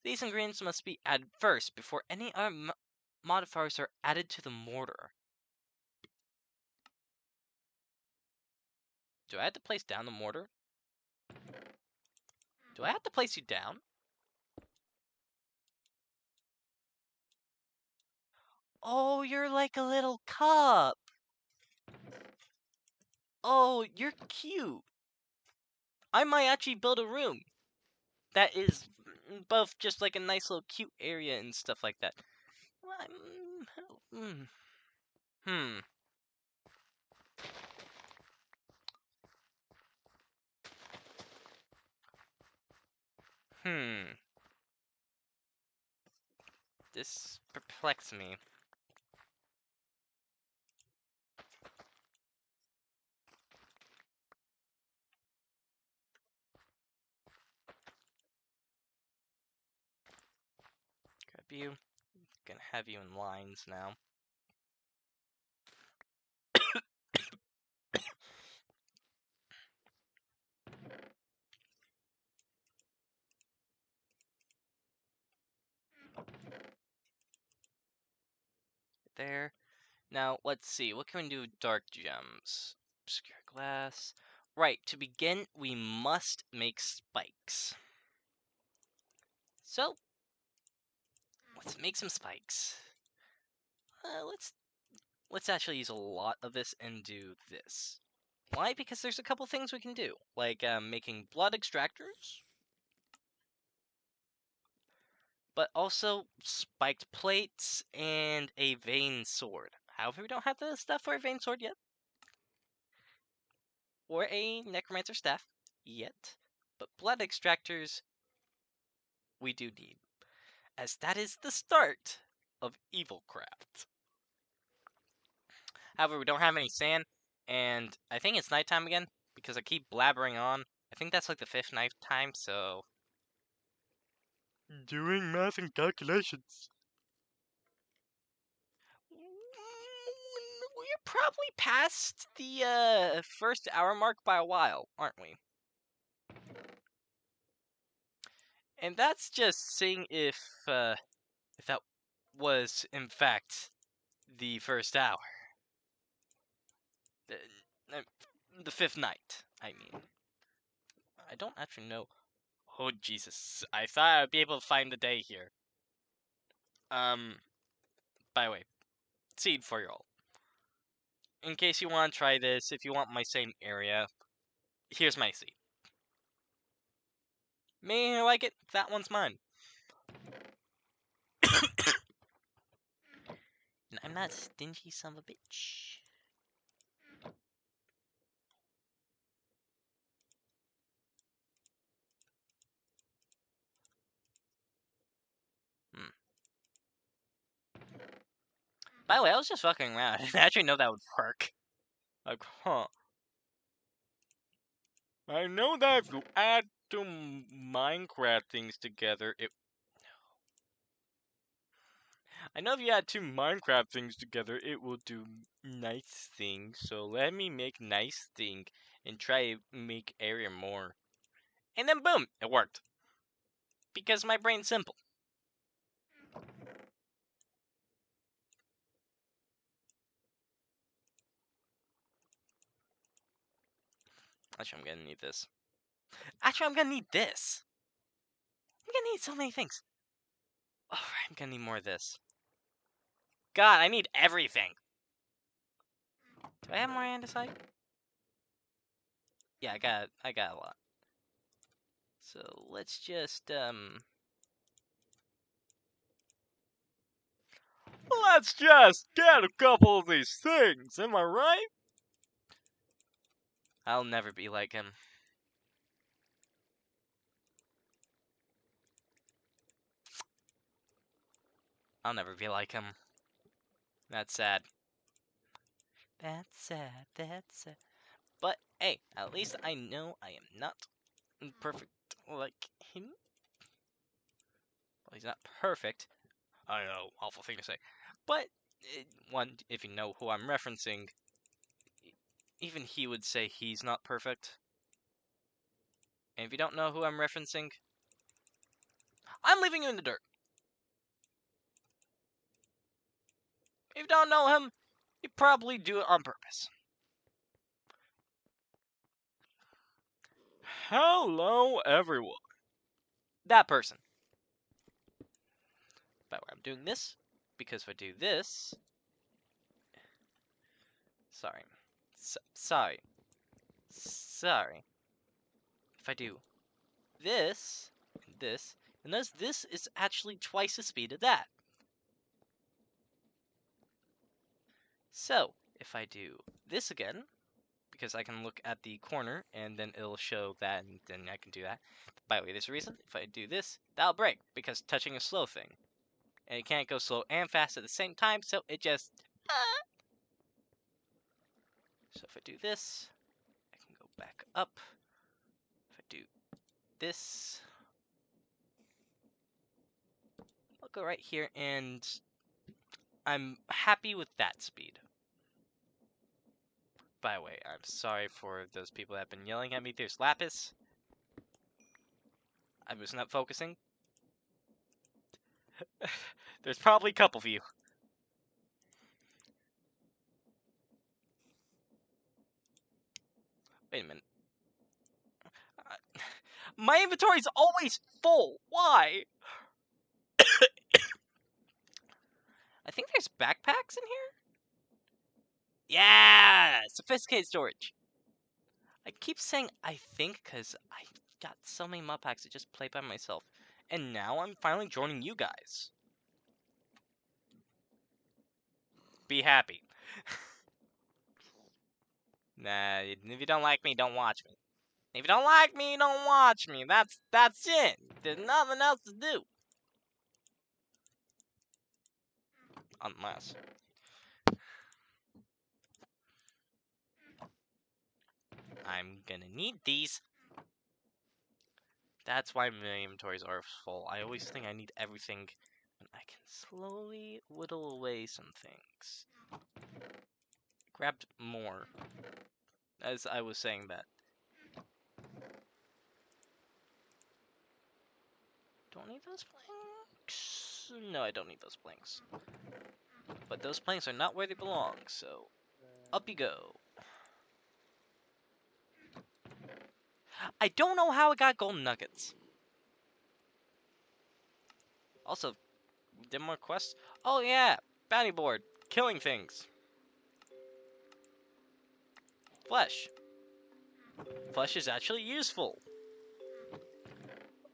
These ingredients must be added first before any other modifiers are added to the mortar. Do I have to place down the mortar? Do I have to place you down? Oh, you're like a little cup. Oh, you're cute. I might actually build a room that is both just like a nice little cute area and stuff like that. Hmm. Hmm. This perplexes me. Grab you. Gonna have you in lines now. There. Now, let's see. What can we do with dark gems? Obscure glass. Right, to begin, we must make spikes. So, let's make some spikes. Let's actually use a lot of this and do this. Why? Because there's a couple things we can do, like making blood extractors, but also spiked plates and a vein sword. However, we don't have the stuff for a vein sword yet, or a necromancer staff yet, but blood extractors we do need, as that is the start of evil craft. However, we don't have any sand, and I think it's nighttime again, because I keep blabbering on. I think that's like the 5th night time, so... Doing math and calculations. We're probably past the first hour mark by a while, aren't we? And that's just seeing if that was in fact the first hour. Uh, the 5th night, I mean. I don't actually know. Oh, Jesus. I thought I'd be able to find the day here. By the way, seed for y'all. In case you want to try this, if you want my same area, here's my seed. May I like it? That one's mine. And I'm not stingy son of a bitch. By the way, I was just fucking around. I didn't actually know that would work. Like, huh. I know that if you add two Minecraft things together, I know if you add two Minecraft things together, it will do nice things. So let me make nice thing and try to make area more. And then boom, it worked. Because my brain's simple. Actually, I'm gonna need this. Actually, I'm gonna need this. I'm gonna need so many things. Alright, I'm gonna need more of this. God, I need everything. Do I have more andesite? Yeah, I got a lot. So let's just Let's just get a couple of these things, am I right? I'll never be like him. I'll never be like him. That's sad. That's sad, that's sad. But hey, at least I know I am not perfect like him. Well, he's not perfect. I know, awful thing to say. But, one, if you know who I'm referencing, even he would say he's not perfect. And if you don't know who I'm referencing, I'm leaving you in the dirt. If you don't know him, you probably do it on purpose. Hello, everyone. That person. But I'm doing this, because if I do this... Sorry. Sorry. If I do this, and this, and notice this is actually twice the speed of that. So, if I do this again, because I can look at the corner, and then it'll show that, and then I can do that. By the way, there's a reason. If I do this, that'll break, because touching a slow thing. And it can't go slow and fast at the same time, so it just... So if I do this, I can go back up. If I do this, I'll go right here, and I'm happy with that speed. By the way, I'm sorry for those people that have been yelling at me. There's Lapis. I was not focusing. There's probably a couple of you. Wait a minute. My inventory's always full. Why? I think there's backpacks in here? Yeah! Sophisticated storage. I keep saying I think because I got so many Modpacks to just play by myself. And now I'm finally joining you guys. Be happy. Nah, if you don't like me, don't watch me. If you don't like me, don't watch me. That's it. There's nothing else to do. Unless... I'm gonna need these. That's why my inventories are full. I always think I need everything when I can slowly whittle away some things. Grabbed more. As I was saying that. Don't need those planks? No, I don't need those planks. But those planks are not where they belong, so up you go. I don't know how I got golden nuggets. Also, did more quests? Oh yeah, bounty board, killing things. Flesh. Flesh is actually useful.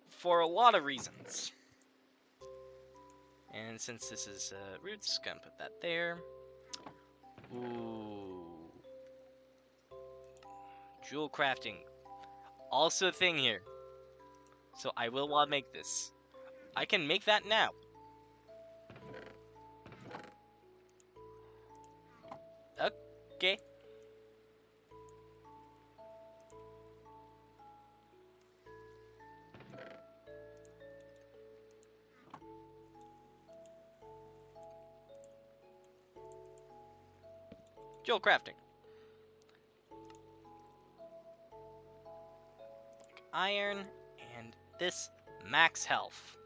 For a lot of reasons. And since this is roots, gonna put that there. Ooh. Jewel crafting. Also a thing here. So I will want to make this. I can make that now. Okay. Jewel crafting. Iron and this max health.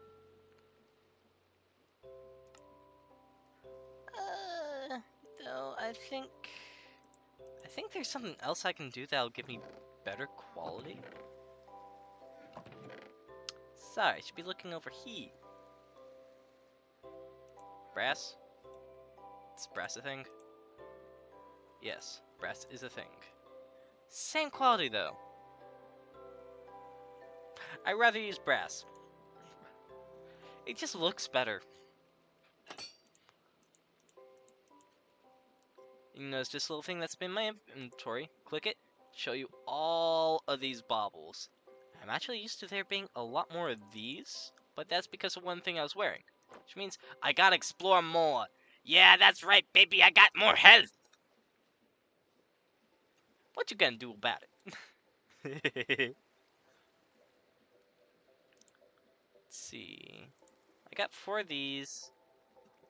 Though I think there's something else I can do that'll give me better quality. Sorry, I should be looking over here. Brass? Is brass a thing? Yes, brass is a thing. Same quality though. I'd rather use brass. It just looks better. You notice this little thing that's been in my inventory. Click it, show you all of these baubles. I'm actually used to there being a lot more of these, but that's because of one thing I was wearing. Which means I gotta explore more. Yeah, that's right, baby, I got more health! What you gonna do about it? Let's see. I got 4 of these.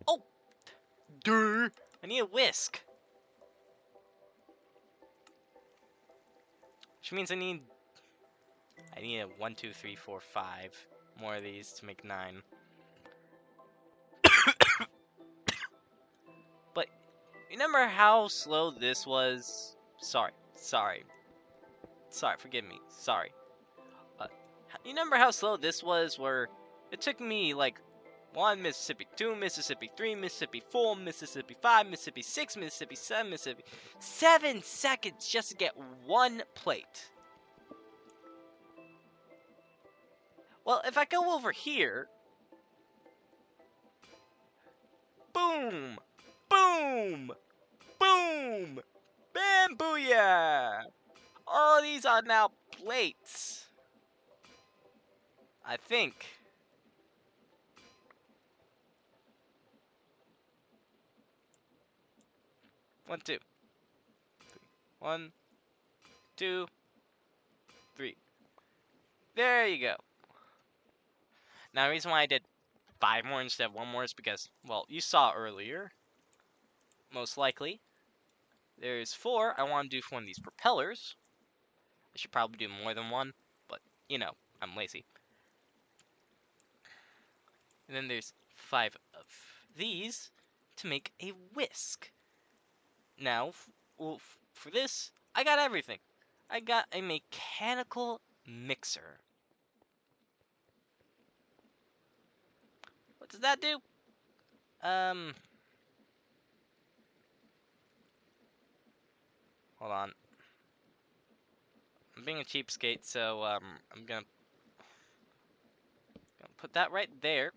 Oh! Duh! I need a whisk. Which means I need a 1, 2, 3, 4, 5 more of these to make 9. But remember how slow this was? Sorry, forgive me. Sorry. You remember how slow this was? Where it took me like 1 Mississippi, 2 Mississippi, 3 Mississippi, 4 Mississippi, 5 Mississippi, 6 Mississippi, 7 Mississippi, 7 seconds just to get 1 plate. Well, if I go over here, boom, boom, boom, bam, booyah! All these are now plates. I think. One, two. 1, 2, 3. There you go. Now, the reason why I did 5 more instead of 1 more is because, well, you saw earlier, most likely. There's 4 I want to do for one of these propellers. I should probably do more than 1, but, you know, I'm lazy. And then there's 5 of these to make a whisk. Now, for this, I got everything. I got a mechanical mixer. What does that do? Hold on. I'm being a cheapskate, so I'm gonna put that right there.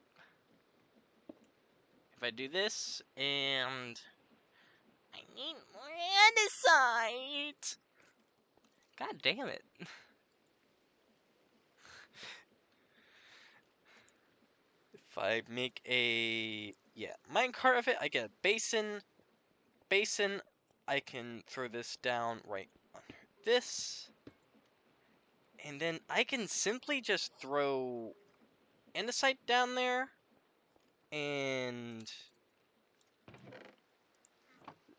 If I do this, and I need more andesite. God damn it. If I make a minecart of it, I get a basin. I can throw this down right under this. And then I can simply just throw andesite down there and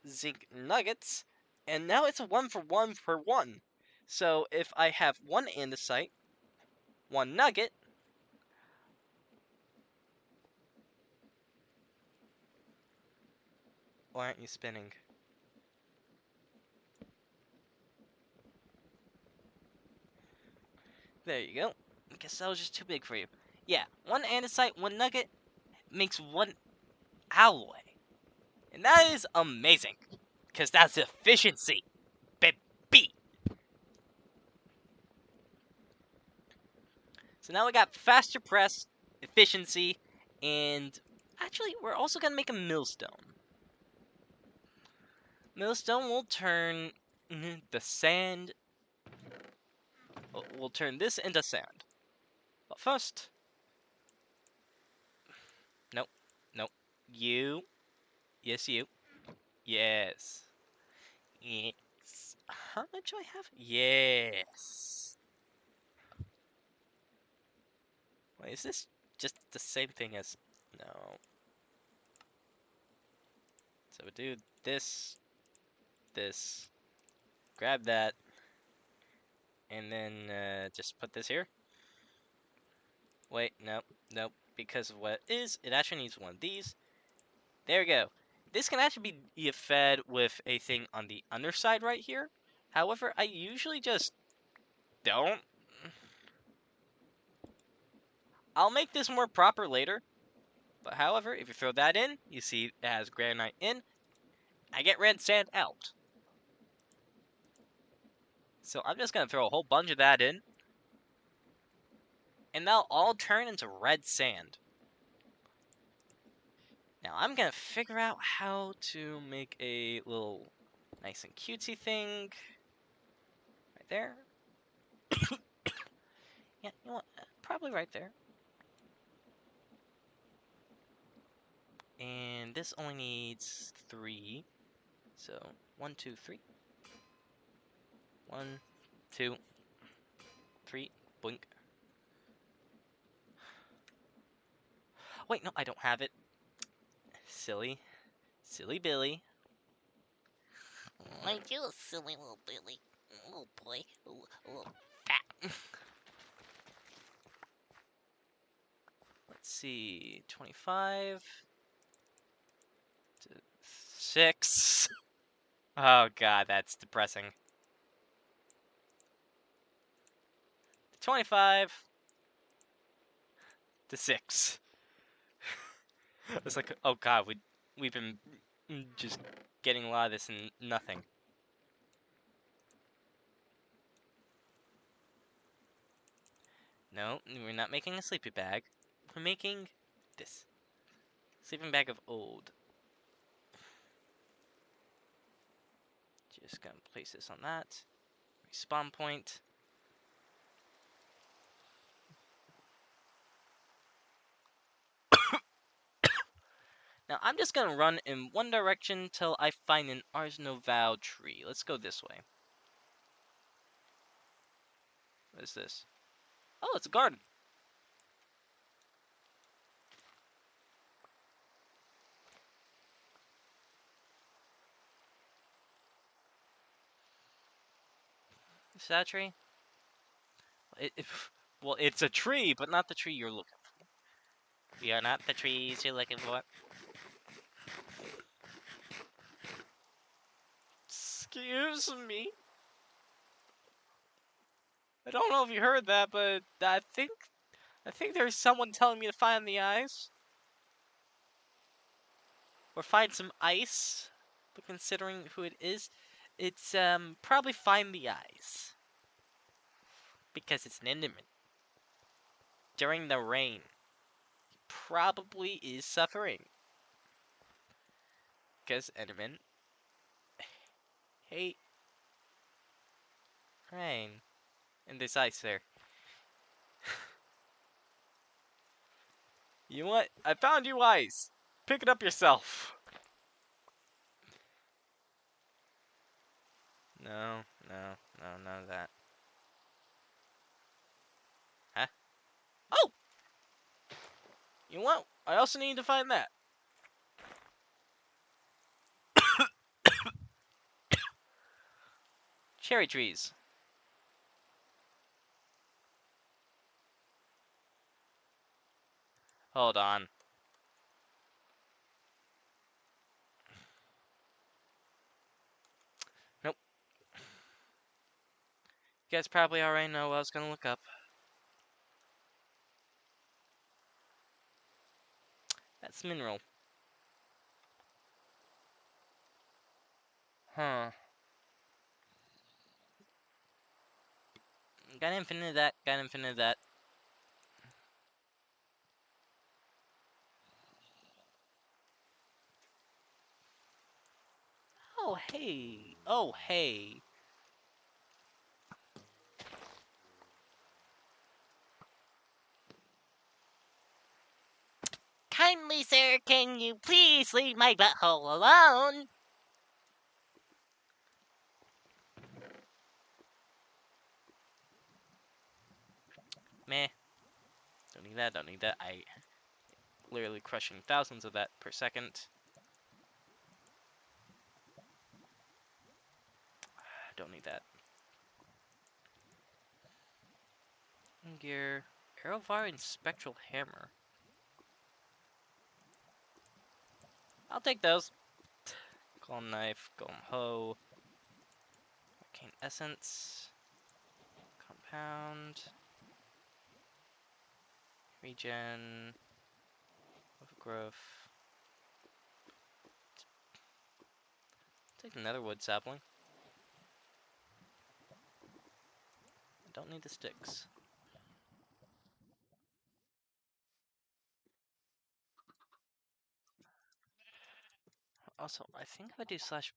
zinc nuggets, and now it's a 1 for 1 for 1. So if I have 1 andesite, 1 nugget, why aren't you spinning? There you go. I guess that was just too big for you. Yeah, 1 andesite, 1 nugget makes 1 alloy. And that is amazing. Because that's efficiency, baby. So now we got faster press, efficiency, and actually we're also going to make a millstone. Millstone will turn the sand. We'll turn this into sand. But first, nope, nope. You, yes, you, yes, yes. How much do I have? Yes. Wait, is this just the same thing as? No. So we do this, this. Grab that, and then just put this here. Wait, nope, nope. Because of what it is, it actually needs one of these. There we go. This can actually be fed with a thing on the underside right here. However, I usually just don't. I'll make this more proper later. But however, if you throw that in, you see it has granite in. I get red sand out. So I'm just going to throw a whole bunch of that in. And they'll all turn into red sand. Now I'm going to figure out how to make a little Nice and cutesy thing. Right there. Yeah, you know what? Probably right there. And this only needs 3. So 1, 2, 3. 1, 2, 3. Blink. Wait, no, I don't have it. Silly. Silly Billy. Aren't you a silly little Billy? Oh boy, a little fat. Let's see. 25. To 6. Oh god, that's depressing. 25. To 6. It's like, oh god, we've been just getting a lot of this and nothing. No, we're not making a sleeping bag. We're making this. Sleeping bag of old. Just gonna place this on that. Respawn point. Now I'm just gonna run in one direction till I find an Ars Nova tree. Let's go this way. What is this? Oh, it's a garden. Is that a tree? Well, it's a tree, but not the tree you're looking for. We are not the trees you're looking for. Excuse me. I don't know if you heard that, but I think there's someone telling me to find the eyes. Or find some ice. But considering who it is, it's probably find the eyes. Because it's an Enderman. During the rain. He probably is suffering. Because Enderman hate rain. And there's ice there. You know what? I found you ice. Pick it up yourself. No, none of that. Huh? Oh! You know what? I also need to find that. Cherry trees. Hold on. Nope. You guys probably already know what I was gonna look up. That's mineral. Huh. Got infinite of that, got infinite of that. Oh, hey. Oh, hey. Kindly, sir, can you please leave my butthole alone? Meh. Don't need that, don't need that. I literally crushing thousands of that per second. Don't need that. Gear. Arrowvar and Spectral Hammer. I'll take those. Golem Knife, Golem Hoe. Arcane Essence. Compound. Regen. Overgrowth. Take another wood sapling. I don't need the sticks. Also, I think if I do slash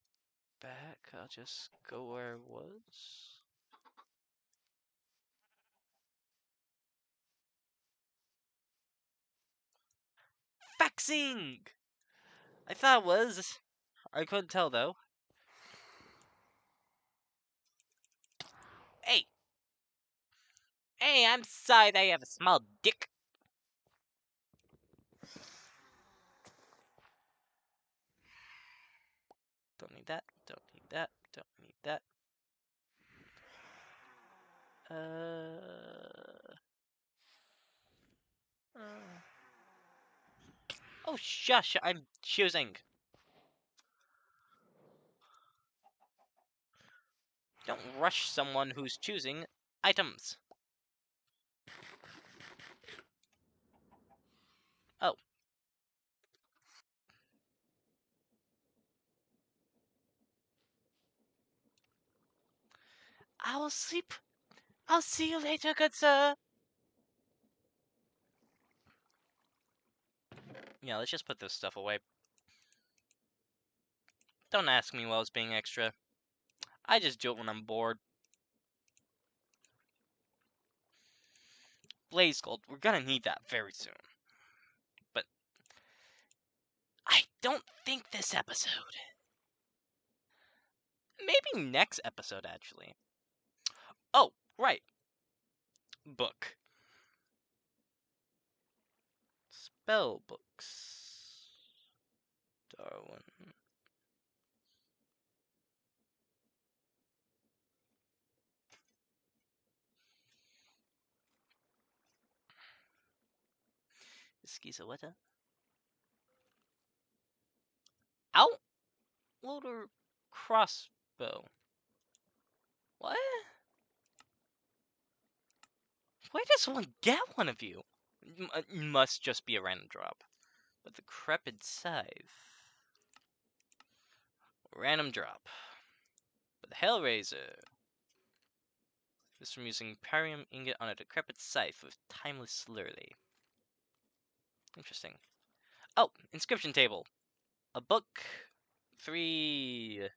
back. I'll just go where I was. Faxing! I thought it was. I couldn't tell though. Hey! Hey, I'm sorry that you have a small dick. Don't need that. Don't need that. Don't need that. Uh... Oh, shush! I'm choosing. Don't rush someone who's choosing items. Oh. I will sleep. I'll see you later, good sir. Yeah, let's just put this stuff away. Don't ask me why I was being extra. I just do it when I'm bored. Blaze Gold, we're gonna need that very soon. But I don't think this episode. Maybe next episode, actually. Oh, right. Book. Spell books. Darwin. Skizaweta. Outloader crossbow. What? Why does one get one of you? Must just be a random drop. But the decrepit scythe. Random drop. But the Hellraiser. This from using Parium ingot on a decrepit scythe with timeless lurley. Interesting. Oh, inscription table. A book, 3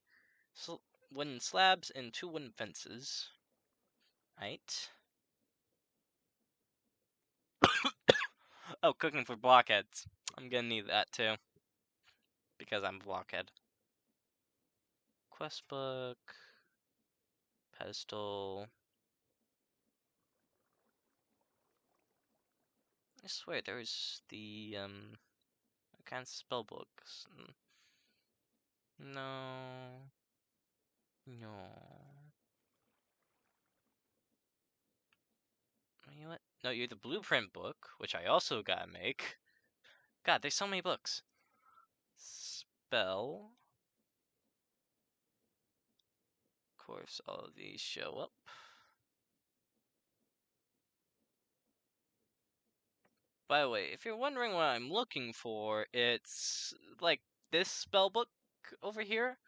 wooden slabs, and 2 wooden fences. Right. Oh, cooking for blockheads. I'm gonna need that too. Because I'm a blockhead. Quest book. Pedestal. I swear there's the kind of spell books. No. No. You know what? No, you're the blueprint book, which I also gotta make. God, there's so many books. Spell. Of course, all of these show up. By the way, if you're wondering what I'm looking for, it's like this spell book over here.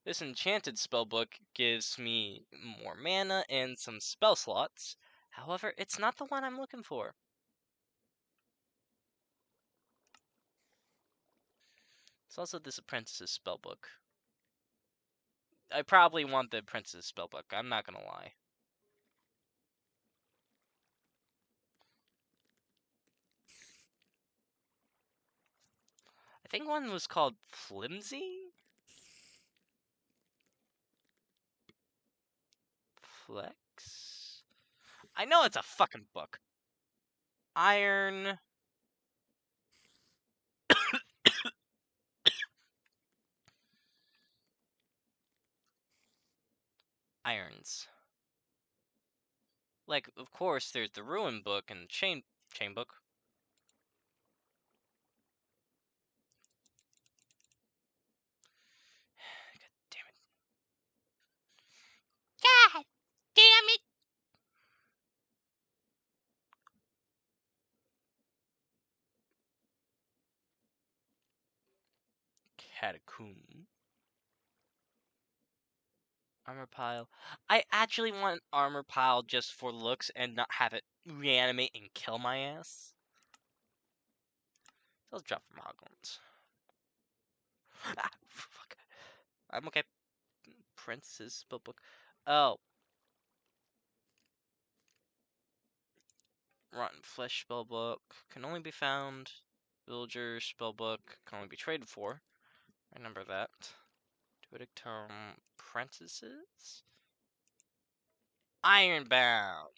This enchanted spell book gives me more mana and some spell slots. However, it's not the one I'm looking for. It's also this apprentice's spell book. I probably want the apprentice's spell book, I'm not gonna lie. I think one was called Flimsy? Flex? I know it's a fucking book. Iron. Irons. Like, of course, there's the Ruin book and Chain book. God damn it. God damn it! Catacomb. Armor pile. I actually want armor pile just for looks and not have it reanimate and kill my ass. Let's drop from Hogwarts. Ah, fuck. I'm okay. Princess spellbook. Oh. Rotten Flesh spellbook can only be found. Villager spellbook can only be traded for. Remember that. Druidic Tome Princesses? Ironbound.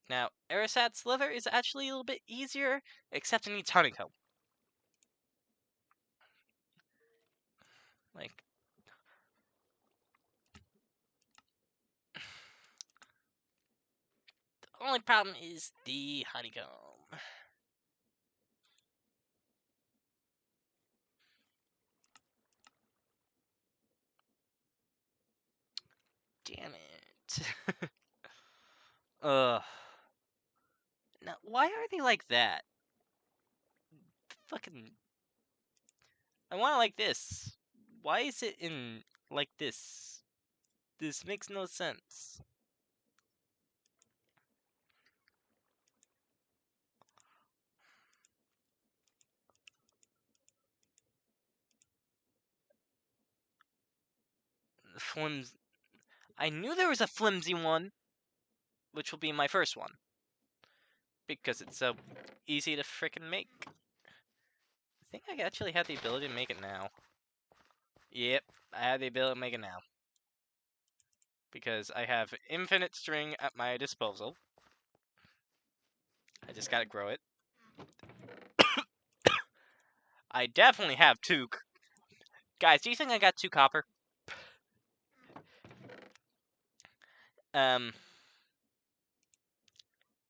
Now, Erisat's Sliver is actually a little bit easier, except it needs honeycomb. Like, the only problem is the honeycomb. Damn it. Ugh. Now, why are they like that? Fucking. I want it like this. Why is it in like this? This makes no sense. Flims. I knew there was a flimsy one, which will be my first one. Because it's so easy to frickin' make. I think I actually have the ability to make it now. Yep, I have the ability to make it now. Because I have infinite string at my disposal. I just gotta grow it. I definitely have 2. Guys, do you think I got 2 copper?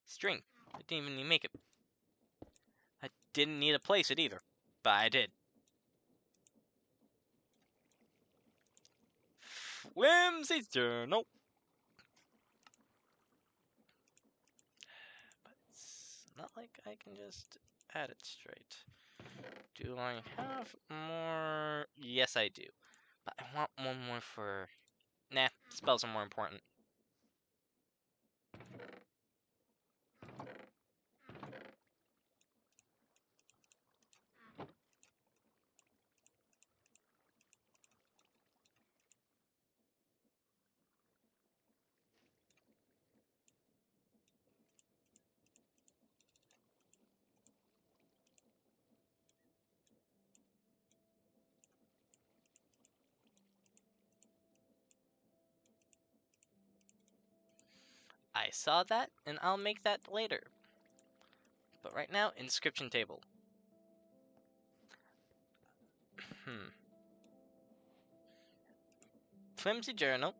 String. I didn't even need to make it. I didn't need to place it either. But I did. Flimsy journal. But it's not like I can just add it straight. Do I have more? Yes, I do. But I want one more for... Nah, spells are more important. I saw that, and I'll make that later. But right now, inscription table. Flimsy journal,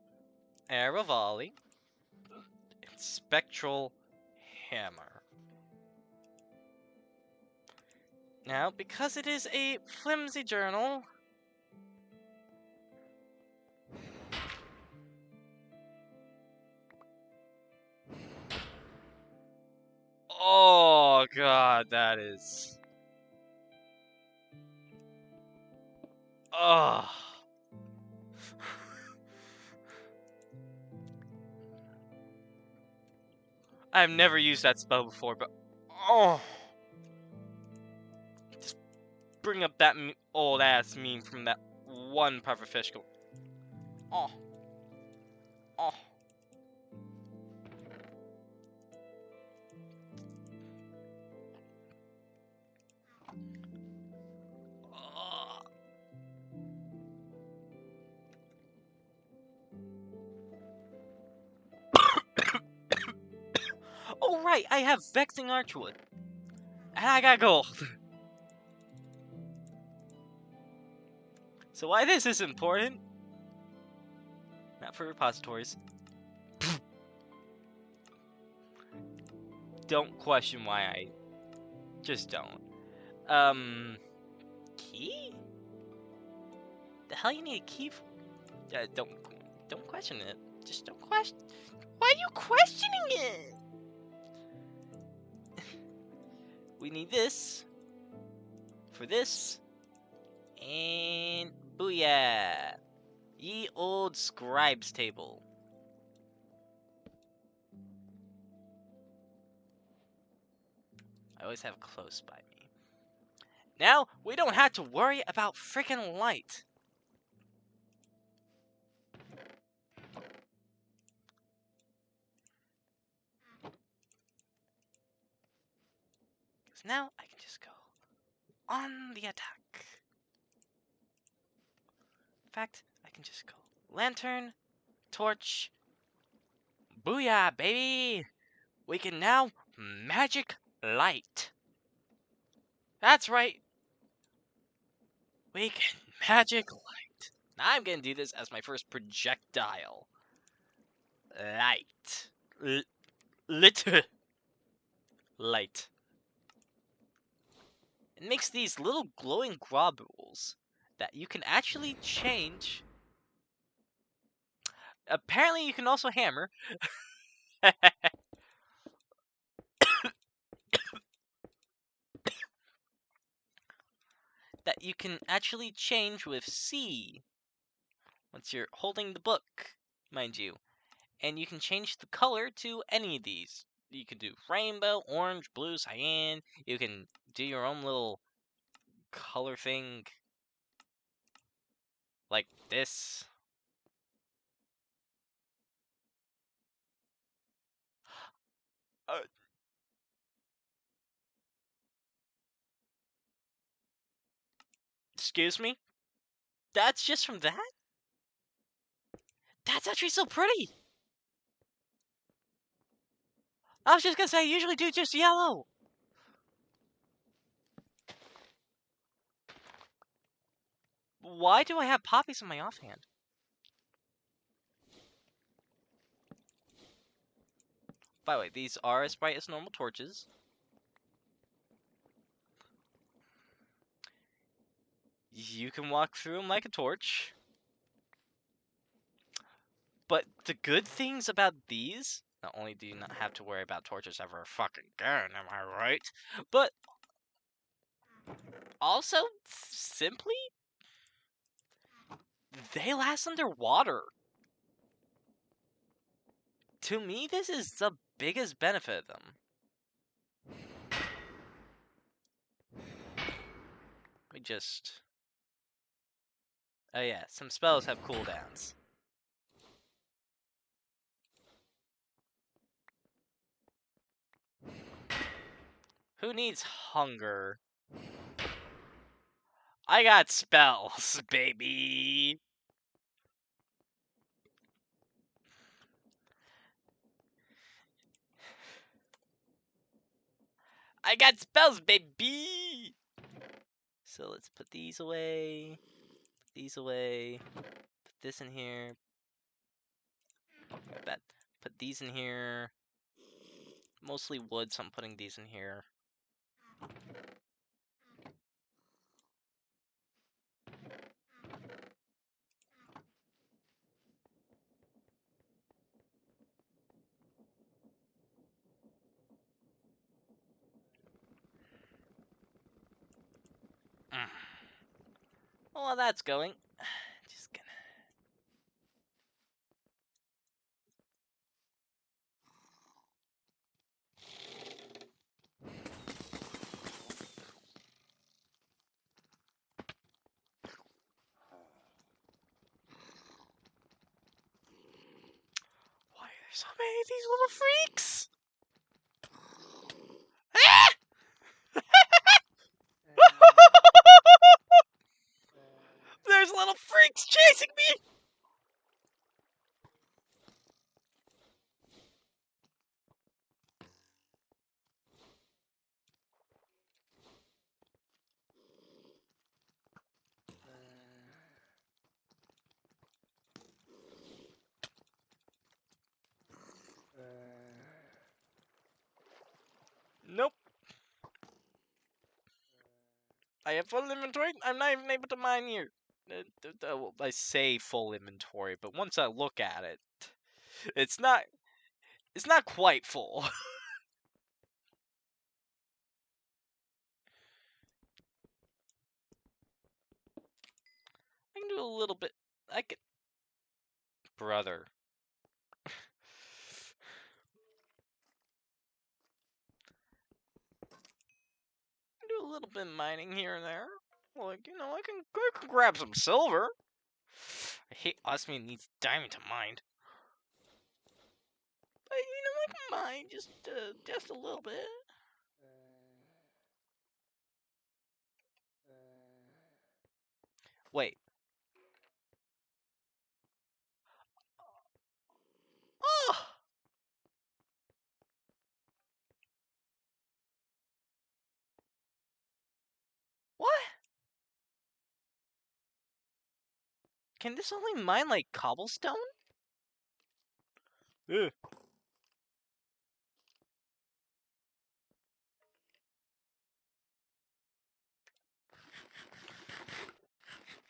arrow volley, and spectral hammer. Now, because it is a flimsy journal, oh god, that is... Oh. I've never used that spell before, but... Oh. Just bring up that old-ass meme from that one pufferfish. Oh. Oh. Oh. Oh, right, I have Vexing Archwood. And I got gold. So why this is important? Not for repositories. Don't question why I... Just don't. Key? The hell you need a key for? Don't question it. Just don't question... Why are you questioning it? We need this. For this. And... Booyah! Ye old scribe's table. I always have close by me. Now, we don't have to worry about freaking light. So now I can just go on the attack. In fact, I can just go lantern, torch. Booyah, baby! We can now magic light. That's right. We can magic light. Now I'm gonna do this as my first projectile. Light. Light. Light. It makes these little glowing globules that you can actually change. Apparently, you can also hammer. That you can actually change with C once you're holding the book, mind you. And you can change the color to any of these. You can do rainbow, orange, blue, cyan. You can do your own little color thing like this. Uh, excuse me? That's just from that? That's actually so pretty! I was just gonna say, I usually do just yellow. Why do I have poppies in my offhand? By the way, these are as bright as normal torches. You can walk through them like a torch. But the good things about these, not only do you not have to worry about torches ever fucking again, am I right? But also, simply, they last underwater. To me, this is the biggest benefit of them. We just... Oh yeah, some spells have cooldowns. Who needs hunger? I got spells, baby! I got spells, baby! So let's put these away. Put these away. Put this in here. Put these in here. Mostly wood, so I'm putting these in here. While that's going, just gonna... Why are there so many of these little freaks? Ah! There's little freaks chasing me! Nope. I have full inventory. I'm not even able to mine here. I say full inventory, but once I look at it, it's not. It's not quite full. I can do a little bit. I can, brother. Do a little bit of mining here and there. Like, you know, I can grab some silver. I hate Osmium needs diamond to mine. But, you know, I can mine just a little bit. Wait. Oh! What? Can this only mine like cobblestone? Ugh.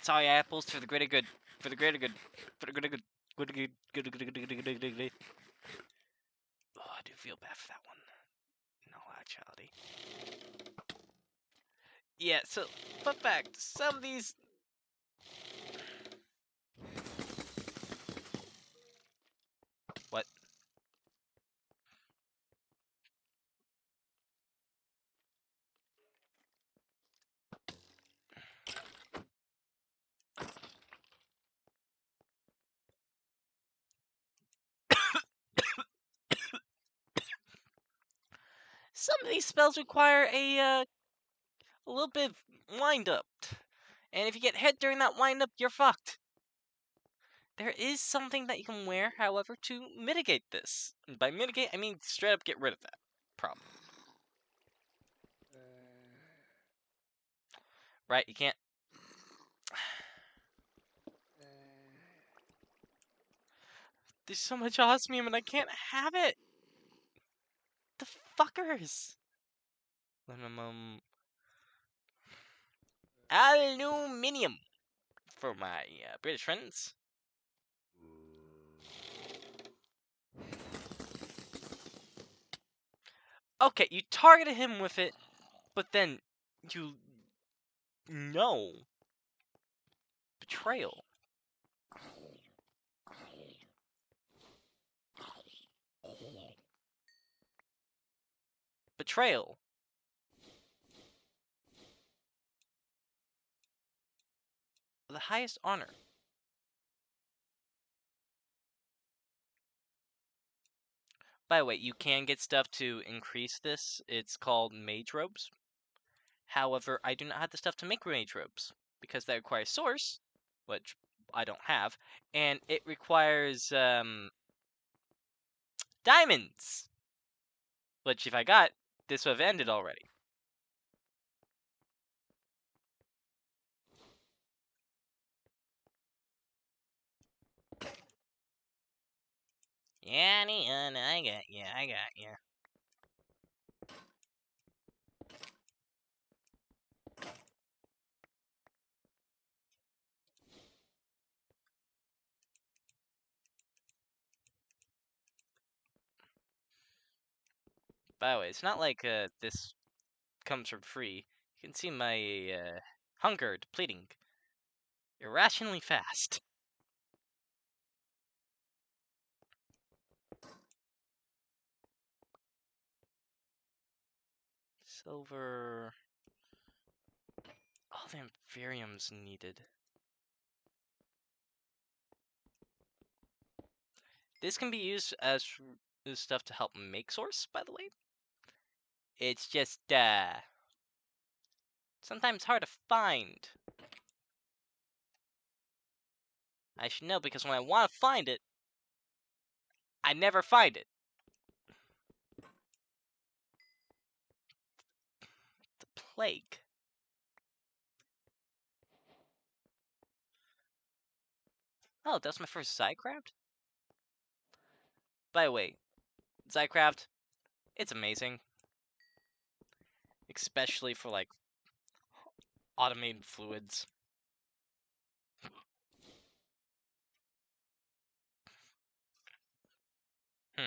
Sorry, apples, for the greater good. For the greater good. For the greater good. Good, good, good, good, good, good, good, good, good, good. Oh, I do feel bad for that one. No, actuality. Yeah, so, fun fact, some of these... What? Some of these spells require a little bit of wind up. And if you get hit during that wind up, you're fucked. There is something that you can wear, however, to mitigate this. And by mitigate, I mean straight up get rid of that problem. Right, you can't... There's so much osmium and I can't have it! The fuckers! Aluminium! For my British friends. Okay, you targeted him with it, but then you... No. Betrayal. Betrayal. The highest honor. By the way, you can get stuff to increase this. It's called mage robes. However, I do not have the stuff to make mage robes because that requires source, which I don't have, and it requires diamonds, which if I got, this would have ended already. Yeah, I got you. I got you. By the way, it's not like this comes for free. You can see my hunger depleting irrationally fast. Silver. All the Imperium's needed. This can be used as stuff to help make source, by the way. It's just, sometimes hard to find. I should know because when I want to find it, I never find it. The plague. Oh, that's my first Zycraft? By the way, Zycraft, it's amazing. Especially for, like, automated fluids. Hmm.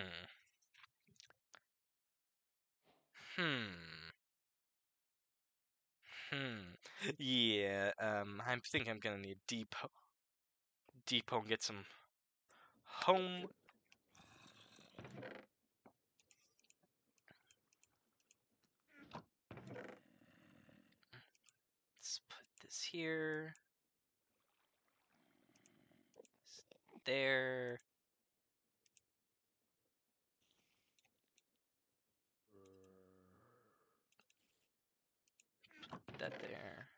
Yeah, I think I'm gonna need depot and get some home. Let's put this here. There. That there.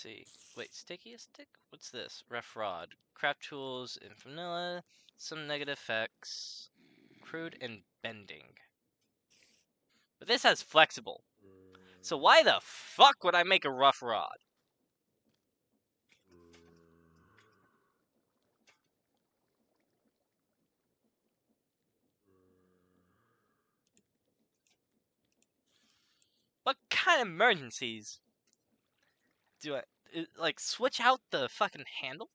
see. Wait, sticky stick? What's this? Rough rod. Craft tools in vanilla. Some negative effects. Crude and bending. But this has flexible. So why the fuck would I make a rough rod? What kind of emergencies do I like switch out the fucking handle?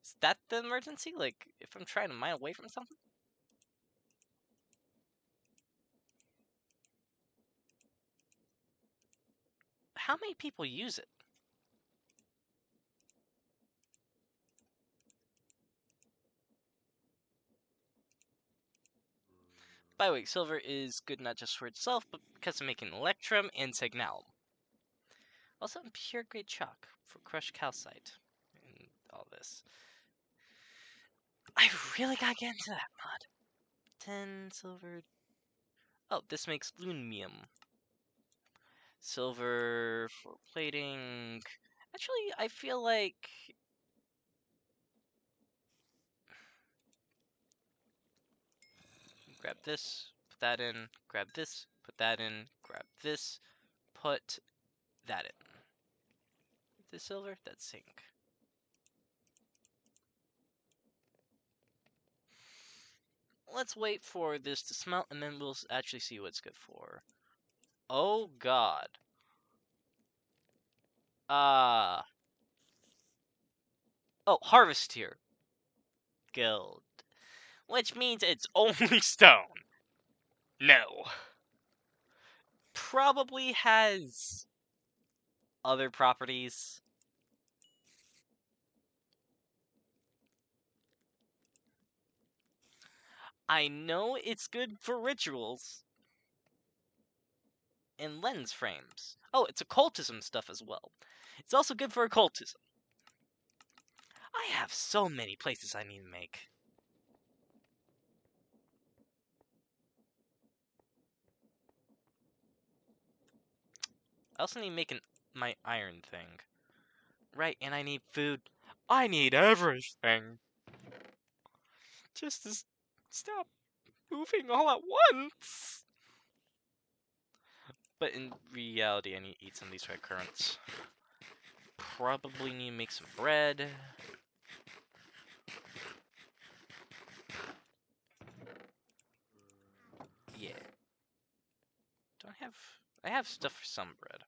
Is that the emergency? Like if I'm trying to mine away from something? How many people use it? By the way, silver is good not just for itself, but because of making electrum and signalum. Also, pure grade chalk for crushed calcite and all this. I really gotta get into that mod. 10 silver. Oh, this makes lumium. Silver for plating. Actually, I feel like grab this, put that in, grab this, put that in, grab this, put that in. This silver, that's zinc. Let's wait for this to smelt and then we'll actually see what it's good for. Oh god. Oh, harvest here. Gold. Which means it's only stone. No. Probably has other properties. I know it's good for rituals and lens frames. Oh, it's occultism stuff as well. It's also good for occultism. I have so many places I need to make. I also need to make my iron thing. Right, and I need food. I need everything. Just to stop moving all at once. But in reality, I need to eat some of these red currants. Probably need to make some bread. Yeah. Don't I have... I have stuff for some bread.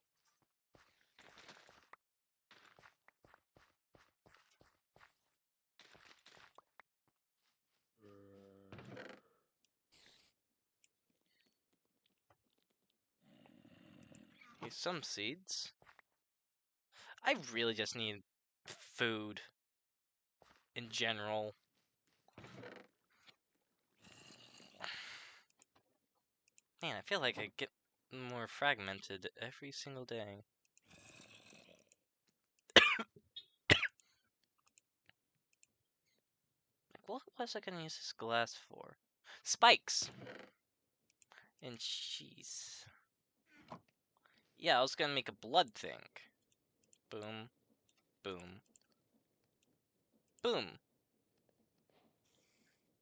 Here's some seeds. I really just need food in general. Man, I feel like I get more fragmented every single day. Like, what was I gonna use this glass for? Spikes! And cheese. Yeah, I was gonna make a blood thing. Boom. Boom. Boom.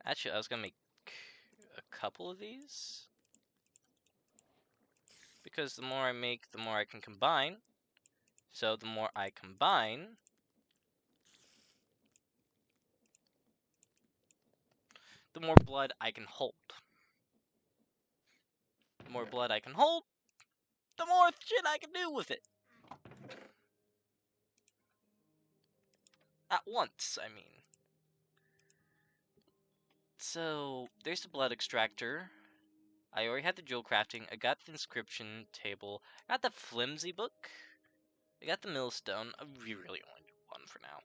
Actually, I was gonna make a couple of these. Because the more I make, the more I can combine. So the more I combine, the more blood I can hold. The more blood I can hold, the more shit I can do with it. At once, I mean. So, there's the blood extractor. I already had the jewel crafting. I got the inscription table. I got the flimsy book. I got the millstone. We really only do one for now.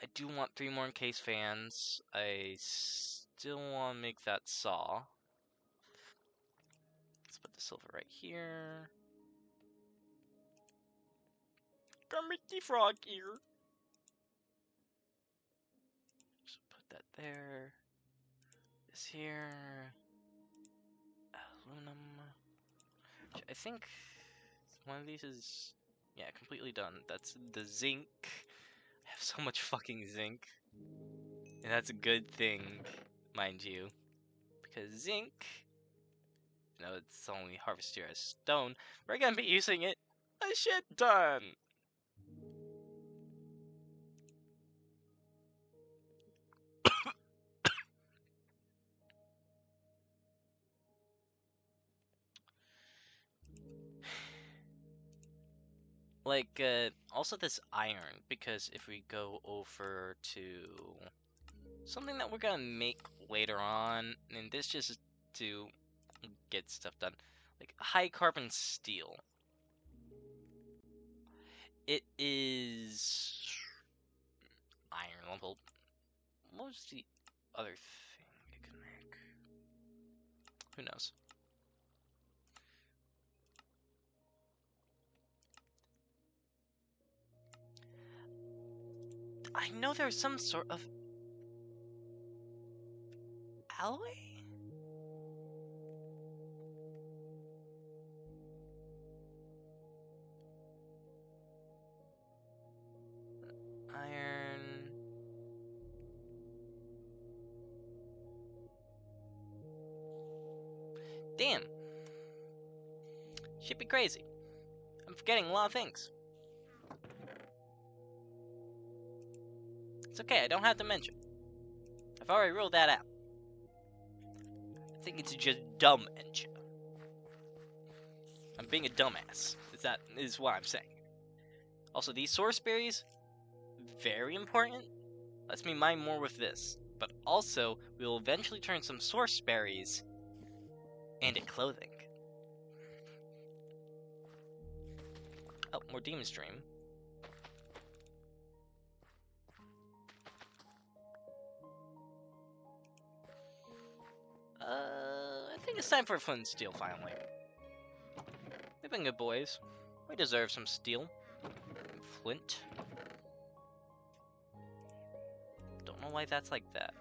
I do want 3 more encased fans. I still want to make that saw. Let's put the silver right here. Kermit the Frog here. Just put that there. This here. Aluminum. I think one of these is, yeah, completely done. That's the zinc. I have so much fucking zinc. And that's a good thing, mind you. Because zinc, no, it's only harvested as stone, we're gonna be using it a shit ton. Like, also this iron, because if we go over to something that we're gonna make later on, and this just to get stuff done, like high carbon steel. It is iron level. What was the other thing it could make? Who knows? I know there's some sort of alloy? Iron. Damn. Should be crazy. I'm forgetting a lot of things. It's okay, I don't have to mention. I've already ruled that out. I think it's just dumb engine. I'm being a dumbass. That is what I'm saying. Also, these source berries, very important. Lets me mine more with this. But also, we will eventually turn some source berries into clothing. Oh, more Demon Stream. I think it's time for Flint and Steel finally. We've been good boys. We deserve some steel. Flint. Don't know why that's like that.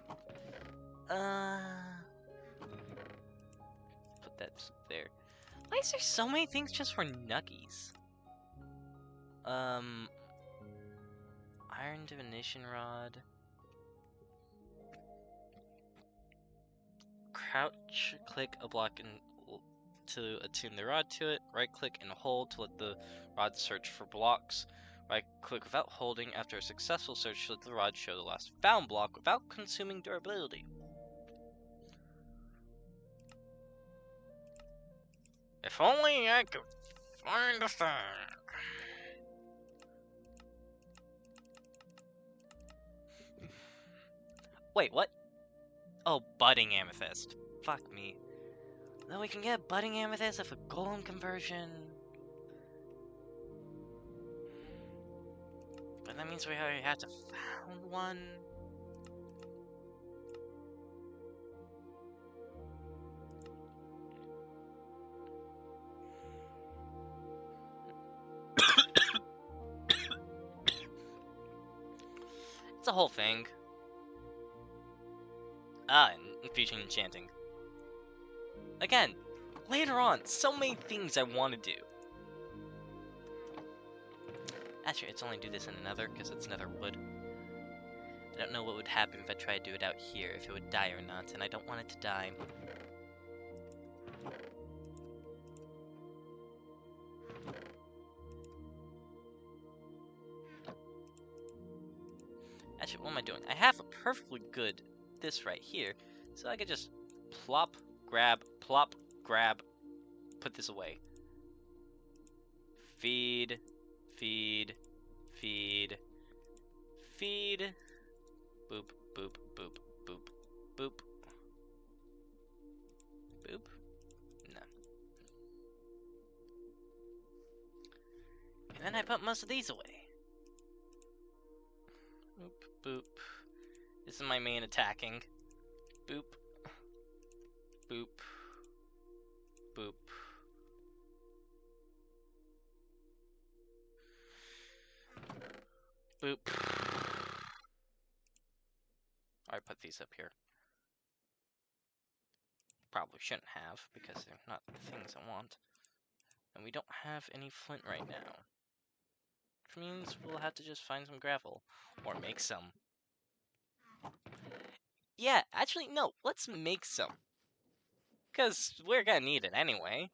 Put that there. Why is there so many things just for nuggies? Iron divination rod. Crouch, click a block and to attune the rod to it. Right click and hold to let the rod search for blocks. Right click without holding after a successful search to let the rod show the last found block without consuming durability. If only I could find a thing. Wait, what? Oh, budding amethyst. Fuck me. Then we can get budding amethyst of a golem conversion. But that means we already have to found one. It's a whole thing. And featuring enchanting. Again, later on, so many things I want to do. Actually, let's only do this in another, because it's another wood. I don't know what would happen if I tried to do it out here, if it would die or not, and I don't want it to die. Actually, what am I doing? I have a perfectly good this right here, so I could just plop, grab, put this away. Feed, feed, feed, feed, boop, boop, boop, boop, boop, boop. No. And then I put most of these away. Boop, boop. This is my main attacking. Boop. Boop. Boop. Boop. I put these up here. Probably shouldn't have, because they're not the things I want. And we don't have any flint right now. Which means we'll have to just find some gravel. Or make some. Yeah, actually, no, let's make some. Because we're gonna need it anyway.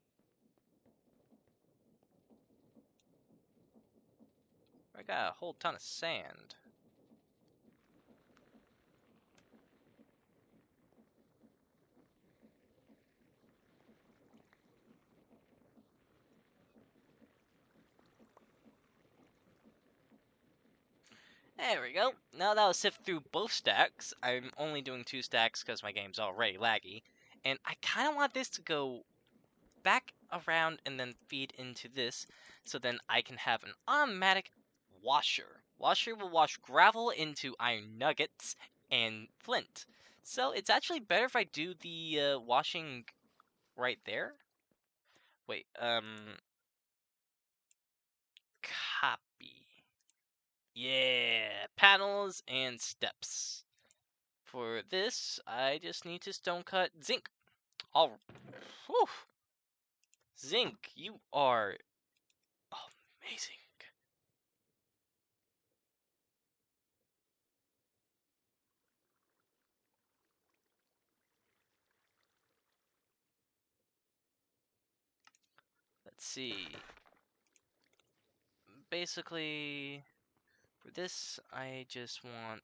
I got a whole ton of sand. There we go. Now that I'll sift through both stacks, I'm only doing 2 stacks because my game's already laggy. And I kind of want this to go back around and then feed into this, so then I can have an automatic washer. Washer will wash gravel into iron nuggets and flint. So it's actually better if I do the washing right there. Wait, copy. Yeah, panels and steps. For this, I just need to stone cut zinc. All, whew. Zinc, you are amazing. Let's see. Basically, for this, I just want...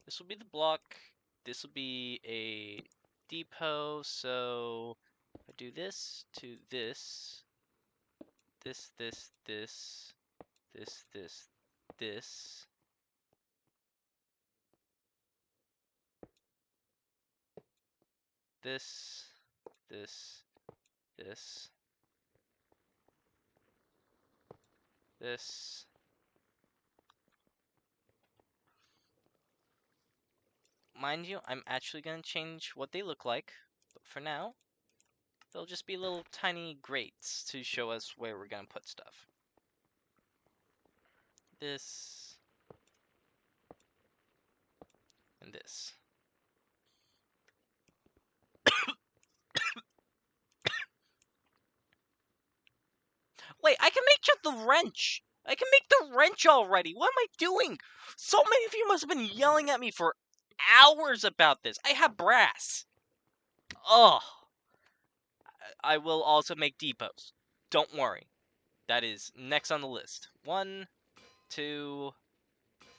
This will be the block. This will be a depot, so I do this to this. This, this, this. This, this, this. This, this, this. This. Mind you, I'm actually going to change what they look like, but for now, they'll just be little tiny grates to show us where we're going to put stuff. This, and this. Wait, I can make just the wrench! I can make the wrench already! What am I doing? So many of you must have been yelling at me for hours about this. I have brass. Ugh. I will also make depots. Don't worry. That is next on the list. 1, 2,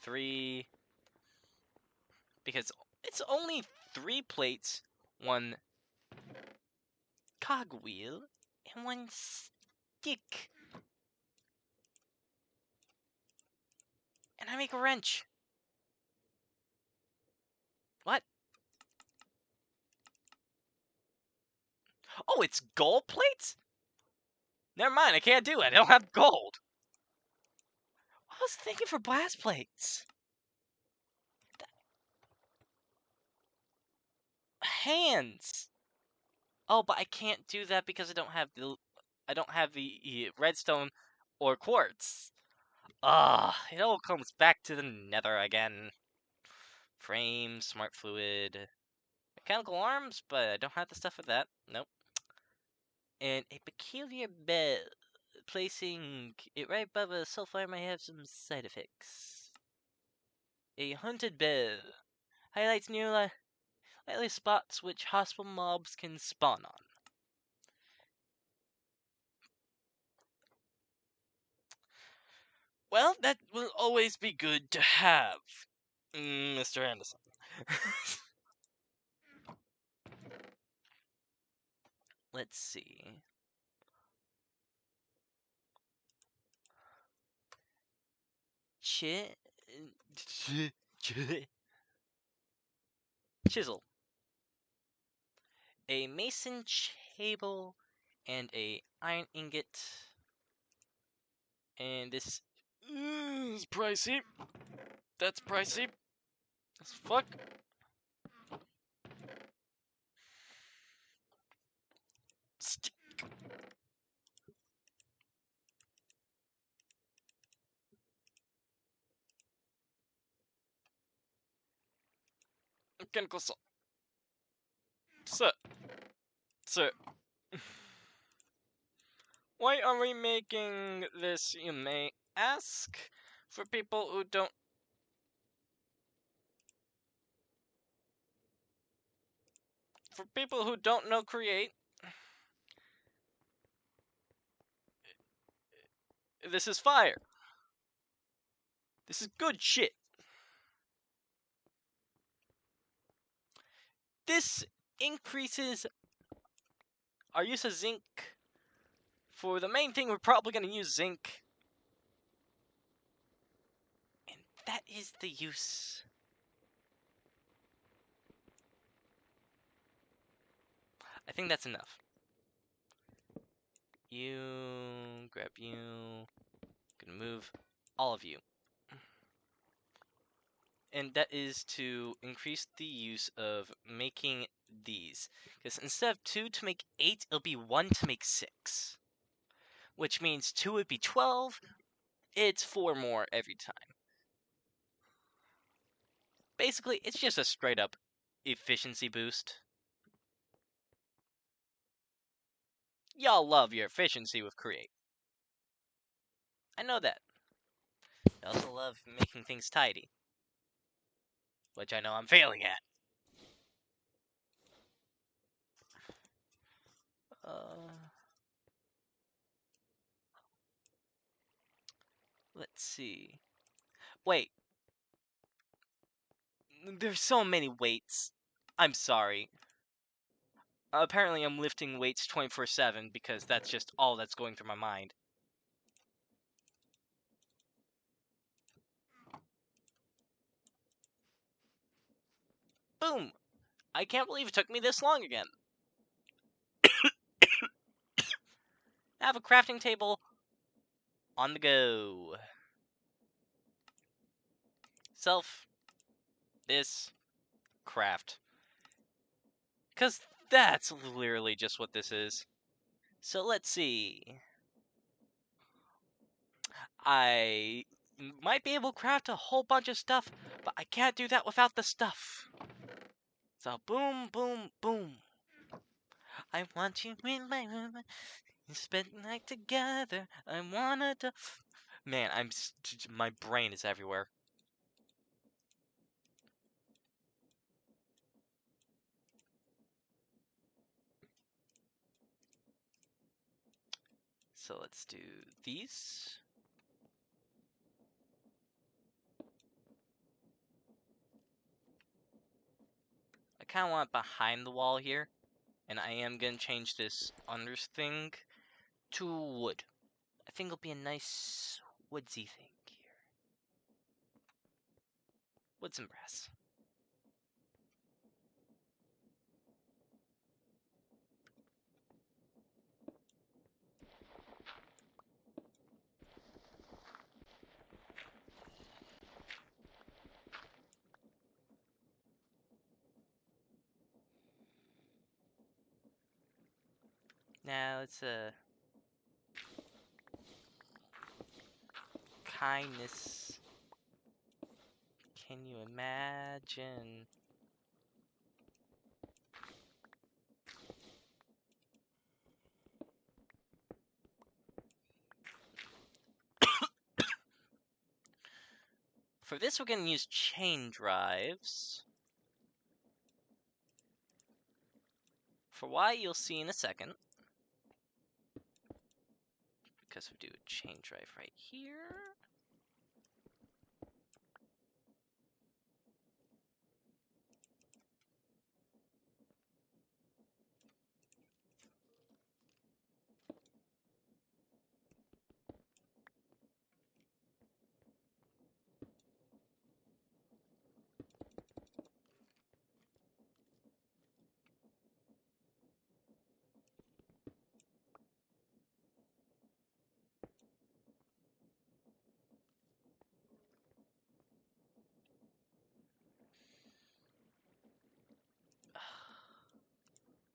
3. Because it's only 3 plates, 1 cogwheel, and 1 stick. And I make a wrench. What? Oh, it's gold plates? Never mind, I can't do it. I don't have gold. I was thinking for blast plates. Hands. Oh, but I can't do that because I don't have the redstone or quartz. It all comes back to the nether again. Frame, smart fluid, mechanical arms, but I don't have the stuff for that. Nope. And a peculiar bell. Placing it right above a sulfur might have some side effects. A haunted bell. Highlights near likely spots which hostile mobs can spawn on. Well, that will always be good to have, Mr. Anderson. Let's see. Chisel. A mason cable and a iron ingot. And this is pricey. That's pricey. As fuck. Stick. Mechanical saw. Sir. Sir. Why are we making this, you may ask? For people who don't... For people who don't know Create, this is fire. This is good shit. This increases our use of zinc. For the main thing, we're probably going to use zinc. And that is the use. I think that's enough. You, grab you. Gonna move all of you. And that is to increase the use of making these. Because instead of 2 to make 8, it'll be 1 to make 6. Which means 2 would be 12. It's 4 more every time. Basically, it's just a straight up efficiency boost. Y'all love your efficiency with Create. I know that. I also love making things tidy. Which I know I'm failing at. Let's see. Wait. There's so many weights. I'm sorry. Apparently I'm lifting weights 24/7 because that's just all that's going through my mind. Boom! I can't believe it took me this long again. I have a crafting table on the go. Self. This. Craft. Because that's literally just what this is. So let's see. I might be able to craft a whole bunch of stuff, but I can't do that without the stuff. So boom, boom, boom. I want you in my room. Spend the night together. I wanna do... Man, my brain is everywhere. So let's do these. I kind of want it behind the wall here. And I am going to change this under thing to wood. I think it'll be a nice woodsy thing here. Woods and brass. Now it's a kindness. Can you imagine? For this, we're going to use chain drives. For why, you'll see in a second. Because we do a chain drive right here.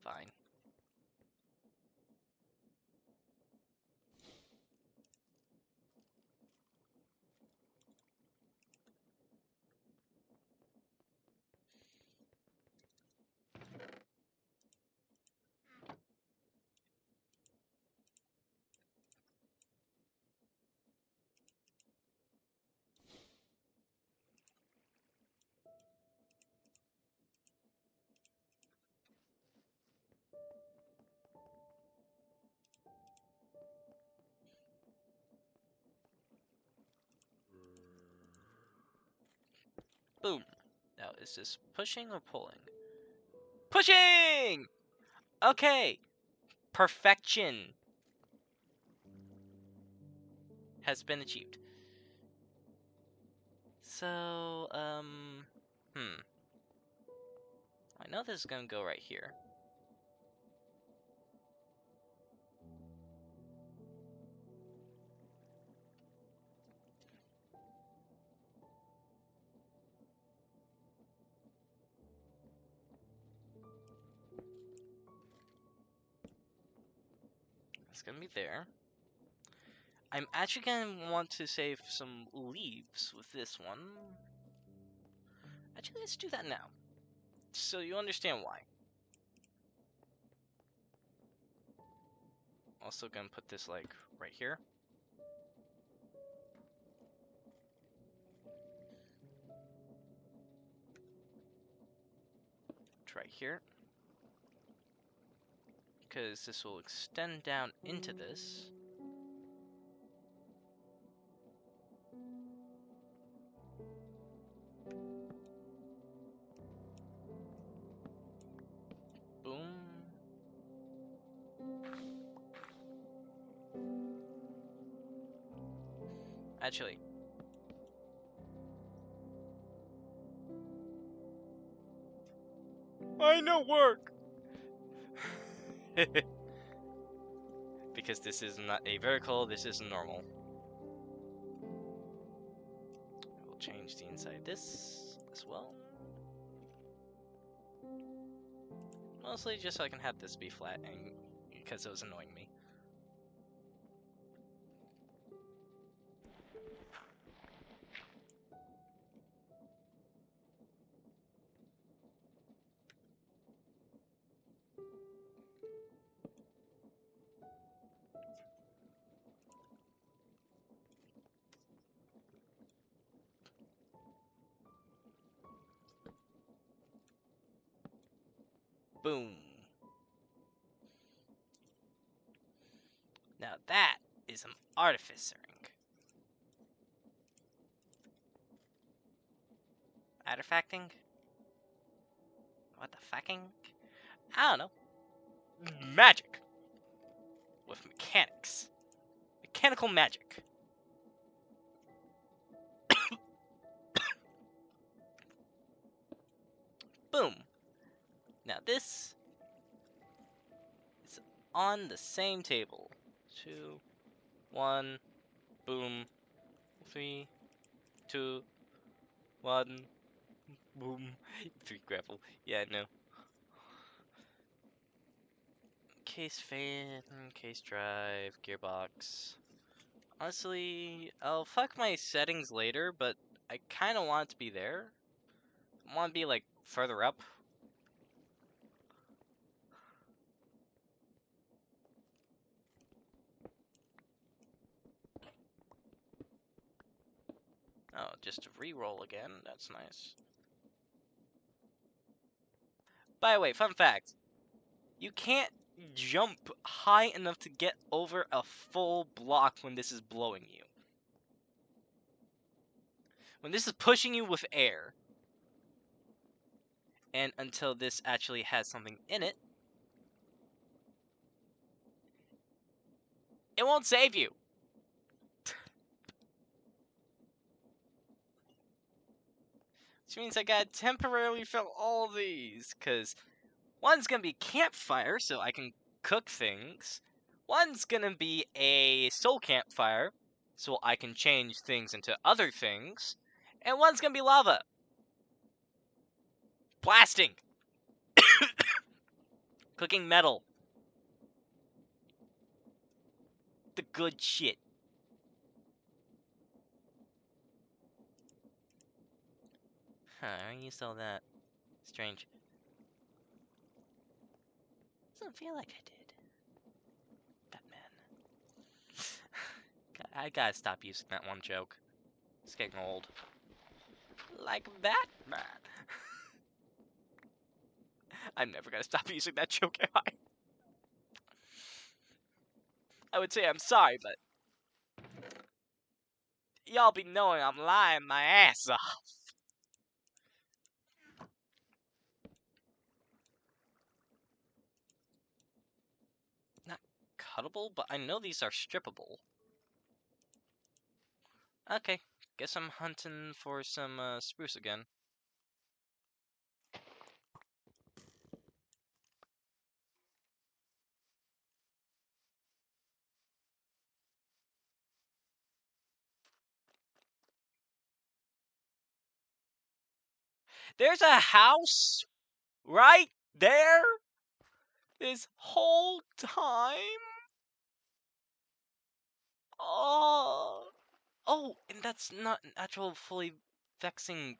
Fine. Is this pushing or pulling? Pushing! Okay. Perfection has been achieved. So, I know this is gonna go right here. It's gonna be there. I'm actually gonna want to save some leaves with this one. Actually, let's do that now, so you understand why. Also gonna put this, like, right here. It's right here. Because this will extend down into this. Boom. Actually, I know work! Because this is not a vertical, this is normal. We'll change the inside of this as well. Mostly just so I can have this be flat, and because it was annoying me. Boom. Now that is some artificering. Artifacting? What the fucking? I don't know. Magic! With mechanics. Mechanical magic. Boom. Now this is on the same table. 2, 1, boom. 3, 2, 1, boom. 3 grapple. Yeah, no. Case fan, case drive, gearbox. Honestly, I'll fuck my settings later, but I kind of want it to be there. I want to be, like, further up. Oh, just to re-roll again. That's nice. By the way, fun fact. You can't jump high enough to get over a full block when this is blowing you. When this is pushing you with air. And until this actually has something in it, it won't save you. Which means I gotta temporarily fill all these, because one's gonna be campfire, so I can cook things. One's gonna be a soul campfire, so I can change things into other things. And one's gonna be lava. Blasting. Cooking metal. The good shit. Huh, I used all that. Strange. Doesn't feel like I did. Batman. I gotta stop using that one joke. It's getting old. Like Batman. I'm never gonna stop using that joke, am I? I would say I'm sorry, but y'all be knowing I'm lying my ass off. cuttable, but I know these are strippable. Okay, guess I'm hunting for some spruce again. There's a house right there this whole time. Oh, and that's not an actual fully vexing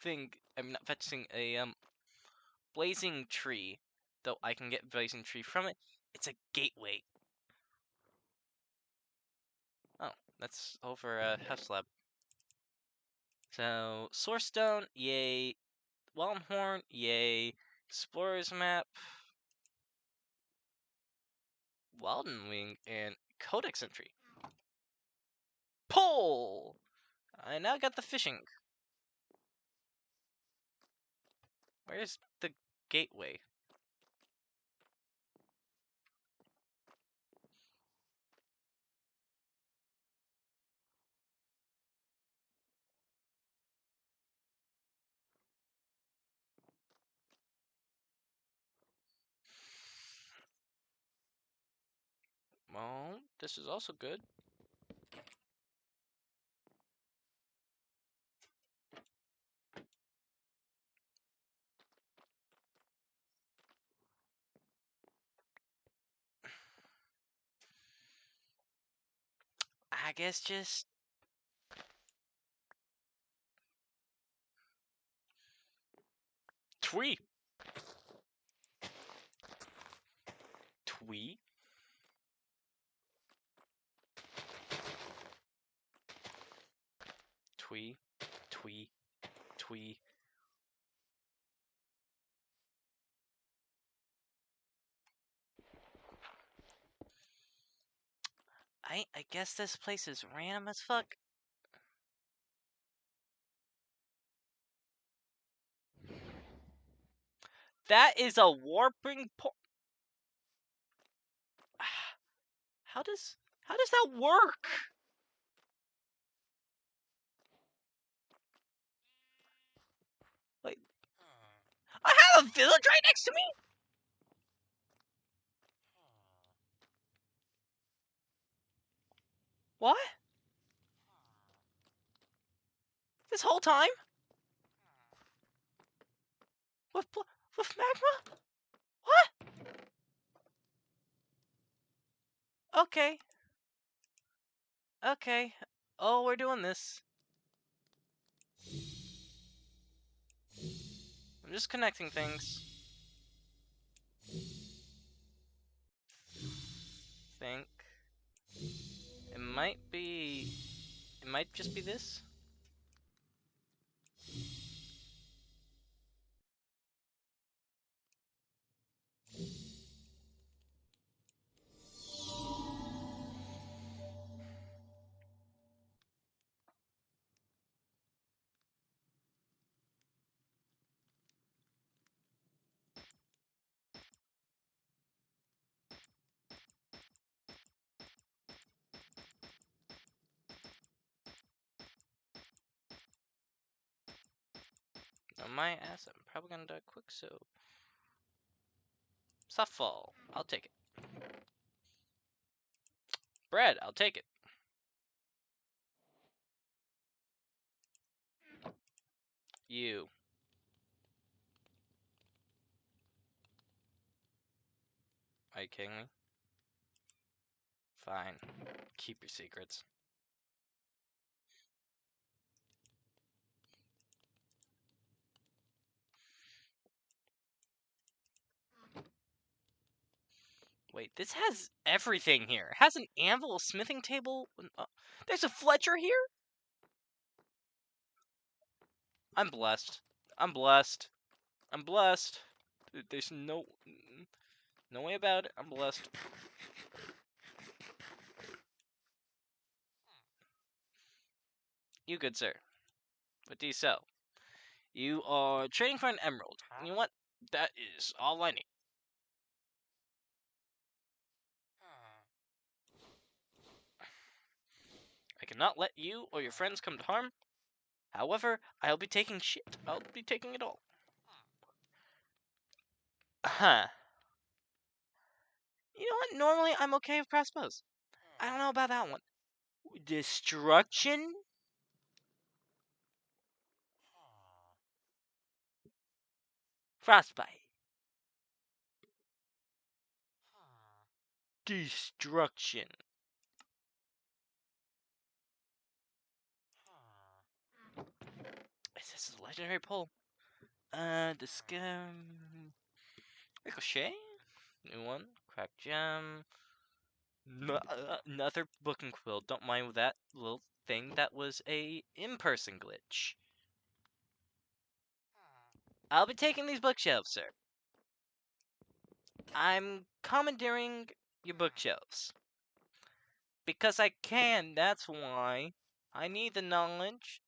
thing. I'm not vexing a blazing tree, though I can get blazing tree from it. It's a gateway. Oh, that's over a half slab. So source stone, yay. Whelmhorn, yay. Explorer's map, Walden wing, and codex entry. Pull! I now got the fishing. Where's the gateway? Well, this is also good. I guess just twee. Twee? Twee. Twee. Twee. I guess this place is random as fuck. That is a warping how does that work? Like I have a village right next to me. What? This whole time? With with magma? What? Okay. Okay. Oh, we're doing this. I'm just connecting things. Think. It might be... It might just be this? On my ass, I'm probably gonna die quick, so... Softball. I'll take it. Bread. I'll take it. You. Are you kidding me? Fine. Keep your secrets. Wait, this has everything here. It has an anvil, a smithing table. There's a Fletcher here? I'm blessed. I'm blessed. I'm blessed. There's no way about it. I'm blessed. You good sir. What do you sell? You are trading for an emerald. You know what? That is all I need. I cannot let you or your friends come to harm. However, I'll be taking shit. I'll be taking it all. Huh. You know what? Normally, I'm okay with crossbows. I don't know about that one. Destruction? Frostbite. Destruction. Is this a legendary pull? The scam. Ricochet? New one. Crack gem. Another book and quill. Don't mind with that little thing. That was a in-person glitch. I'll be taking these bookshelves, sir. I'm commandeering your bookshelves. Because I can, that's why. I need the knowledge.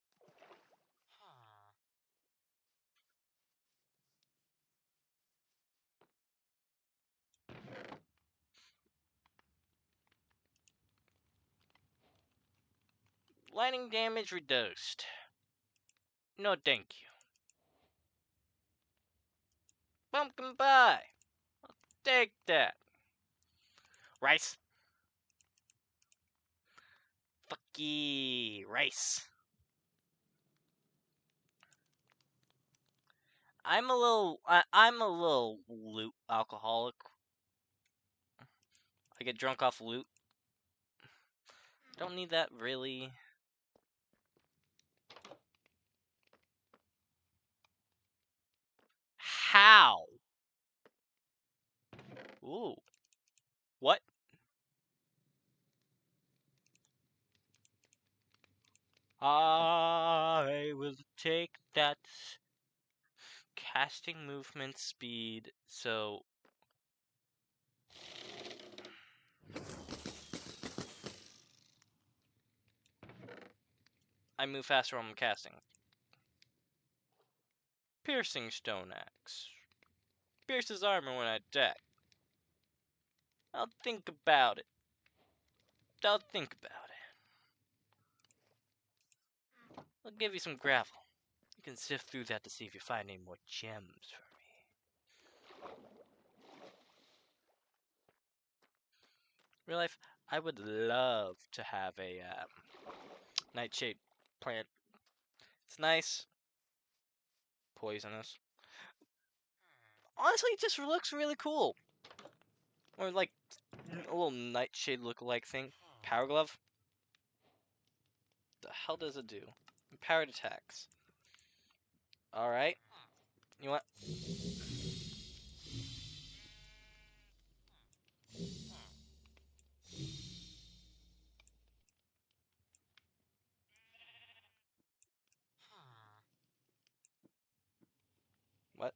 Lightning damage reduced. No thank you. Pumpkin pie. Take that. Rice. Fucky rice. I'm a little loot alcoholic. I get drunk off loot. Don't need that really. How? Ooh. What? I will take that casting movement speed, so I move faster when I'm casting. Piercing stone axe. Pierces armor when I attack. I'll think about it. I'll think about it. I'll give you some gravel. You can sift through that to see if you find any more gems for me. Real life, I would love to have a nightshade plant. It's nice. Poisonous. Honestly, it just looks really cool. Or like a little nightshade look-alike thing. Power glove. The hell does it do? Empowered attacks. All right. You want? What?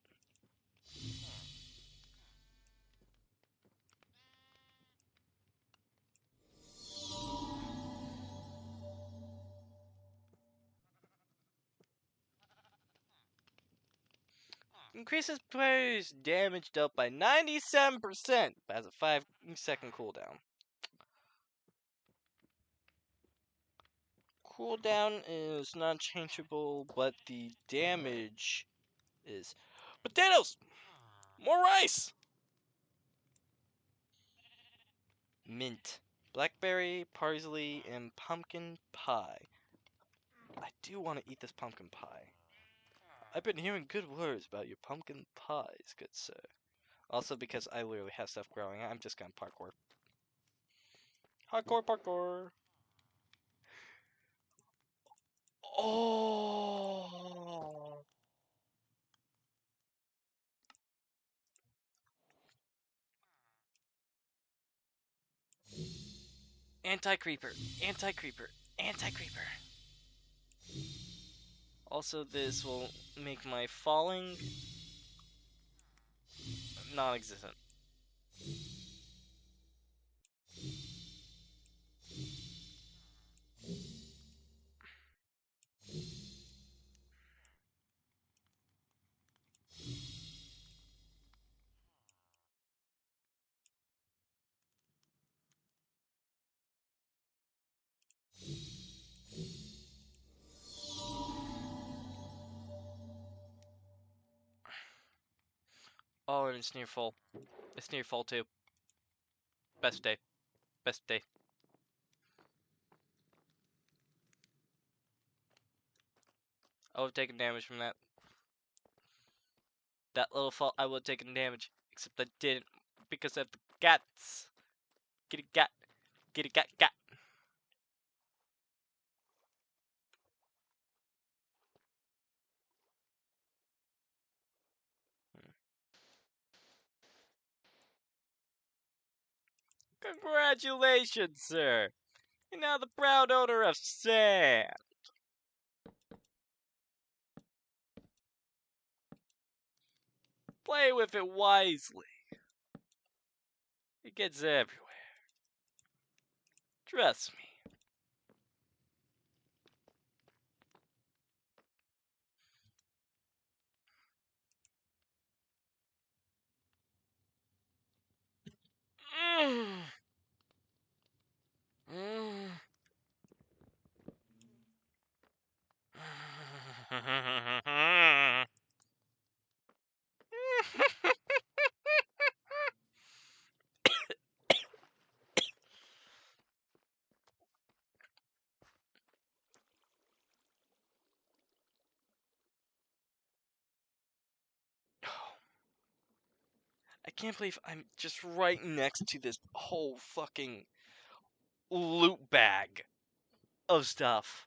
Increases player's damage dealt by 97%, but has a 5-second cooldown. Cooldown is non-changeable, but the damage is... Potatoes! More rice! Mint. Blackberry, parsley, and pumpkin pie. I do want to eat this pumpkin pie. I've been hearing good words about your pumpkin pies, good sir. Also, because I literally have stuff growing, I'm just gonna parkour. Hardcore parkour! Oh! Anti-creeper, anti-creeper, anti-creeper. Also, this will make my falling non-existent. Oh, and it's near full. It's near full too. Best day. Best day. I would have taken damage from that. That little fault, I would have taken damage. Except I didn't because of the gats. Get a gat. Get a gat gat. Congratulations, sir. You're now the proud owner of sand. Play with it wisely. It gets everywhere. Trust me. Mm. Mm. I can't believe I'm just right next to this whole fucking loot bag of stuff.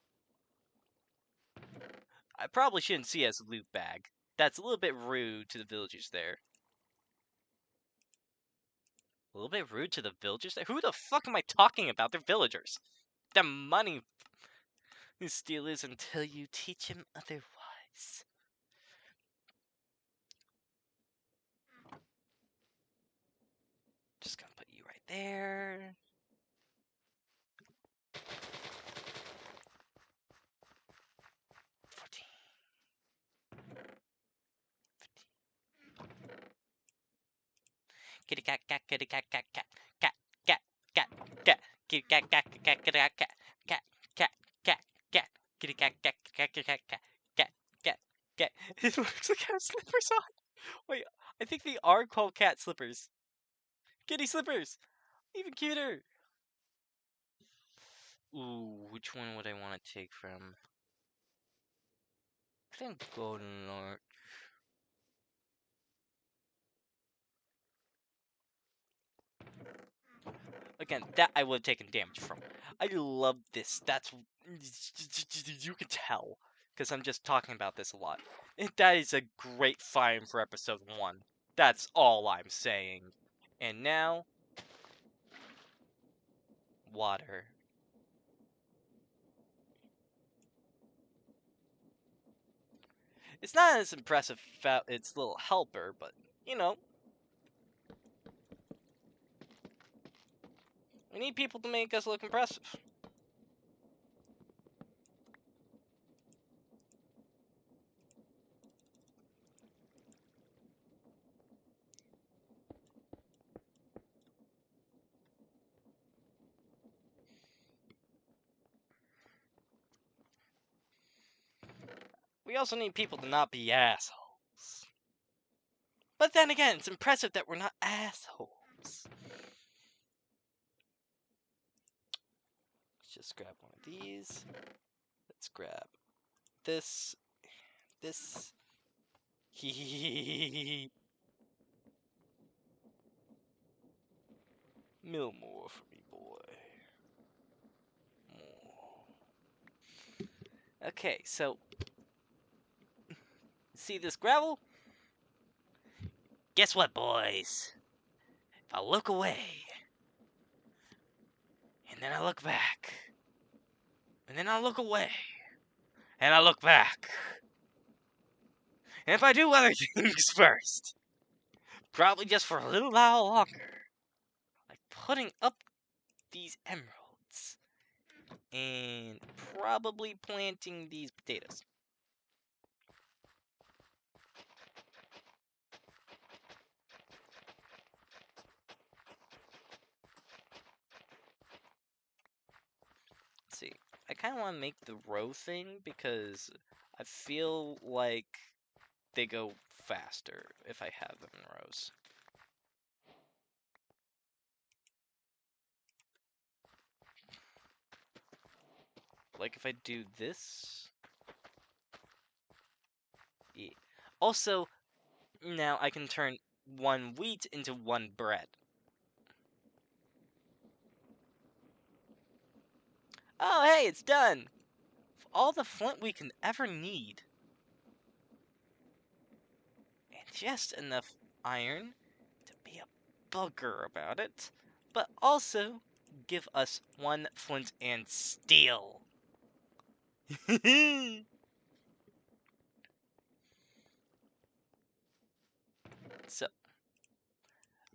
I probably shouldn't see it as a loot bag. That's a little bit rude to the villagers there. A little bit rude to the villagers there? Who the fuck am I talking about? They're villagers. The money stealers until you teach him otherwise. Just gonna put you right there. 14. 15. Kitty cat cat kitty cat cat cat cat cat cat cat kitty cat cat cat cat cat cat cat cat cat cat kitty cat cat cat cat cat cat cat cat cat. It looks like I have slippers on. Wait, I think they are called cat slippers. Kitty slippers, even cuter. Ooh, which one would I want to take from? I think Golden Lord. Again, that I would have taken damage from. I love this. That's you can tell because I'm just talking about this a lot. That is a great find for episode 1. That's all I'm saying. And now, water. It's not as impressive without its little helper, but you know, we need people to make us look impressive. We also need people to not be assholes. But then again, it's impressive that we're not assholes. Let's just grab one of these. Let's grab this. This. Mill more for me, boy. More. Okay, so. See this gravel? Guess what, boys? If I look away, and then I look back, and then I look away, and I look back, and if I do other things first, probably just for a little while longer, like putting up these emeralds, and probably planting these potatoes. Let's see. I kind of want to make the row thing because I feel like they go faster if I have them in rows. Like if I do this. Yeah. Also, now I can turn one wheat into one bread. Oh, hey, it's done! All the flint we can ever need. And just enough iron to be a bugger about it, but also give us one flint and steel. So,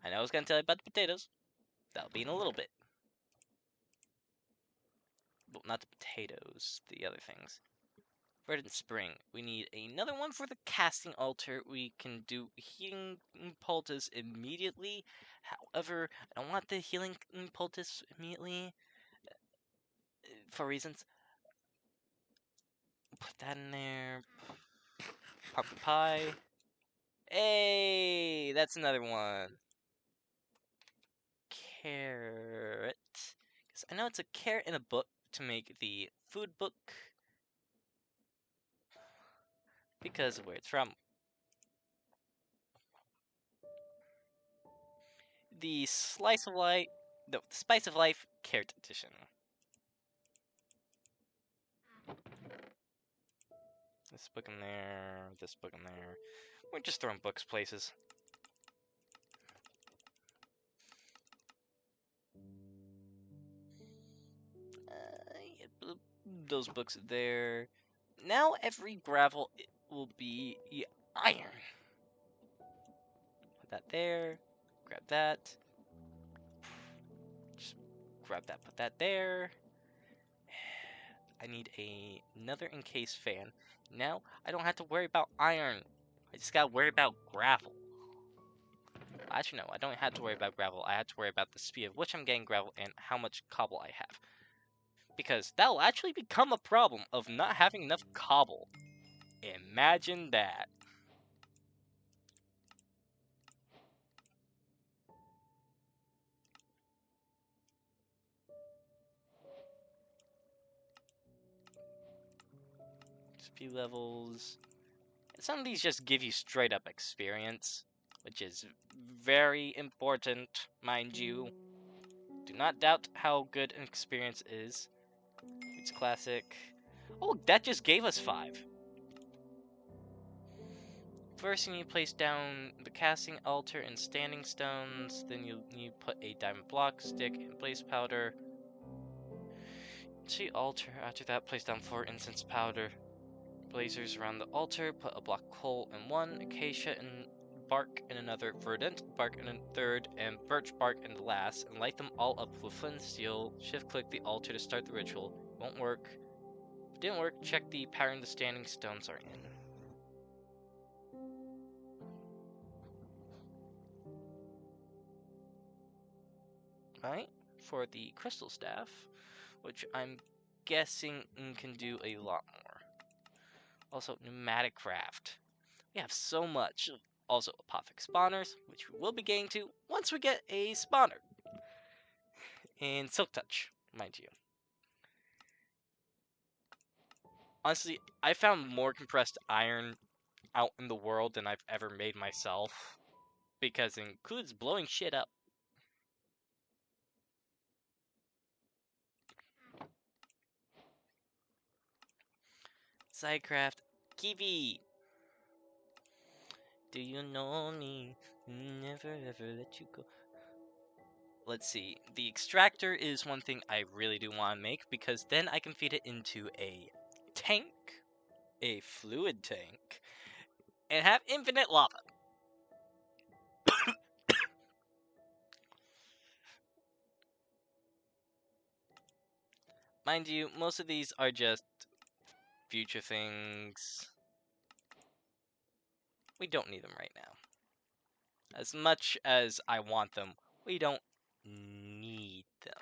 I know I was gonna tell you about the potatoes. That'll be in a little bit. Well, not the potatoes, the other things. Verdant Spring. We need another one for the casting altar. We can do healing poultice immediately. However, I don't want the healing poultice immediately for reasons. Put that in there. Pumpkin pie. Hey, that's another one. Carrot. Because I know it's a carrot in a book to make the food book. Because of where it's from. The Slice of Life. No, the Spice of Life Carrot Edition. This book in there. This book in there. We're just throwing books places. Yeah, those books there. Now every gravel will be iron. Put that there. Grab that. Just grab that, put that there. I need another encased fan. Now I don't have to worry about iron. I just gotta worry about gravel. Actually, no, I don't have to worry about gravel. I have to worry about the speed of which I'm getting gravel and how much cobble I have. Because that will actually become a problem of not having enough cobble. Imagine that. Speed levels. Some of these just give you straight up experience, which is very important, mind you. Do not doubt how good an experience is. It's classic. Oh, that just gave us 5. First, you need to place down the casting altar and standing stones. Then you need to put a diamond block, stick, and blaze powder. To the altar. After that, place down 4 incense powder. Blazers around the altar. Put a block coal in one, acacia and bark in another, verdant bark in a third, and birch bark in the last, and light them all up with flint and steel. Shift click the altar to start the ritual. Won't work. If it didn't work, check the pattern the standing stones are in. Right? For the crystal staff, which I'm guessing can do a lot more. Also, pneumatic craft. We have so much. Also, apothic spawners, which we will be getting to once we get a spawner. And silk touch, mind you. Honestly, I found more compressed iron out in the world than I've ever made myself, because it includes blowing shit up. Sidecraft, Kiwi. Do you know me? Never ever let you go. Let's see. The extractor is one thing I really do want to make, because then I can feed it into a tank, a fluid tank, and have infinite lava. Mind you, most of these are just future things. We don't need them right now. As much as I want them, we don't need them.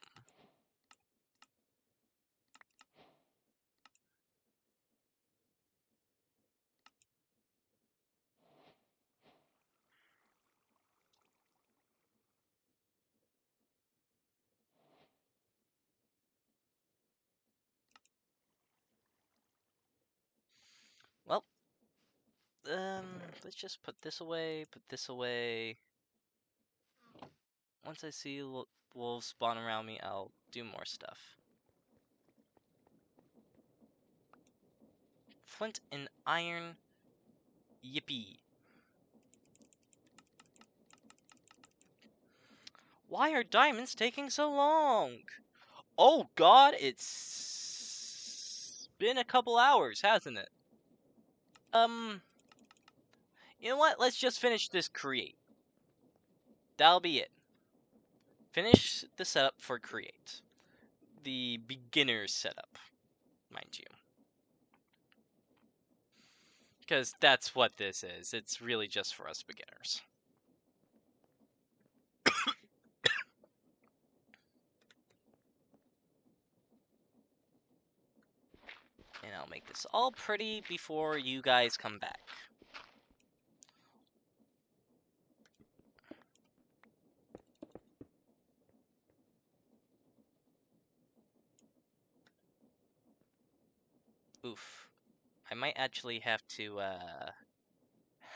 let's just put this away, put this away. Once I see wolves spawn around me, I'll do more stuff. Flint and iron. Yippee. Why are diamonds taking so long? Oh god, it's been a couple hours, hasn't it? You know what? Let's just finish this create. That'll be it. Finish the setup for create. The beginner's setup, mind you. Because that's what this is. It's really just for us beginners. And I'll make this all pretty before you guys come back. Oof. I might actually have to,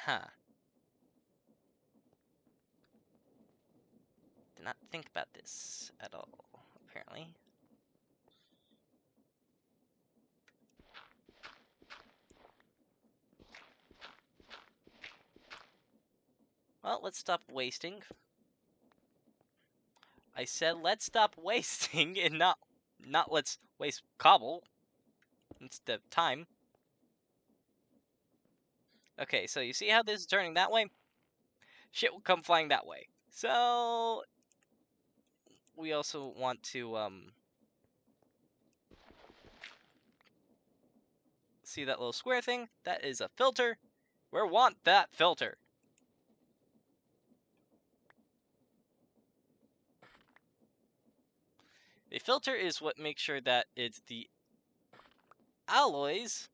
Huh. Did not think about this at all, apparently. Well, let's stop wasting. I said let's stop wasting and not let's waste cobble instead of time. Okay, so you see how this is turning that way? Shit will come flying that way. So we also want to see that little square thing? That is a filter. We want that filter. The filter is what makes sure that it's the alloys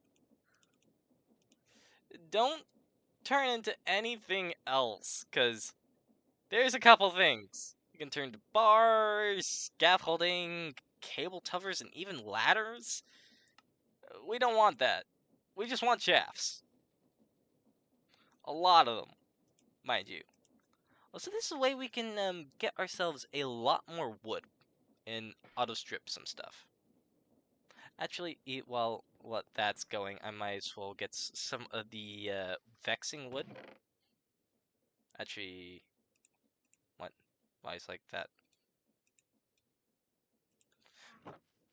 don't turn into anything else, because there's a couple things. You can turn to bars, scaffolding, cable towers, and even ladders. We don't want that. We just want shafts. A lot of them, mind you. So this is a way we can get ourselves a lot more wood and auto strip some stuff. Actually, while what that's going, I might as well get some of the vexing wood. Actually, what? Why is like that?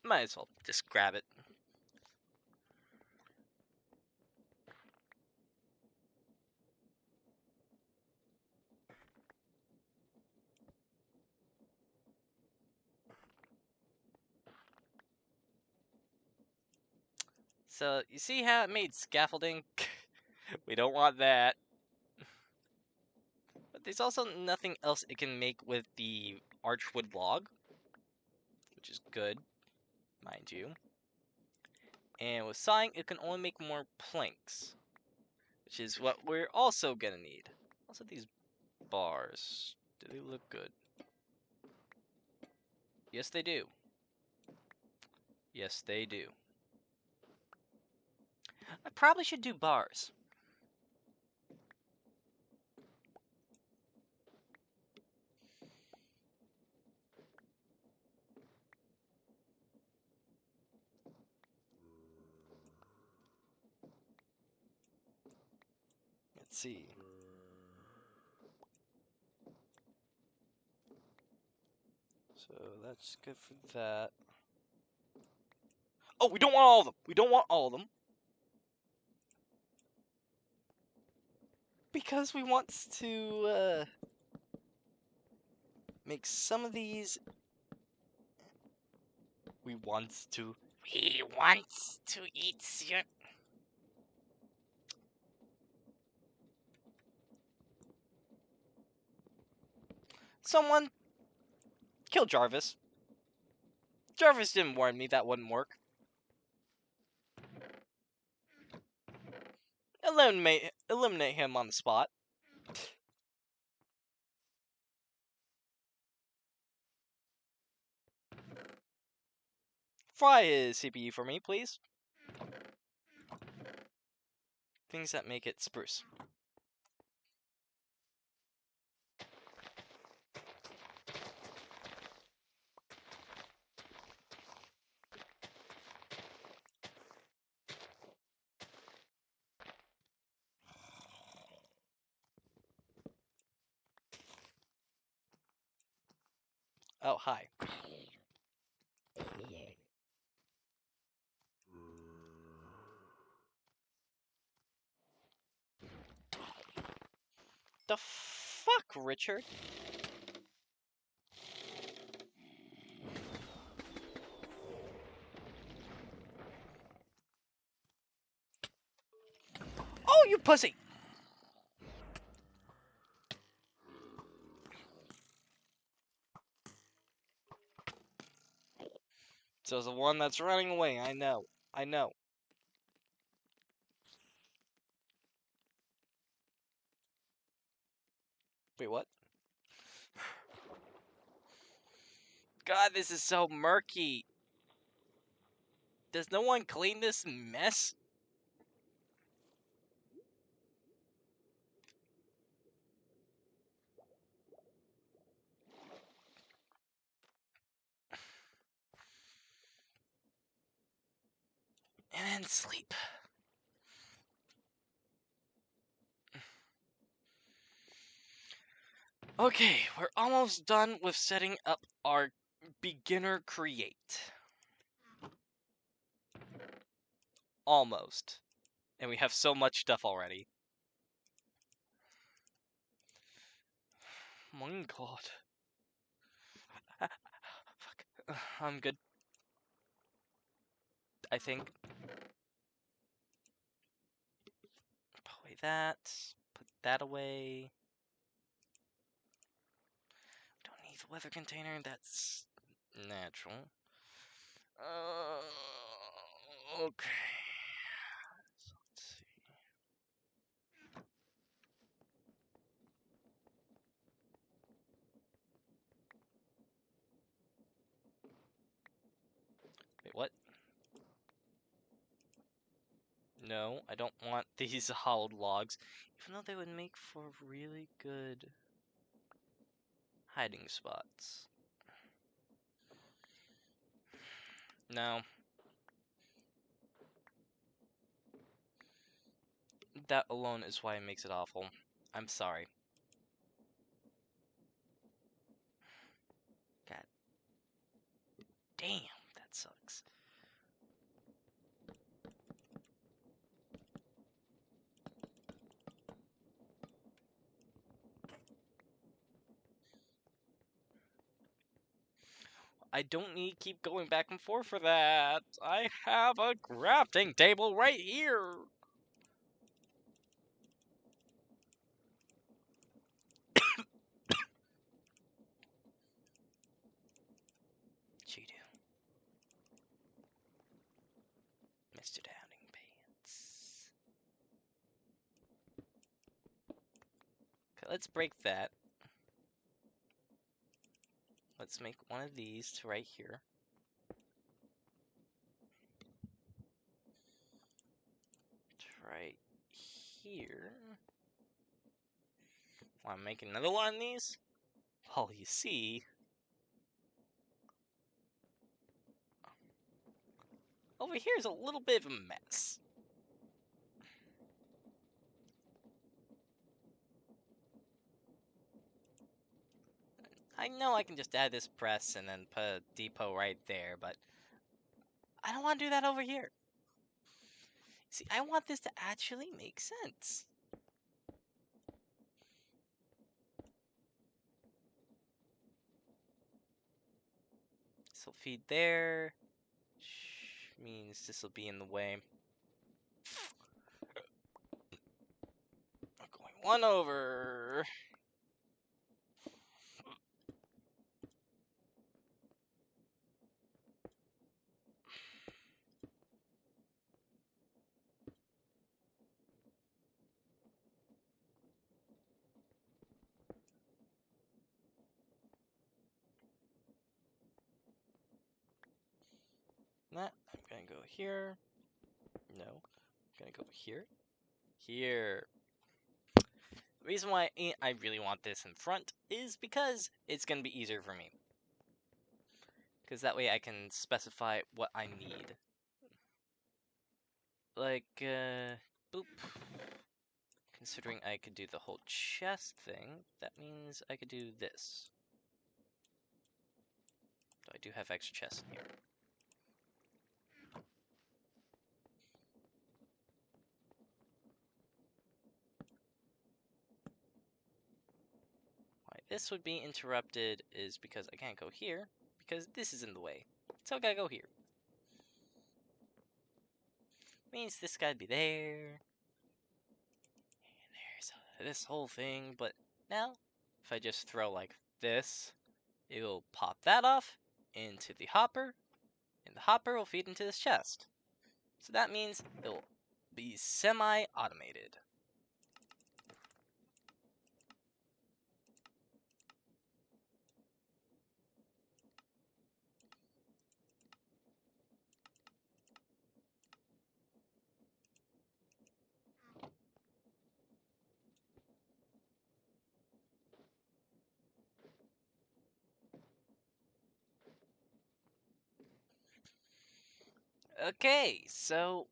Might as well just grab it. So, you see how it made scaffolding? We don't want that. But there's also nothing else it can make with the archwood log, which is good, mind you. And with sawing, it can only make more planks, which is what we're also gonna need. Also, these bars, do they look good? Yes, they do. Yes, they do. I probably should do bars. Let's see. So that's good for that. Oh, we don't want all of them. We don't want all of them. Because we want to make some of these. We want to. He wants to eat your... Someone kill Jarvis. Jarvis didn't warn me that wouldn't work. Eliminate him on the spot. Fry his CPU for me, please. things that make it spruce. Oh, hi. The fuck, Richard? Oh, you pussy! So the one that's running away, I know. I know. Wait, what? God, this is so murky. Does no one clean this mess? And then sleep. Okay, we're almost done with setting up our beginner create. Almost. And we have so much stuff already. My god. Fuck. I'm good. I think. Put away that. Put that away. Don't need the weather container. That's natural. Okay. So let's see. Wait, what? No, I don't want these hollowed logs, even though they would make for really good hiding spots. No. That alone is why it makes it awful. I'm sorry. God damn, that sucks. I don't need to keep going back and forth for that. I have a crafting table right here. Cheeto. Mr. Downing Pants. Okay, let's break that. Let's make one of these to right here. To right here. Want to make another one of these? Well, you see, over here is a little bit of a mess. I know I can just add this press and then put a depot right there, but I don't want to do that over here. See, I want this to actually make sense. This will feed there, which means this will be in the way. I'm going one over. That I'm gonna go here. No, I'm gonna go here, here. The reason why I really want this in front is because it's going to be easier for me. Because that way I can specify what I need. Like, boop. Considering I could do the whole chest thing, that means I could do this. So I do have extra chests in here. Why this would be interrupted is because I can't go here, because this is in the way. So I gotta go here. Means this gotta be there. And there's this whole thing, but now, if I just throw like this, it will pop that off into the hopper, and the hopper will feed into this chest. So that means it will be semi-automated. Okay, so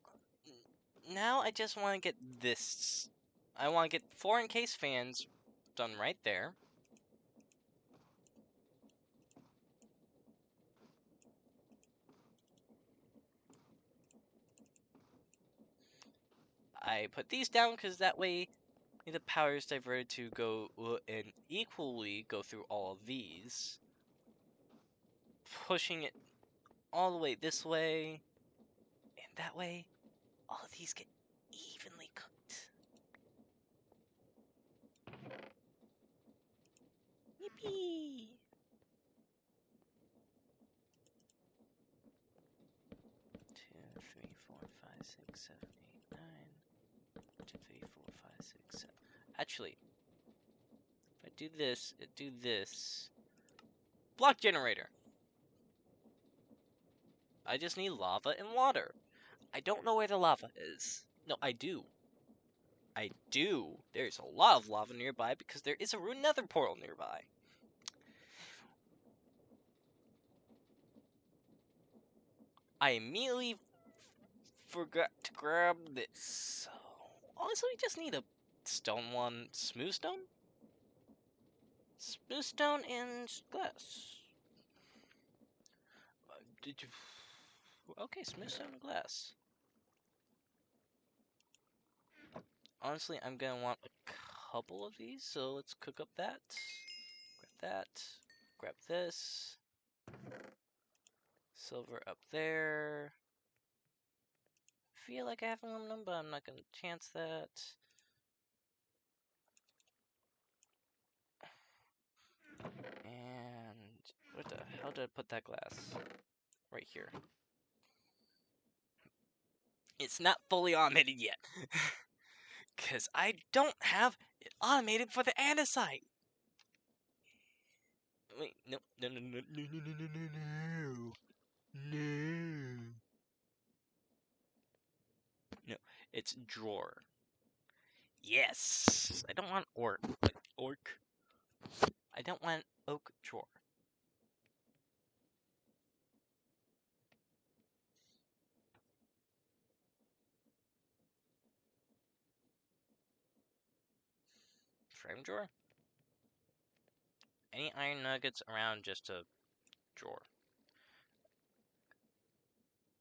now I just want to get this. I want to get 4 encased fans done right there. I put these down because that way the power is diverted to go and equally go through all of these. Pushing it all the way this way, and that way all of these get evenly cooked. Yippee! 2, 3, 4, 5, 6, 7, 8, 9. 2, 3, 4, 5, 6, 7. Actually, if I do this, do this. Block generator. I just need lava and water. I don't know where the lava is. No, I do. I do. There's a lot of lava nearby because there is a rune nether portal nearby. I immediately forgot to grab this. So, honestly, we just need a stone one. Smooth stone? Smooth stone and glass. Did you... Okay, smooth stone and glass. Honestly, I'm gonna want a couple of these, so let's cook up that. Grab that. Grab this. Silver up there. Feel like I have aluminum, but I'm not gonna chance that. And what the hell did I put that glass? Right here. It's not fully automated yet. Because I don't have it automated for the andesite. Wait, no, no, no, no, no, no, no, no, no, no. No, it's drawer. Yes! I don't want orc. Orc. I don't want oak drawer. Frame drawer? Any iron nuggets around just a drawer.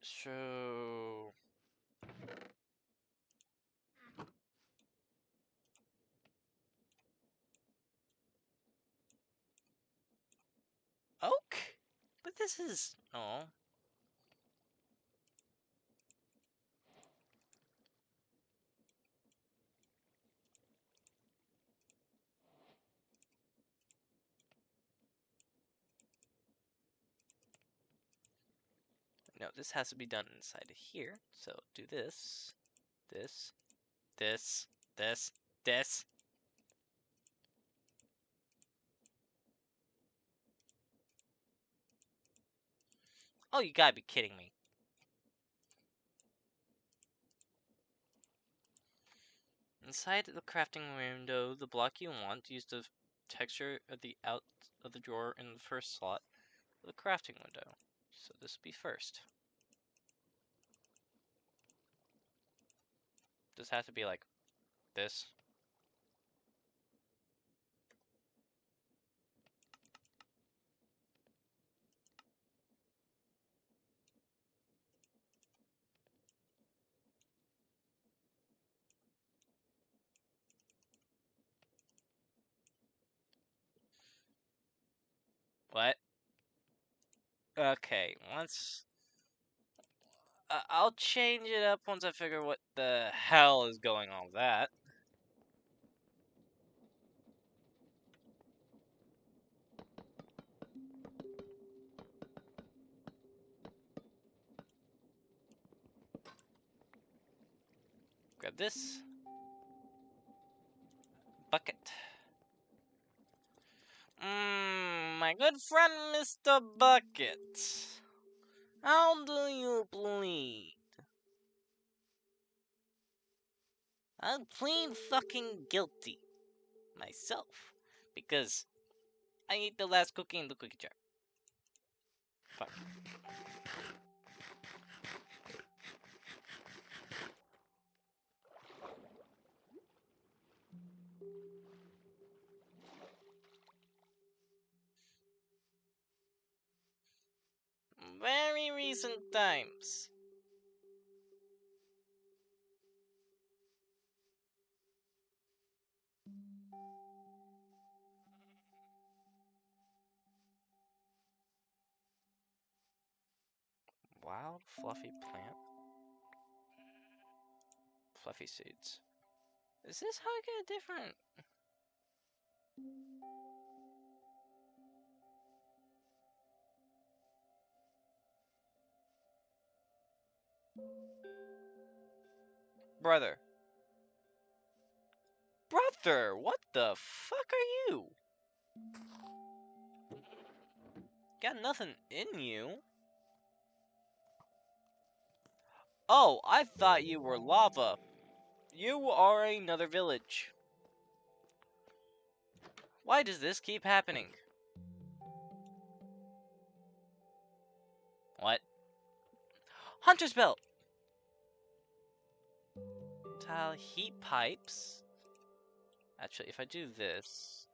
So... Oak? But this is... Oh. No, this has to be done inside of here. So do this, this, this, this, this. Oh, you gotta be kidding me. Inside the crafting window, the block you want, use the texture of the out of the drawer in the first slot of the crafting window. So this will be first. Does it have to be like this? What? Okay, I'll change it up once I figure what the hell is going on with that. Grab this bucket. My good friend Mr. Bucket. How do you plead? I'm plain fucking guilty. Myself. Because I ate the last cookie in the cookie jar. Fuck. Very recent times. Wild fluffy plant. Fluffy seeds. Is this how I get different? Brother. Brother, what the fuck are you? Got nothing in you. Oh, I thought you were lava. You are another village. Why does this keep happening? What? Hunter's belt! Tile heat pipes. Actually, if I do this...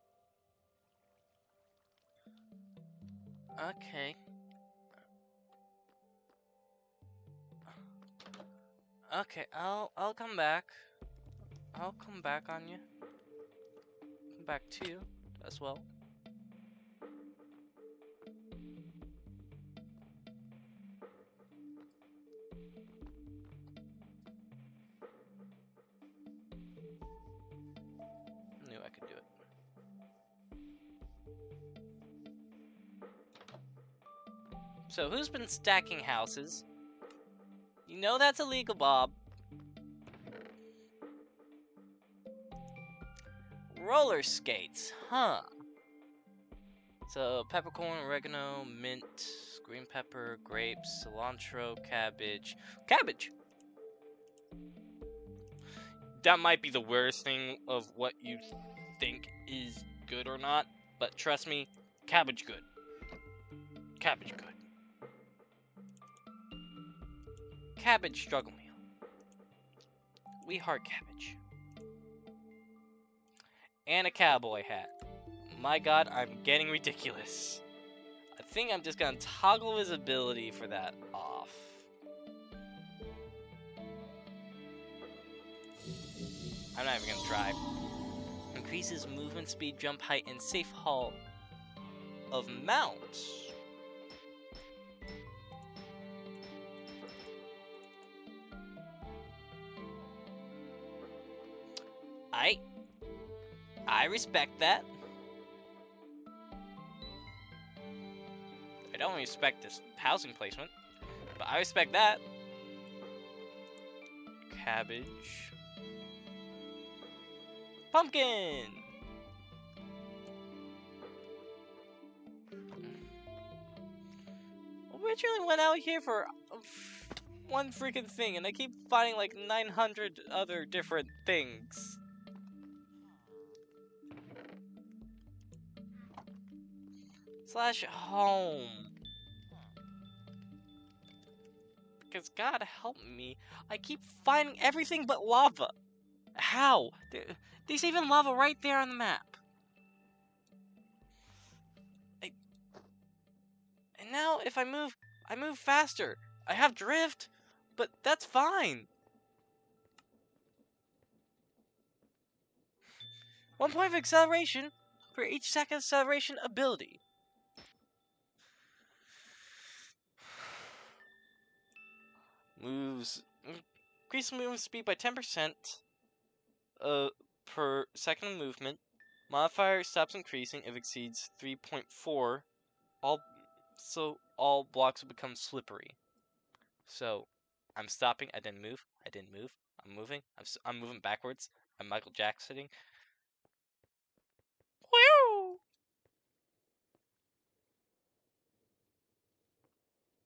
Okay. Okay, I'll come back. I'll come back on you. Come back to you as well. Knew I could do it. So who's been stacking houses? You know that's illegal, Bob. Roller skates, huh? So peppercorn, oregano, mint, green pepper, grapes, cilantro, cabbage. Cabbage! That might be the worst thing of what you think is good or not, but trust me, cabbage good. Cabbage good. Cabbage struggle meal. We heart cabbage. And a cowboy hat. My god, I'm getting ridiculous. I think I'm just gonna toggle visibility for that off. I'm not even gonna try. Increases movement speed, jump height, and safe haul of mounts. I respect that. I don't respect this housing placement, but I respect that. Cabbage. Pumpkin! We literally went out here for one freaking thing, and I keep finding like 900 other different things. Slash home. Because God help me, I keep finding everything but lava. How? There's even lava right there on the map. And now if I move faster. I have drift, but that's fine. 1 point of acceleration for each second acceleration ability. Moves increase movement speed by 10% per second of movement. Modifier stops increasing if exceeds 3.4. All blocks will become slippery. So I'm stopping. I didn't move. I didn't move. I'm moving. I'm moving backwards. I'm Michael Jacksoning. Woo!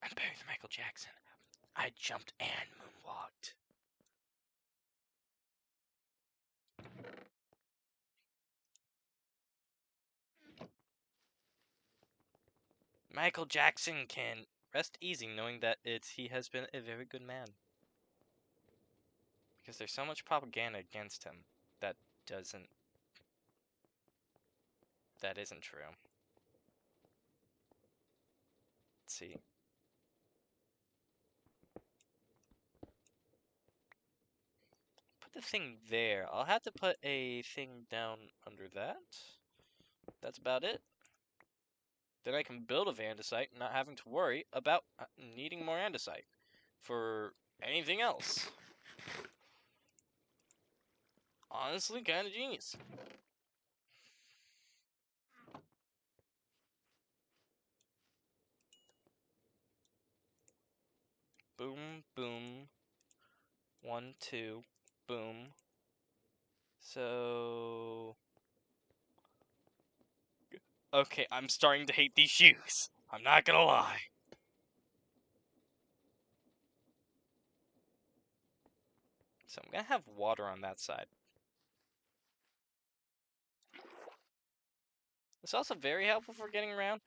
I'm better than Michael Jackson. I jumped and moonwalked. Michael Jackson can rest easy knowing that he has been a very good man. Because there's so much propaganda against him that isn't true. Let's see. Put the thing there. I'll have to put a thing down under that. That's about it. Then I can build a andesite, not having to worry about needing more andesite for anything else. Honestly, kind of genius. Boom, boom. 1, 2, boom. So... Okay, I'm starting to hate these shoes. I'm not gonna lie. So I'm gonna have water on that side. It's also very helpful for getting around.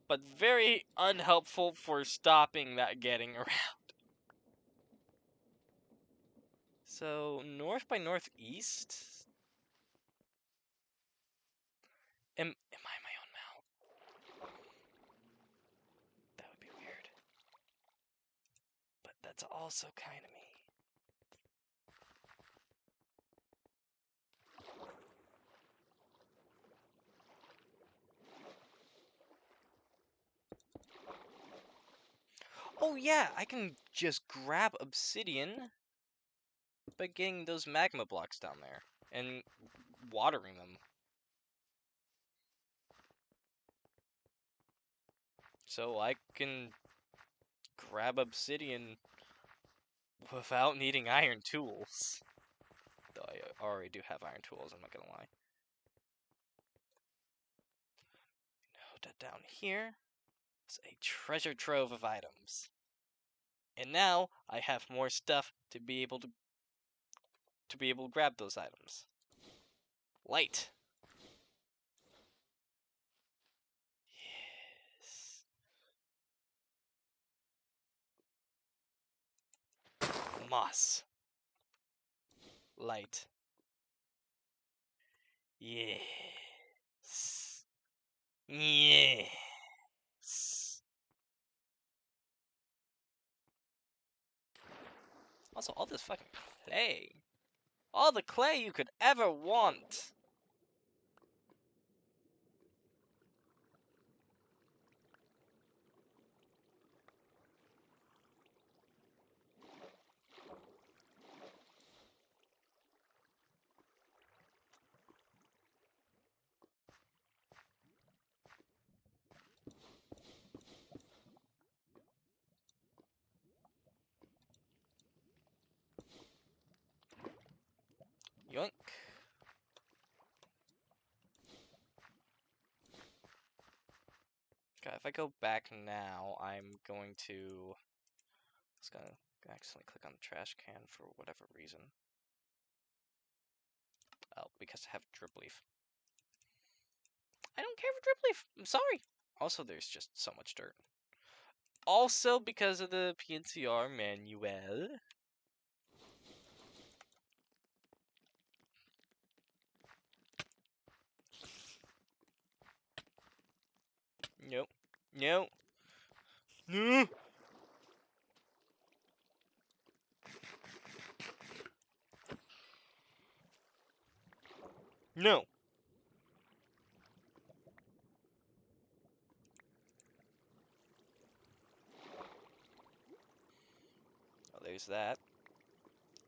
But very unhelpful for stopping that getting around. So, north by northeast? Am I my own mouth? That would be weird. But that's also kind of me. Oh yeah, I can just grab obsidian by getting those magma blocks down there and watering them. So I can grab obsidian without needing iron tools. Though I already do have iron tools, I'm not gonna lie. Put that down here. It's a treasure trove of items. And now I have more stuff to be able to grab those items. Light. Yes. Moss. Light. Yes. Yes. Also, all this fucking clay. All the clay you could ever want. Yoink. Okay, if I go back now, I'm going to... It's gonna accidentally click on the trash can for whatever reason. Oh, because I have drip leaf. I don't care for drip leaf. I'm sorry. Also, there's just so much dirt. Also, because of the PNCR manual. Nope. No. No. No. Oh, there's that.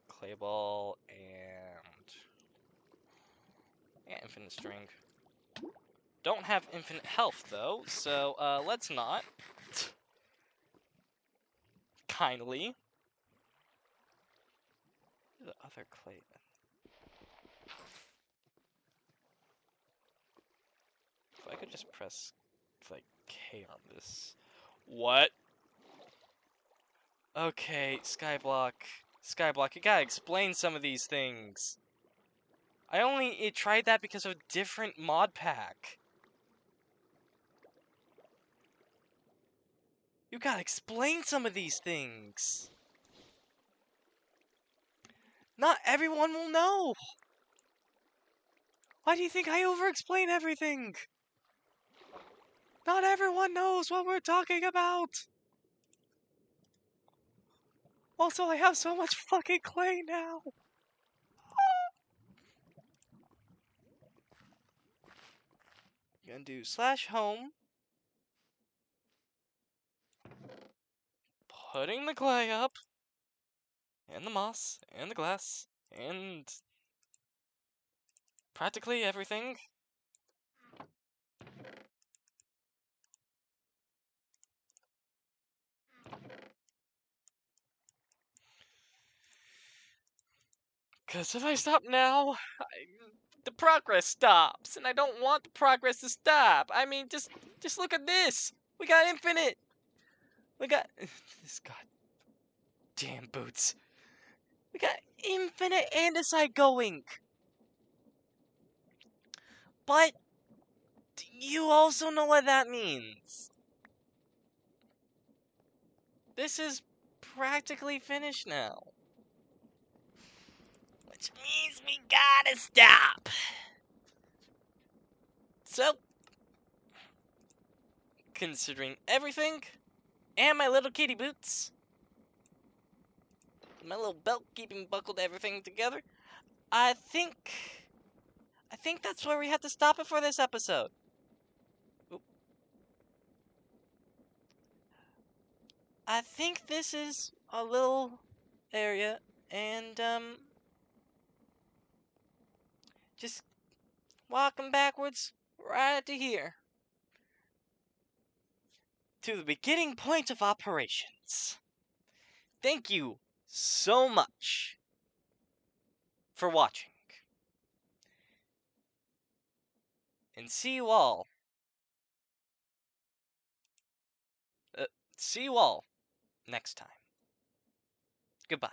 Clay ball and yeah, infinite string. Don't have infinite health though, so let's not. Kindly. The other clay then. If I could just press like K on this. What? Okay, Skyblock. Skyblock, you gotta explain some of these things. I only tried that because of a different mod pack. You gotta explain some of these things. Not everyone will know. Why do you think I over-explain everything? Not everyone knows what we're talking about. Also, I have so much fucking clay now. You're gonna do /home. Putting the clay up. And the moss. And the glass. And practically everything. Because if I stop now, the progress stops. And I don't want the progress to stop. I mean, just look at this. We got infinite. We got... This goddamn boots. We got infinite andesite going. But you also know what that means. This is practically finished now. Which means we gotta stop. So, considering everything, and my little kitty boots, my little belt keeping buckled everything together, I think that's where we have to stop it for this episode. Oop. I think this is a little area, and just walking backwards right to here. To the beginning point of operations. Thank you so much for watching. And see you all. See you all next time. Goodbye.